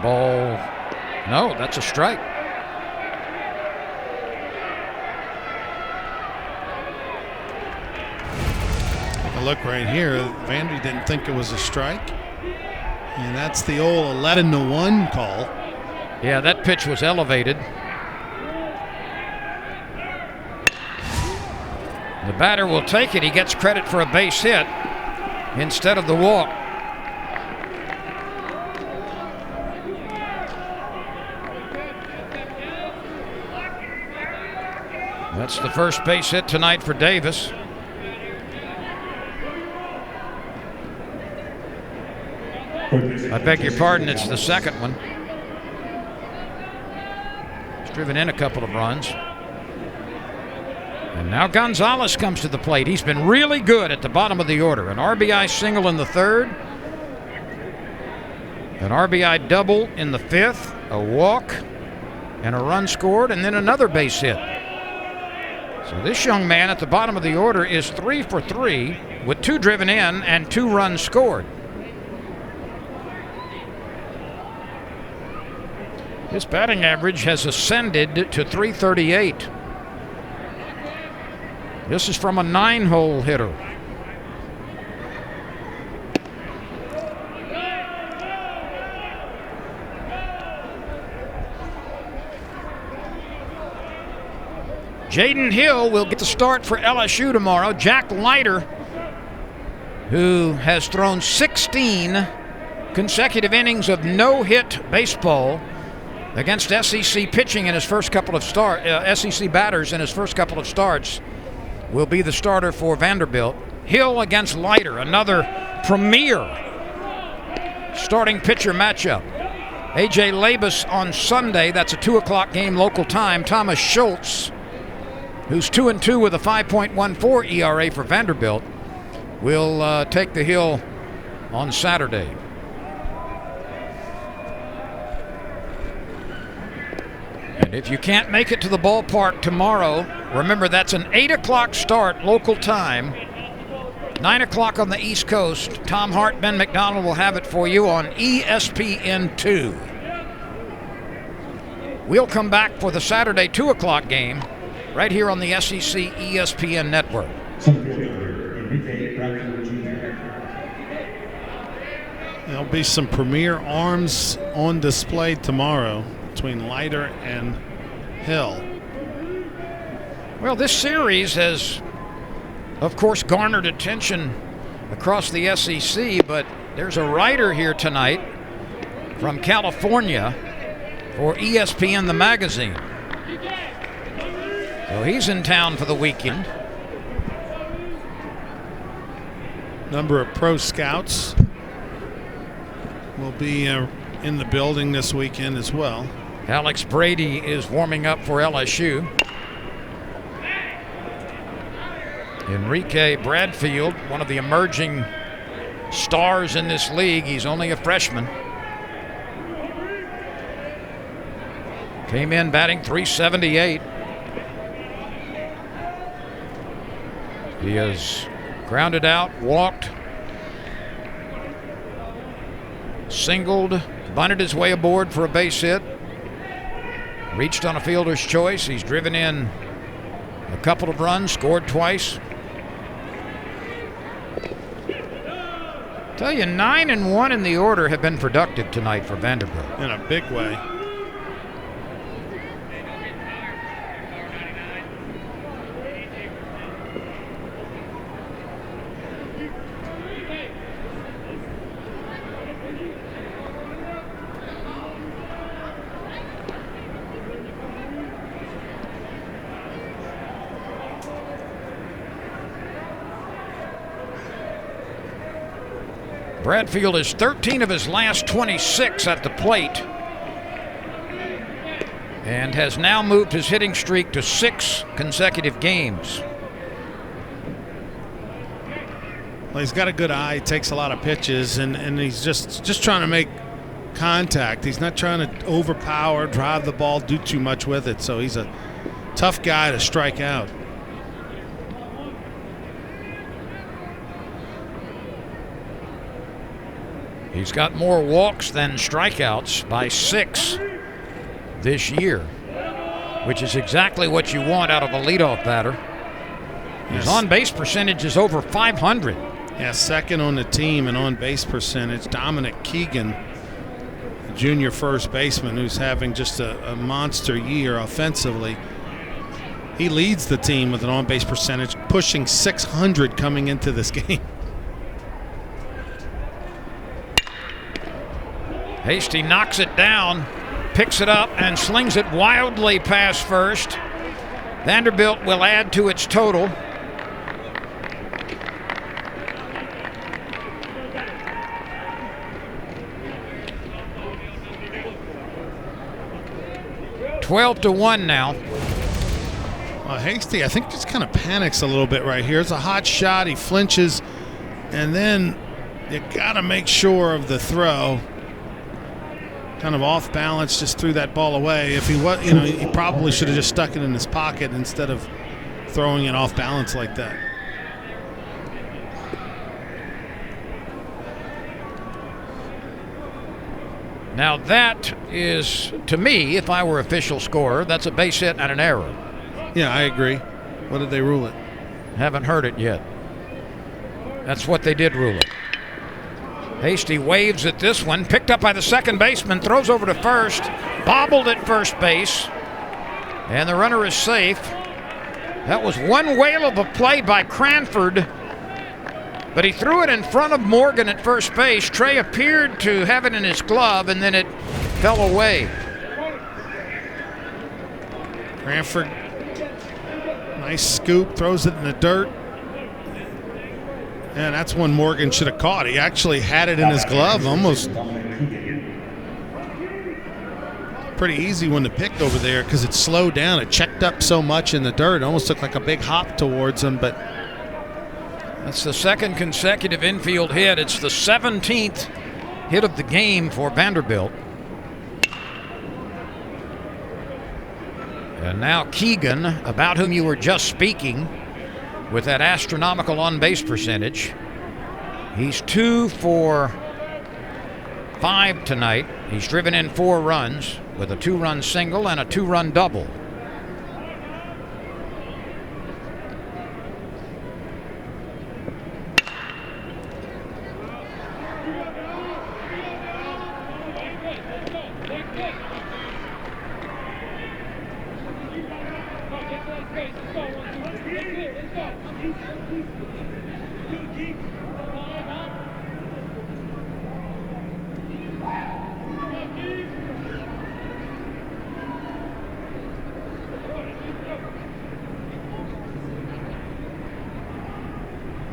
Ball. No, that's a strike. Take a look right here. Vandy didn't think it was a strike. And that's the old 11-1 call. Yeah, that pitch was elevated. The batter will take it. He gets credit for a base hit instead of the walk. That's the first base hit tonight for Davis. I beg your pardon, it's the second one. He's driven in a couple of runs. And now Gonzalez comes to the plate. He's been really good at the bottom of the order. An RBI single in the 3rd. An RBI double in the 5th. A walk and a run scored, and then another base hit. So this young man at the bottom of the order is 3 for 3 with 2 driven in and 2 runs scored. His batting average has ascended to 338. This is from a 9-hole hitter. Jaden Hill will get the start for LSU tomorrow. Jack Leiter, who has thrown 16 consecutive innings of no-hit baseball against SEC pitching in his first couple of SEC batters in his first couple of starts, will be the starter for Vanderbilt. Hill against Leiter, another premier starting pitcher matchup. A.J. Labus on Sunday, that's a 2 o'clock game local time. Thomas Schultz, who's 2-2 with a 5.14 ERA for Vanderbilt, will take the hill on Saturday. And if you can't make it to the ballpark tomorrow, remember that's an 8 o'clock start local time, 9 o'clock on the East Coast. Tom Hart, Ben McDonald will have it for you on ESPN2. We'll come back for the Saturday 2 o'clock game right here on the SEC ESPN network. There'll be some premier arms on display tomorrow between Leiter and Hill. Well, this series has, of course, garnered attention across the SEC, but there's a writer here tonight from California for ESPN, the magazine. So he's in town for the weekend. Number of pro scouts will be in the building this weekend as well. Alex Brady is warming up for LSU. Enrique Bradfield, one of the emerging stars in this league. He's only a freshman. Came in batting .378. He has grounded out, walked, singled, bunted his way aboard for a base hit, reached on a fielder's choice. He's driven in a couple of runs, scored twice. Tell you, 9 and 1 in the order have been productive tonight for Vanderbilt. In a big way. Bradfield is 13 of his last 26 at the plate and has now moved his hitting streak to 6 consecutive games. Well, he's got a good eye, takes a lot of pitches, and he's just trying to make contact. He's not trying to overpower, drive the ball, do too much with it. So he's a tough guy to strike out. He's got more walks than strikeouts by 6 this year, which is exactly what you want out of a leadoff batter. His on-base percentage is over .500. Yeah, second on the team in on-base percentage. Dominic Keegan, junior first baseman, who's having just a monster year offensively. He leads the team with an on-base percentage, pushing .600 coming into this game. Hasty knocks it down, picks it up, and slings it wildly past first. Vanderbilt will add to its total. $12-1 now. Hasty, I think, just kind of panics a little bit right here. It's a hot shot. He flinches, and then you got to make sure of the throw. Kind of off balance, just threw that ball away. If he was, he probably should have just stuck it in his pocket instead of throwing it off balance like that. Now that is, to me, if I were official scorer, that's a base hit and an error. Yeah, I agree. What did they rule it? Haven't heard it yet. That's what they did rule it. Hasty waves at this one, picked up by the second baseman, throws over to first, bobbled at first base, and the runner is safe. That was one whale of a play by Cranford, but he threw it in front of Morgan at first base. Trey appeared to have it in his glove, and then it fell away. Cranford, nice scoop, throws it in the dirt. And that's one Morgan should have caught. He actually had it in his glove, almost. Pretty easy one to pick over there because it slowed down. It checked up so much in the dirt. It almost looked like a big hop towards him, but that's the second consecutive infield hit. It's the 17th hit of the game for Vanderbilt. And now Keegan, about whom you were just speaking, with that astronomical on-base percentage. He's 2 for 5 tonight. He's driven in 4 runs with a 2-run single and a 2-run double.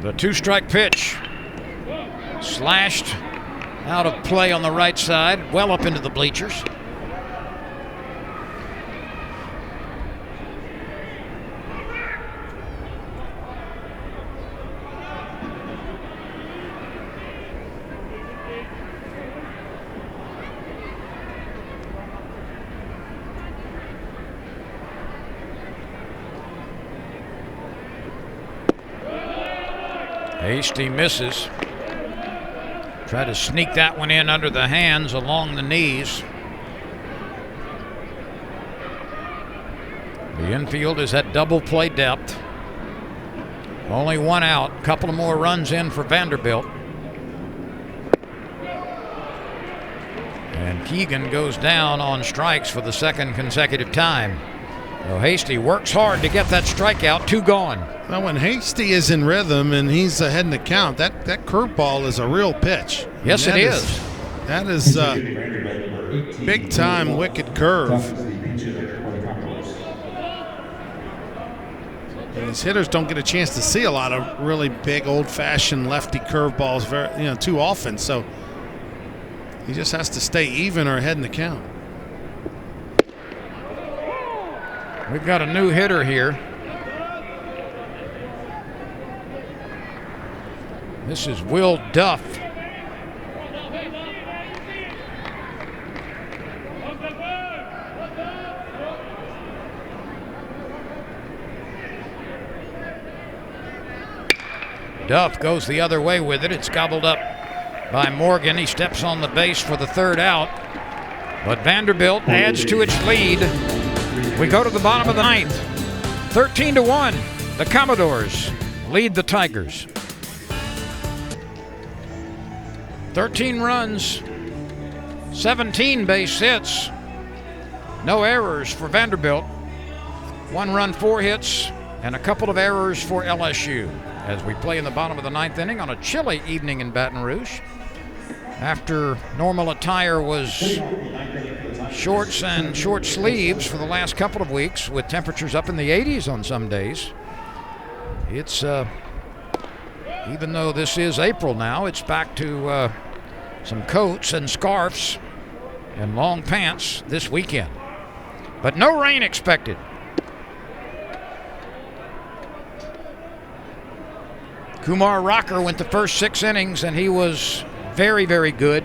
The 2-strike pitch. Slashed out of play on the right side, well up into the bleachers. Hasty misses. Try to sneak that one in under the hands along the knees. The infield is at double play depth. Only 1 out. A couple of more runs in for Vanderbilt. And Keegan goes down on strikes for the second consecutive time. So Hasty works hard to get that strikeout. 2 gone. Well, when Hasty is in rhythm and he's ahead in the count, that curveball is a real pitch. Yes, it is. That is big time wicked curve. And these hitters don't get a chance to see a lot of really big old-fashioned lefty curveballs too often. So he just has to stay even or ahead in the count. We've got a new hitter here. This is Will Duff. Duff goes the other way with it. It's gobbled up by Morgan. He steps on the base for the 3rd out. But Vanderbilt adds to its lead. We go to the bottom of the 9th. 13-1. The Commodores lead the Tigers. 13 runs, 17 base hits, no errors for Vanderbilt. 1 run, 4 hits, and a couple of errors for LSU as we play in the bottom of the 9th inning on a chilly evening in Baton Rouge. After normal attire was shorts and short sleeves for the last couple of weeks with temperatures up in the 80s on some days. It's, even though this is April now, it's back to some coats and scarves and long pants this weekend. But no rain expected. Kumar Rocker went the first 6 innings, and he was very, very good.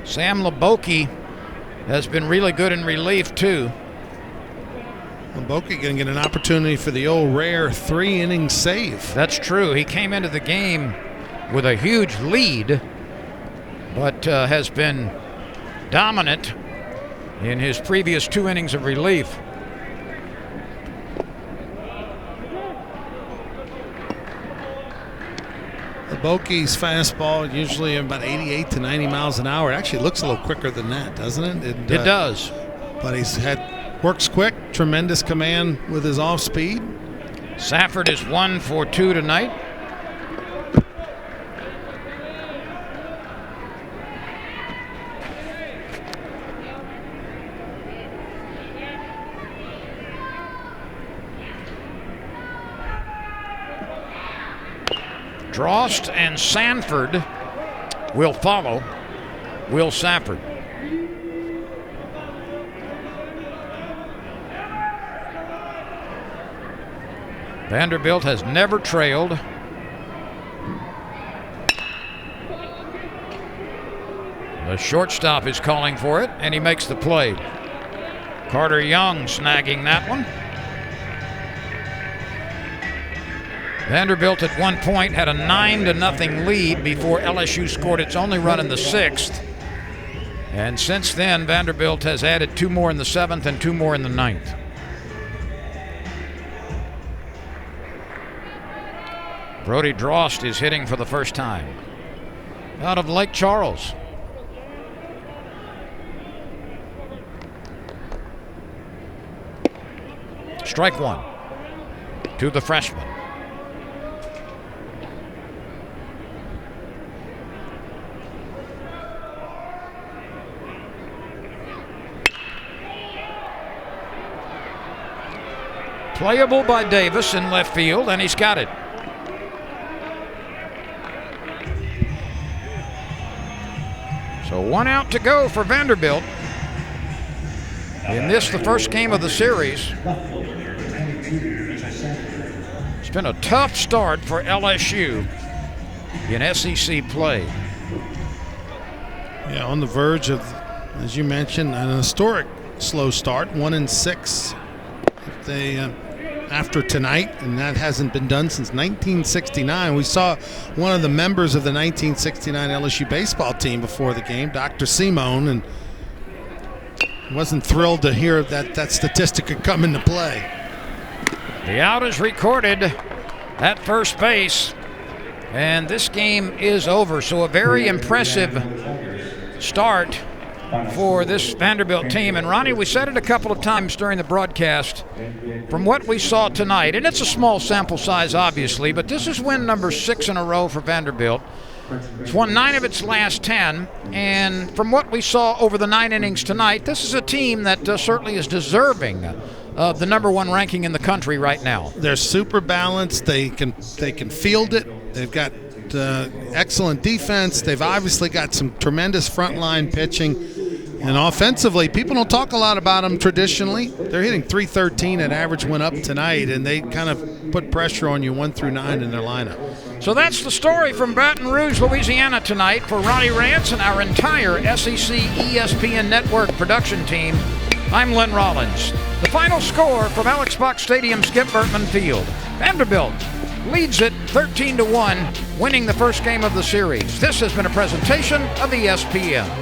Sam Leboke has been really good in relief, too. Leboke going to get an opportunity for the old rare 3-inning save. That's true. He came into the game with a huge lead, but has been dominant in his previous 2 innings of relief. Leboke's fastball usually about 88 to 90 miles an hour. It actually looks a little quicker than that, doesn't it? It does. But works quick, tremendous command with his off speed. Safford is 1 for 2 tonight. Drost and Sanford will follow Will Safford. Vanderbilt has never trailed. The shortstop is calling for it, and he makes the play. Carter Young snagging that one. Vanderbilt at one point had a 9-0 lead before LSU scored its only run in the 6th. And since then, Vanderbilt has added 2 more in the 7th and 2 more in the 9th. Brody Drost is hitting for the first time out of Lake Charles. Strike 1 to the freshman. Playable by Davis in left field, and he's got it. So 1 out to go for Vanderbilt in this, the first game of the series. It's been a tough start for LSU in SEC play. Yeah, on the verge of, as you mentioned, an historic slow start, 1-6. If they after tonight, and that hasn't been done since 1969. We saw one of the members of the 1969 LSU baseball team before the game, Dr. Simone, and wasn't thrilled to hear that statistic could come into play. The out is recorded at first base, and this game is over. So a very impressive start for this Vanderbilt team. And Ronnie, we said it a couple of times during the broadcast, from what we saw tonight, and it's a small sample size obviously, but this is win number 6 in a row for Vanderbilt. It's won 9 of its last 10, and from what we saw over the 9 innings tonight, this is a team that certainly is deserving of the number 1 ranking in the country right now. They're super balanced. They can field it. They've got excellent defense. They've obviously got some tremendous frontline pitching. And offensively, people don't talk a lot about them traditionally. They're hitting .313 at average went up tonight, and they kind of put pressure on you 1 through 9 in their lineup. So that's the story from Baton Rouge, Louisiana tonight. For Ronnie Rance and our entire SEC ESPN Network production team, I'm Len Rollins. The final score from Alex Box Stadium, Skip Bertman Field. Vanderbilt leads it 13-1, winning the first game of the series. This has been a presentation of ESPN.